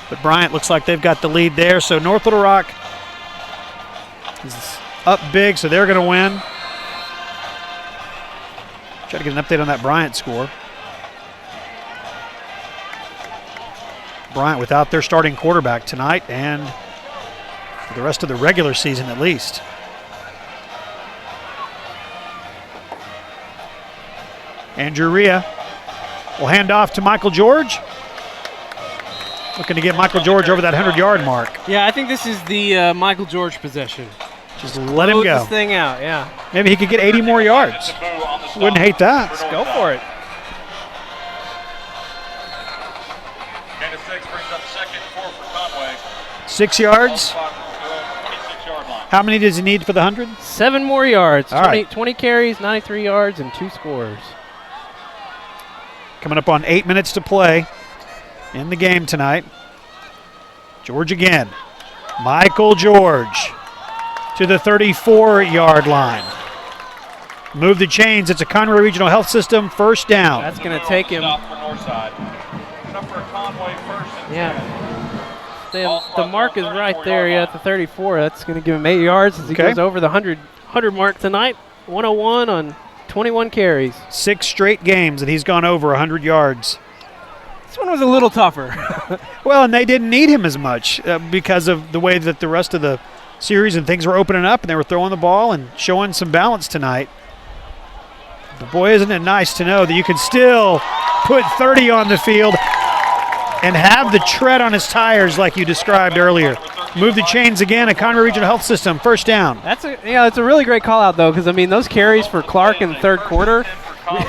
but Bryant looks like they've got the lead there. So North Little Rock is up big, so they're going to win. Try to get an update on that Bryant score. Bryant without their starting quarterback tonight and for the rest of the regular season at least. Andrew Rhea will hand off to Michael George. Looking to get Michael George over that 100-yard mark. Yeah, I think this is the Michael George possession. Just let him Close go. this thing out, yeah. Maybe he could get 80 more yards. Wouldn't hate that. Let's go for it. And a 6 brings up second and 4 for Conway. 6 yards. 26-yard line. How many does he need for the 100? 7 more yards. All 20, right. 20 carries, 93 yards, and 2 scores. Coming up on 8 minutes to play in the game tonight. George again. Michael George to the 34-yard line. Move the chains. It's a Conway Regional Health System first down. That's going to take him. Stop for Northside. Number Conway 1st and 10. Yeah. The mark is right there, yeah, at the 34. That's going to give him 8 yards as he goes over the 100 mark tonight. 101 on 21 carries. 6 straight games that he's gone over 100 yards. This one was a little tougher. Well, and they didn't need him as much because of the way that the rest of the series and things were opening up and they were throwing the ball and showing some balance tonight. But boy, isn't it nice to know that you can still put 30 on the field and have the tread on his tires like you described earlier. Move the chains again, a Conway Regional Health System, first down. That's a really great call out though, because I mean those carries for Clark in the third quarter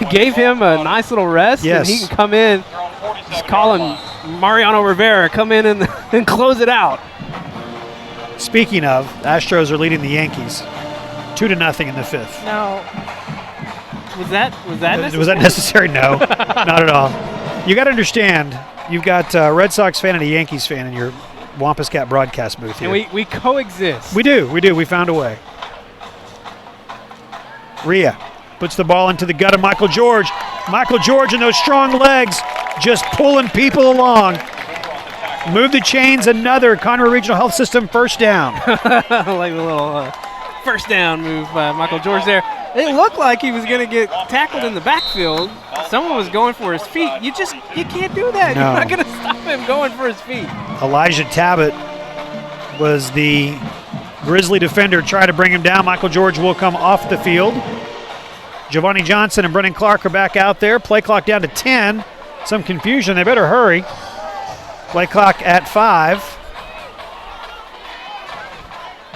gave him a nice little rest. Yes. And he can come in, just calling Mariano Rivera, come in and close it out. Speaking of, Astros are leading the Yankees 2-0 in the 5th. Now, was that necessary? Was that necessary? No, not at all. You got to understand, you've got a Red Sox fan and a Yankees fan in your Wampus Cat broadcast booth here. And we coexist. We do. We found a way. Rhea puts the ball into the gut of Michael George. Michael George and those strong legs just pulling people along. Move the chains, another Conway Regional Health System first down. Like a little first down move by Michael George there. It looked like he was going to get tackled in the backfield. Someone was going for his feet. You can't do that. No. You're not going to stop him going for his feet. Elijah Tabbitt was the Grizzly defender, try to bring him down. Michael George will come off the field. Giovanni Johnson and Brennan Clark are back out there. Play clock down to 10. Some confusion. They better hurry. Play clock at 5.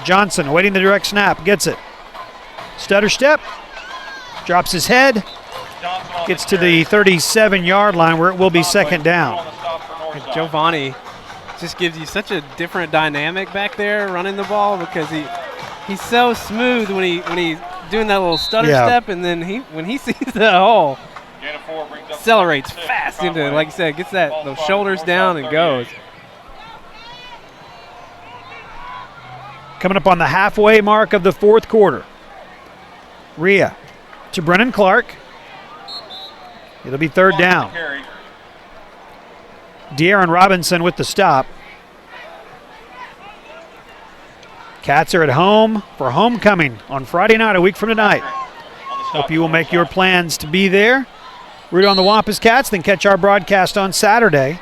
Johnson awaiting the direct snap. Gets it. Stutter step. Drops his head. Gets to the 37-yard line where it will be second down. And Giovanni just gives you such a different dynamic back there running the ball because he's so smooth when he's doing that little stutter step, and then when he sees the hole, accelerates fast into it. Like you said, gets those shoulders down and goes. Coming up on the halfway mark of the fourth quarter. Rhea to Brennan Clark. It'll be third down. De'Aaron Robinson with the stop. Cats are at home for homecoming on Friday night, a week from tonight. Hope you will make your plans to be there. Root on the Wampus Cats, then catch our broadcast on Saturday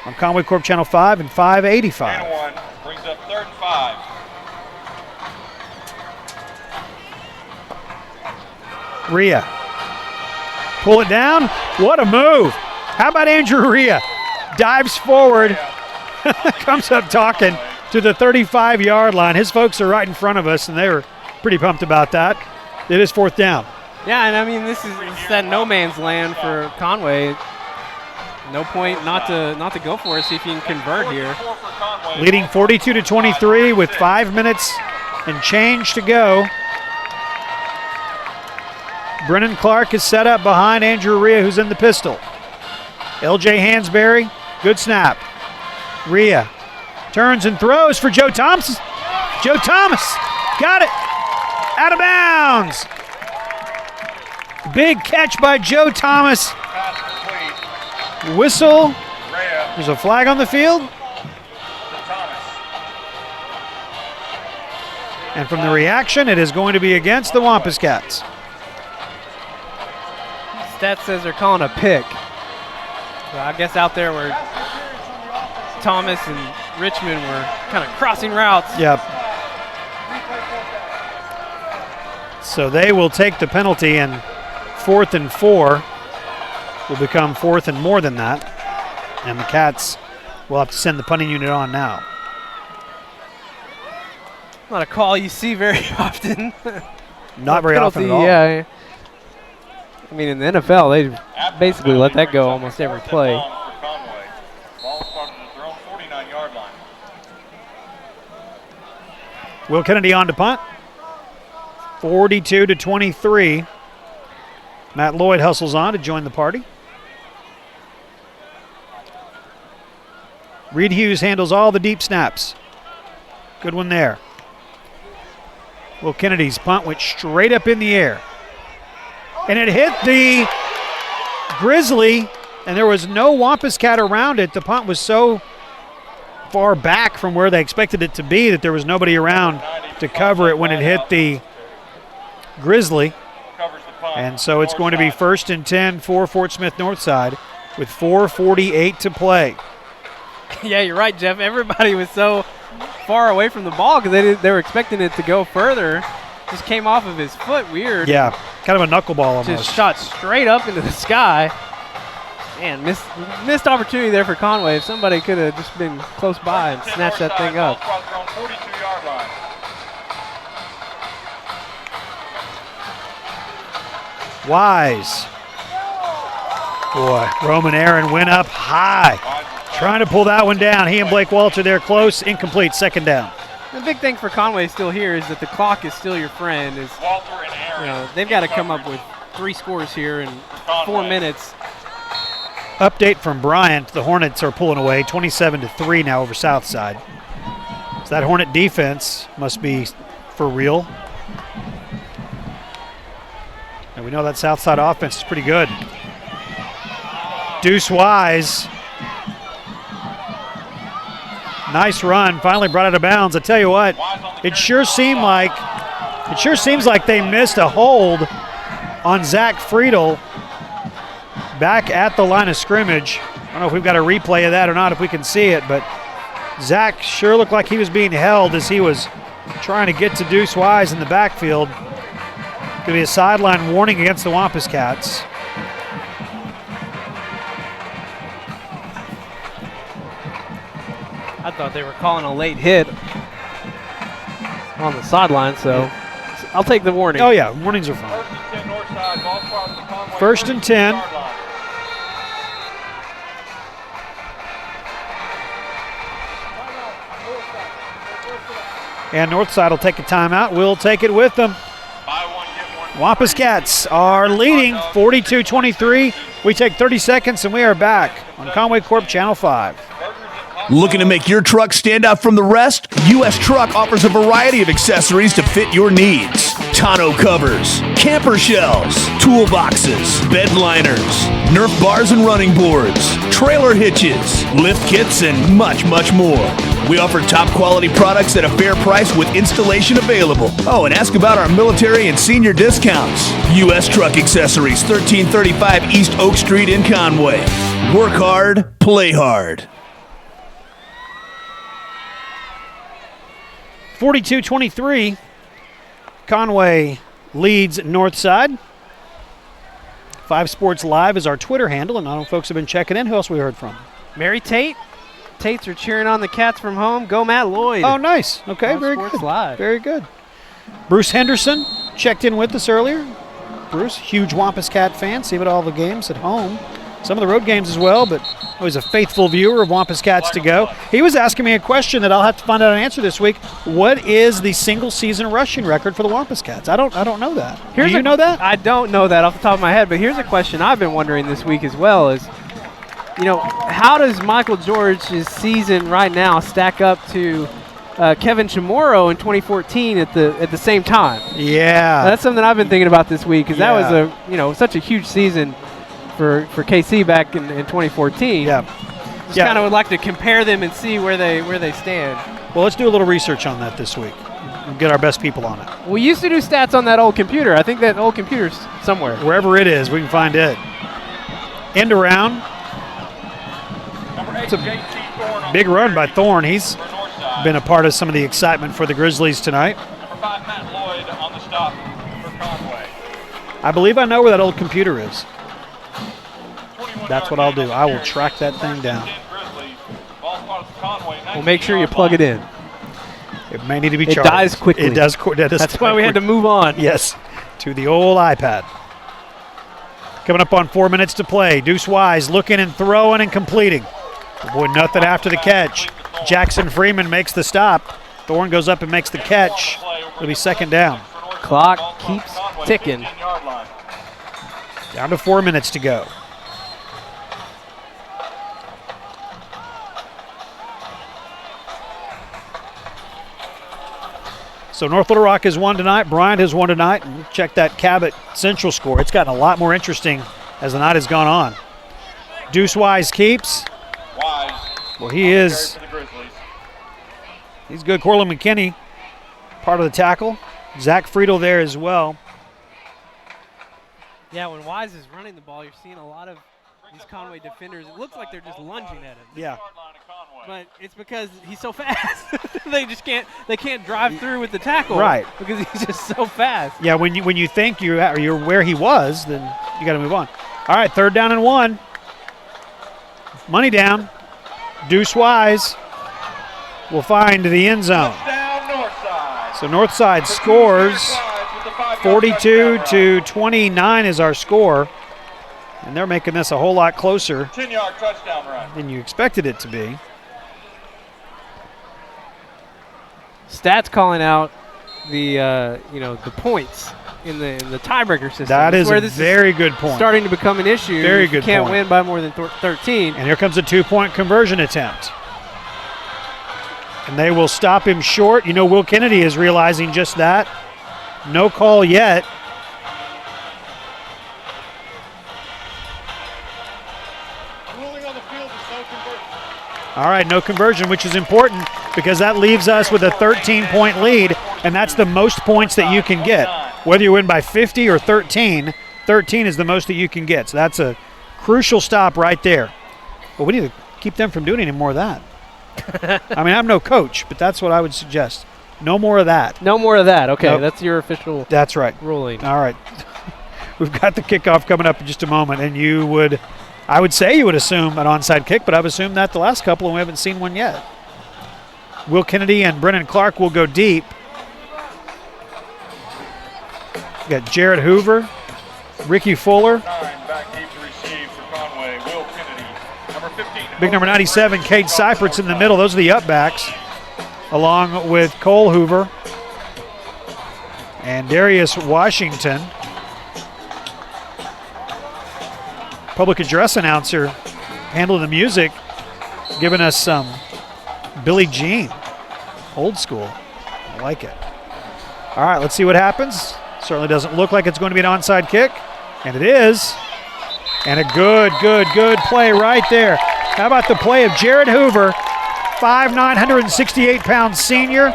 on Conway Corp Channel 5 and 585. And 1 brings up 3rd and 5. Rhea. Pull it down. What a move. How about Andrew Rhea? Dives forward, comes up talking to the 35-yard line. His folks are right in front of us, and they were pretty pumped about that. It is 4th down. Yeah, and I mean, this is that no man's land for Conway. No point not to go for it, see if you can convert here. Leading 42-23 with 5 minutes and change to go. Brennan Clark is set up behind Andrew Rhea, who's in the pistol. LJ Hansberry, good snap. Rhea turns and throws for Joe Thomas. Joe Thomas got it. Out of bounds. Big catch by Joe Thomas. Whistle. There's a flag on the field. And from the reaction, it is going to be against the Wampus Cats. Stat says they're calling a pick. So I guess out there where Thomas and Richmond were kind of crossing routes. Yep. So they will take the penalty, and 4th and 4 will become 4th and more than that. And the Cats will have to send the punting unit on now. Not a call you see very often. Not very often at all. Yeah. I mean, in the NFL, they basically let that go almost every play. Will Kennedy on to punt. 42-23. Matt Lloyd hustles on to join the party. Reed Hughes handles all the deep snaps. Good one there. Will Kennedy's punt went straight up in the air. And it hit the Grizzly, and there was no Wampus Cat around it. The punt was so far back from where they expected it to be that there was nobody around to cover it when it hit the Grizzly. And so it's going to be 1st and 10 for Fort Smith Northside with 4:48 to play. Yeah, you're right, Jeff. Everybody was so far away from the ball because they were expecting it to go further. Just came off of his foot, weird. Yeah, kind of a knuckleball almost. Just shot straight up into the sky. Man, missed opportunity there for Conway. If somebody could have just been close by and snatched that thing up. Wise. Boy, Roman Aaron went up high. Trying to pull that one down. He and Blake Walter there close. Incomplete, 2nd down. The big thing for Conway still here is that the clock is still your friend. They've got to come up with 3 scores here in 4 minutes. Update from Bryant. The Hornets are pulling away 27-3 now over Southside. So that Hornet defense must be for real. And we know that Southside offense is pretty good. Deuce Wise. Nice run, finally brought out of bounds. I tell you what, it sure seems like they missed a hold on Zach Friedel back at the line of scrimmage. I don't know if we've got a replay of that or not, if we can see it, but Zach sure looked like he was being held as he was trying to get to Deuce Wise in the backfield. Going to be a sideline warning against the Wampus Cats. I thought they were calling a late hit on the sideline, so I'll take the warning. Oh yeah, warnings are fine. First and 10. And Northside will take a timeout. We'll take it with them. Wampus Cats are leading 42-23. We take 30 seconds and we are back on Conway Corp Channel 5. Looking to make your truck stand out from the rest? US Truck offers a variety of accessories to fit your needs. Tonneau covers, camper shells, toolboxes, bed liners, Nerf bars and running boards, trailer hitches, lift kits, and much, much more. We offer top quality products at a fair price with installation available. Oh, and ask about our military and senior discounts. US Truck Accessories, 1335 East Oak Street in Conway. Work hard, play hard. 42-23. Conway leads Northside. 5 Sports Live is our Twitter handle, and I know folks have been checking in. Who else we heard from? Mary Tate. Tates are cheering on the Cats from home. Go Matt Lloyd. Oh, nice. Okay, very Sports good. Live. Very good. Bruce Henderson checked in with us earlier. Bruce, huge Wampus Cat fan, see him at all the games at home. Some of the road games as well, but always a faithful viewer of Wampus Cats to go. He was asking me a question that I'll have to find out an answer this week. What is the single season rushing record for the Wampus Cats? I don't know that. Do you know that? I don't know that off the top of my head, but here's a question I've been wondering this week as well is, you know, how does Michael George's season right now stack up to Kevin Chamorro in 2014 at the same time? Yeah. That's something I've been thinking about this week because that was such a huge season for KC back in 2014. Yeah. Just kind of would like to compare them and see where they stand. Well, let's do a little research on that this week. We'll get our best people on it. We used to do stats on that old computer. I think that old computer's somewhere. Wherever it is, we can find it. End around. It's a big run by Thorne. He's been a part of some of the excitement for the Grizzlies tonight. Number 5, Matt Lloyd on the stop for Conway. I believe I know where that old computer is. That's what I'll do. I will track that thing down. Well, make sure you plug it in. It may need to be charged. It dies quickly. It does. That's why we had to move on. Yes, to the old iPad. Coming up on 4 minutes to play. Deuce Wise looking and throwing and completing. Boy, nothing after the catch. Jackson Freeman makes the stop. Thorne goes up and makes the catch. It'll be second down. Clock keeps ticking. Down to 4 minutes to go. So North Little Rock has won tonight. Bryant has won tonight. And check that Cabot Central score. It's gotten a lot more interesting as the night has gone on. Deuce Wise keeps. Well, he is. He's good. Corlin McKinney, part of the tackle. Zach Friedel there as well. Yeah, when Wise is running the ball, you're seeing a lot of these Conway defenders. It looks like they're just lunging at him. Yeah. But it's because he's so fast. They can't drive through with the tackle. Right. Because he's just so fast. Yeah, when you think you're where he was, then you got to move on. All right, 3rd down and 1. Money down. Deuce Wise will find the end zone. So Northside scores. 42-29 is our score. And they're making this a whole lot closer 10-yard touchdown run than you expected it to be. Stats calling out the points in the tiebreaker system. That is a very good point. Starting to become an issue. Very good point. You can't win by more than 13. And here comes a 2-point conversion attempt. And they will stop him short. You know, Will Kennedy is realizing just that. No call yet. All right, no conversion, which is important because that leaves us with a 13-point lead, and that's the most points that you can get. Whether you win by 50 or 13, 13 is the most that you can get. So that's a crucial stop right there. But we need to keep them from doing any more of that. I mean, I'm no coach, but that's what I would suggest. No more of that. No more of that. Okay, Nope. that's your official That's right. ruling. All right. We've got the kickoff coming up in just a moment, and I would say you would assume an onside kick, but I've assumed that the last couple, and we haven't seen one yet. Will Kennedy and Brennan Clark will go deep. We got Jared Hoover, Ricky Fuller, Back deep to receive for Conway. Will Kennedy. Number 15. big number 97, Cade Seifert's in the middle. Those are the upbacks, along with Cole Hoover and Darius Washington. Public address announcer handling the music, giving us some Billie Jean, old school. I like it. All right, let's see what happens. Certainly doesn't look like it's going to be an onside kick, and it is. And a good play right there. How about the play of Jared Hoover, 5'9", 168-pound senior.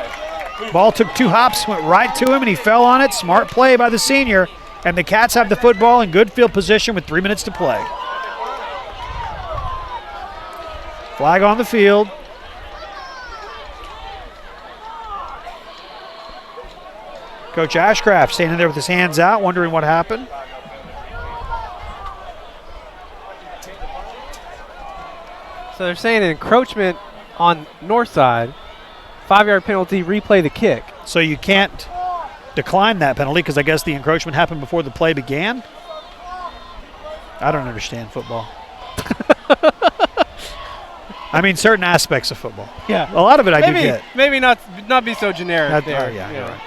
Ball took 2 hops, went right to him, and he fell on it. Smart play by the senior. And the Cats have the football in good field position with 3 minutes to play. Flag on the field. Coach Ashcraft standing there with his hands out, wondering what happened. So they're saying an encroachment on Northside, 5-yard penalty, replay the kick. So you can't decline that penalty because I guess the encroachment happened before the play began? I don't understand football. I mean, certain aspects of football. Yeah. A lot of it I do get. Maybe not be so generic there. Yeah, you're right.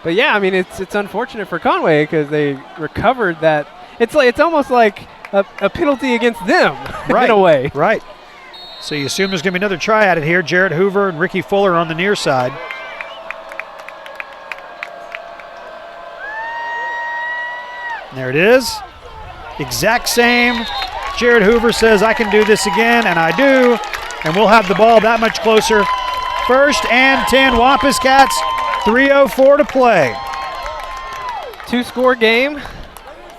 But yeah, I mean, it's unfortunate for Conway because they recovered that. It's almost like a penalty against them Right. in a way. Right. So you assume there's going to be another try at it here. Jared Hoover and Ricky Fuller on the near side. And there it is. Exact same. Jared Hoover says, I can do this again, and I do. And we'll have the ball that much closer. 1st and 10, Wampus Cats, 3:04 to play. 2-score game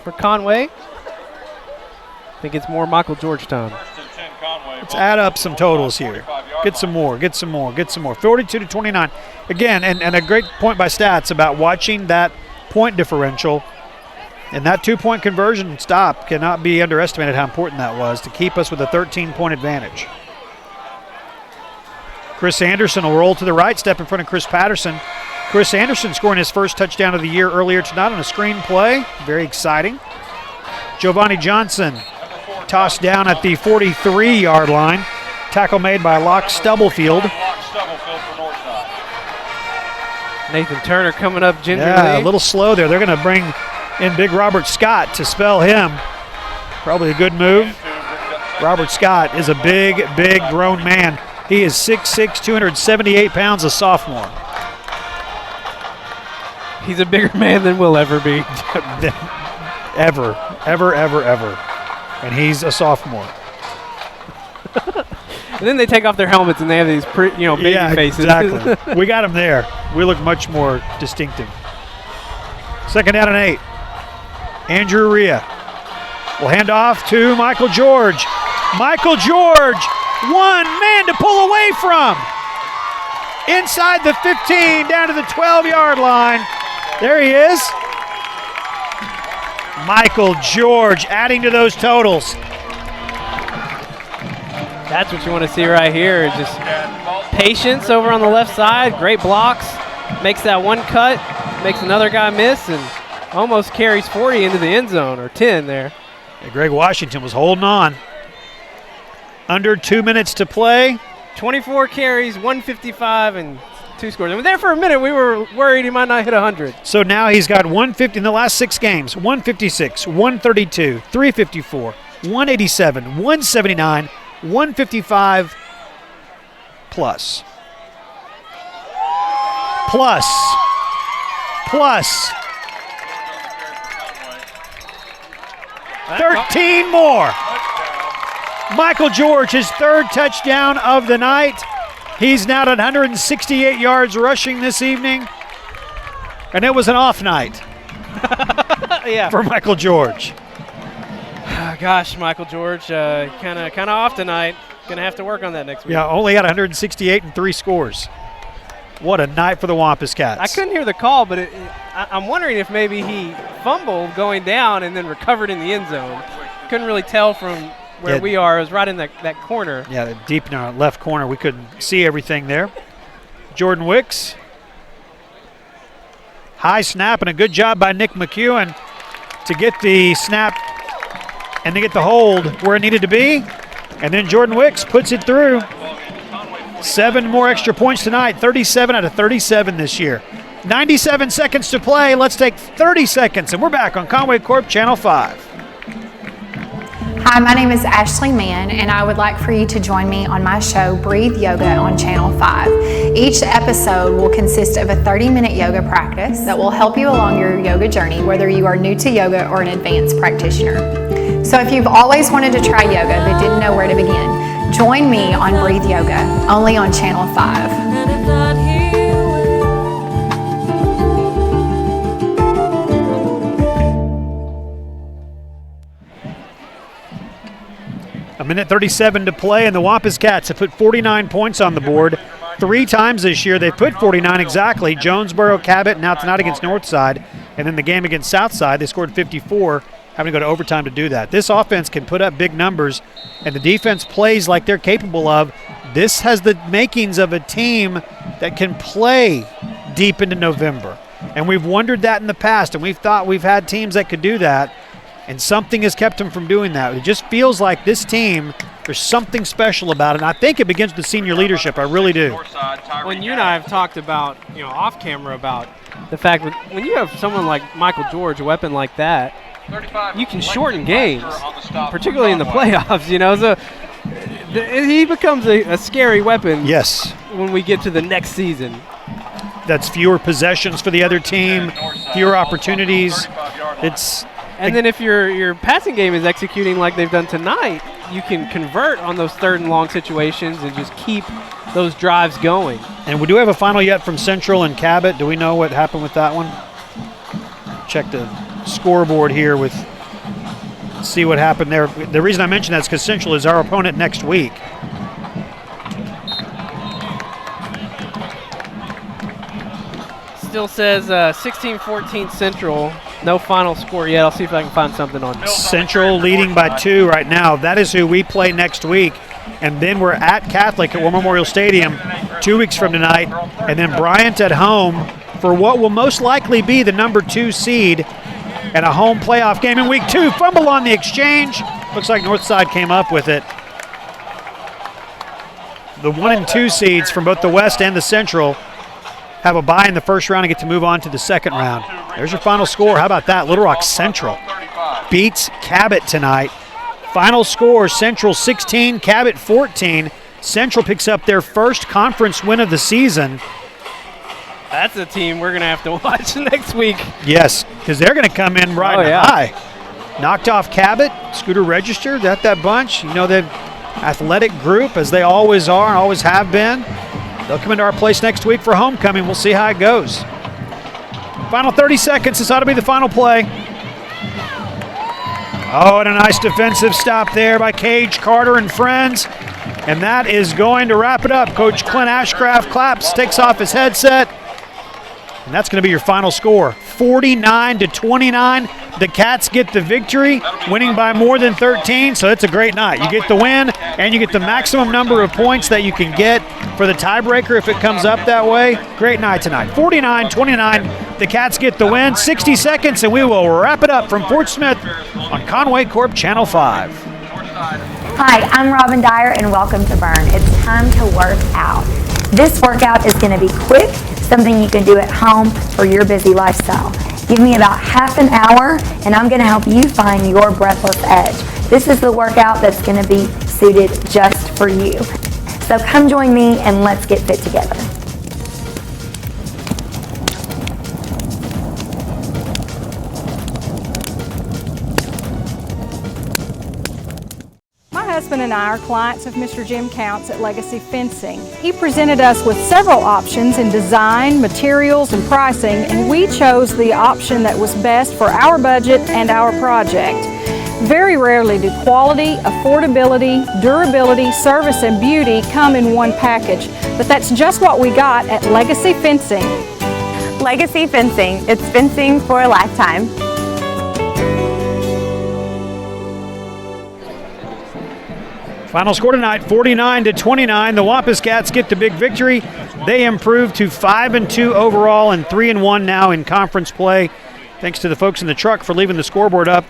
for Conway. I think it's more Michael Georgetown. Let's add up some totals here. Get some more. 42-29. Again, and a great point by Stats about watching that point differential. And that 2-point conversion stop cannot be underestimated how important that was to keep us with a 13-point advantage. Chris Anderson will roll to the right, step in front of Chris Patterson. Chris Anderson scoring his first touchdown of the year earlier tonight on a screen play. Very exciting. Giovanni Johnson tossed down at the 43-yard line. Tackle made by Locke Stubblefield. Nathan Turner coming up gingerly. Yeah, a little slow there. They're going to bring in big Robert Scott to spell him. Probably a good move. Robert Scott is a big grown man. He is 6'6", 278 pounds, a sophomore. He's a bigger man than we'll ever be. ever. And he's a sophomore. And then they take off their helmets and they have these baby faces. Exactly. We got him there. We look much more distinctive. 2nd down and 8. Andrew Rhea will hand off to Michael George. Michael George, one man to pull away from. Inside the 15, down to the 12-yard line. There he is. Michael George adding to those totals. That's what you want to see right here. Just patience over on the left side. Great blocks. Makes that one cut. Makes another guy miss and almost carries 40 into the end zone, or 10 there. Yeah, Greg Washington was holding on. Under 2 minutes to play. 24 carries, 155, and 2 scores. And there for a minute, we were worried he might not hit 100. So now he's got 150 in the last 6 games. 156, 132, 354, 187, 179, 155 plus. 13 more. Michael George, his 3rd touchdown of the night. He's now at 168 yards rushing this evening. And it was an off night Yeah. for Michael George. Gosh, Michael George, kind of off tonight. Going to have to work on that next week. Yeah, only had 168 and 3 scores. What a night for the Wampus Cats. I couldn't hear the call, but I'm wondering if maybe he fumbled going down and then recovered in the end zone. Couldn't really tell from where we are. It was right in that corner. Yeah, deep in our left corner. We couldn't see everything there. Jordan Wicks. High snap and a good job by Nick McEwen to get the snap and to get the hold where it needed to be. And then Jordan Wicks puts it through. 7 more extra points tonight, 37 out of 37 this year. 97 seconds to play. Let's take 30 seconds, and we're back on Conway Corp Channel 5. Hi, my name is Ashley Mann, and I would like for you to join me on my show, Breathe Yoga, on Channel 5. Each episode will consist of a 30-minute yoga practice that will help you along your yoga journey, whether you are new to yoga or an advanced practitioner. So if you've always wanted to try yoga but didn't know where to begin, join me on Breathe Yoga, only on Channel 5. A minute 37 to play, and the Wampus Cats have put 49 points on the board 3 times this year. They've put 49 exactly. Jonesboro, Cabot, now tonight against Northside, and then the game against Southside, they scored 54, having to go to overtime to do that. This offense can put up big numbers, and the defense plays like they're capable of. This has the makings of a team that can play deep into November, and we've wondered that in the past, and we've thought we've had teams that could do that, and something has kept them from doing that. It just feels like this team, there's something special about it, and I think it begins with the senior leadership. I really do. When you and I have talked about, off camera about the fact that when you have someone like Michael George, a weapon like that, you can shorten games, particularly in the playoffs. So he becomes a scary weapon. Yes. When we get to the next season. That's fewer possessions for the other team, fewer opportunities. And then if your passing game is executing like they've done tonight, you can convert on those 3rd and long situations and just keep those drives going. And we do have a final yet from Central and Cabot. Do we know what happened with that one? Check the scoreboard here see what happened there. The reason I mention that is because Central is our opponent next week. Still says 16-14 Central. No final score yet. I'll see if I can find something on Central leading by 2 right now. That is who we play next week. And then we're at Catholic at War Memorial Stadium 2 weeks from tonight. And then Bryant at home for what will most likely be the number 2 seed and a home playoff game in week 2. Fumble on the exchange. Looks like Northside came up with it. The 1 and 2 seeds from both the West and the Central have a bye in the first round and get to move on to the second round. There's your final score. How about that? Little Rock Central beats Cabot tonight. Final score, Central 16, Cabot 14. Central picks up their first conference win of the season. That's a team we're going to have to watch next week. Yes, because they're going to come in riding high. Knocked off Cabot, Scooter Register, that bunch. They've athletic group, as they always are and always have been. They'll come into our place next week for homecoming. We'll see how it goes. Final 30 seconds. This ought to be the final play. Oh, and a nice defensive stop there by Cage, Carter, and friends. And that is going to wrap it up. Coach Clint Ashcraft claps, takes off his headset. And that's going to be your final score. 49-29. The Cats get the victory, winning by more than 13, so it's a great night. You get the win, and you get the maximum number of points that you can get for the tiebreaker if it comes up that way. Great night tonight. 49-29. The Cats get the win. 60 seconds, and we will wrap it up from Fort Smith on Conway Corp Channel 5. Hi, I'm Robin Dyer, and welcome to Burn. It's time to work out. This workout is going to be quick, something you can do at home for your busy lifestyle. Give me about half an hour, and I'm going to help you find your breathless edge. This is the workout that's going to be suited just for you. So come join me, and let's get fit together. husband and I are clients of Mr. Jim Counts at Legacy Fencing. He presented us with several options in design, materials, and pricing, and we chose the option that was best for our budget and our project. Very rarely do quality, affordability, durability, service, and beauty come in one package, but that's just what we got at Legacy Fencing. Legacy Fencing, it's fencing for a lifetime. Final score tonight, 49-29. The Wampus Cats get the big victory. They improve to 5-2 overall and 3-1 now in conference play. Thanks to the folks in the truck for leaving the scoreboard up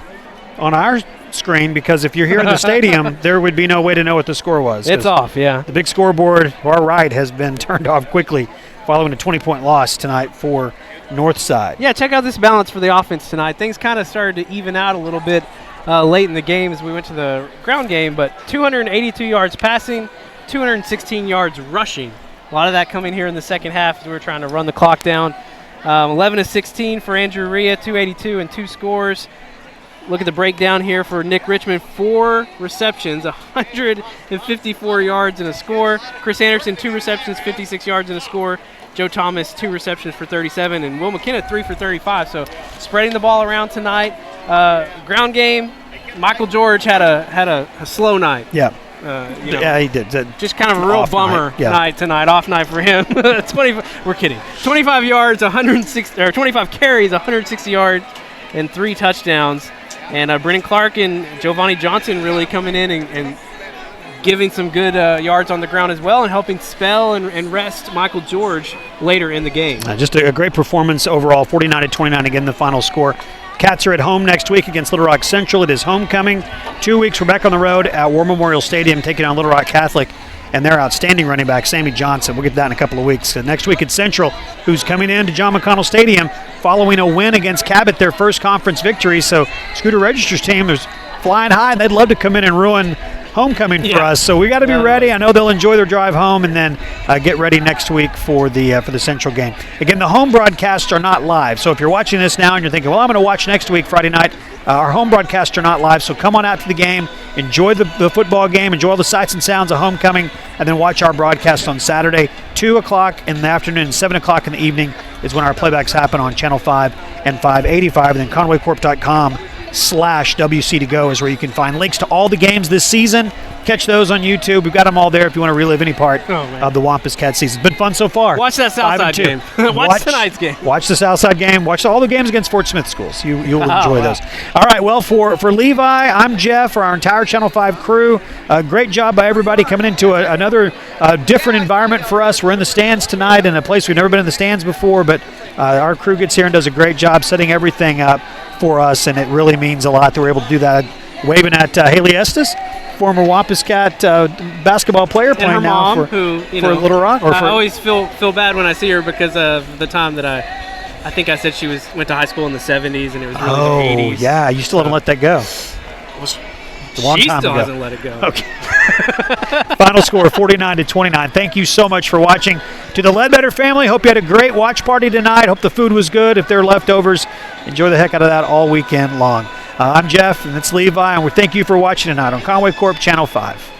on our screen, because if you're here in the stadium, there would be no way to know what the score was. It's off, yeah. The big scoreboard to our right has been turned off quickly following a 20-point loss tonight for Northside. Yeah, check out this balance for the offense tonight. Things kind of started to even out a little bit late in the game as we went to the ground game, but 282 yards passing, 216 yards rushing. A lot of that coming here in the second half as we were trying to run the clock down. 11-16 for Andrew Rhea, 282 and 2 scores. Look at the breakdown here for Nick Richmond, 4 receptions, 154 yards and a score. Chris Anderson, 2 receptions, 56 yards and a score. Joe Thomas, 2 receptions for 37, and Will McKenna, 3 for 35. So spreading the ball around tonight. Ground game, Michael George had a slow night. Yeah. Yeah, he did. Just kind of a real bummer night tonight, off night for him. We're kidding. 25 yards, 25 carries, 160 yards, and 3 touchdowns. And Brennan Clark and Giovanni Johnson really coming in and giving some good yards on the ground as well, and helping spell and rest Michael George later in the game. Just a great performance overall, 49-29 again the final score. Cats are at home next week against Little Rock Central. It is homecoming. 2 weeks, we're back on the road at War Memorial Stadium taking on Little Rock Catholic and their outstanding running back, Sammy Johnson. We'll get to that in a couple of weeks. Next week it's Central, who's coming into John McConnell Stadium following a win against Cabot, their first conference victory. So Scooter Register's team is flying high, and they'd love to come in and ruin homecoming for us. So we got to be ready. I know they'll enjoy their drive home, and then get ready next week for the Central game. Again, the home broadcasts are not live. So if you're watching this now and you're thinking, well, I'm going to watch next week Friday night, our home broadcasts are not live. So come on out to the game, enjoy the football game, enjoy all the sights and sounds of homecoming, and then watch our broadcast on Saturday, 2 o'clock in the afternoon, 7 o'clock in the evening is when our playbacks happen on Channel 5 and 585, and then conwaycorp.com/WC2Go is where you can find links to all the games this season. Catch those on YouTube. We've got them all there if you want to relive any part of the Wampus Cat season. It's been fun so far. Watch that Southside game. Watch tonight's game. Watch the Southside game. Watch all the games against Fort Smith schools. You'll enjoy those. All right, well, for Levi, I'm Jeff, for our entire Channel 5 crew. Great job by everybody coming into another different environment for us. We're in the stands tonight in a place we've never been in the stands before, but our crew gets here and does a great job setting everything up for us, and it really means a lot that we're able to do that. Waving at Haley Estes, former Wampus Cat basketball player, playing now for Little Rock. I always feel bad when I see her because of the time that I think I said she went to high school in the 70s, and it was really the 80s. Yeah, you still haven't let that go. She still hasn't let it go. Okay. Final score 49-29. Thank you so much for watching. To the Ledbetter family, hope you had a great watch party tonight. Hope the food was good. If there are leftovers, enjoy the heck out of that all weekend long. I'm Jeff, and it's Levi, and we thank you for watching tonight on Conway Corp Channel 5.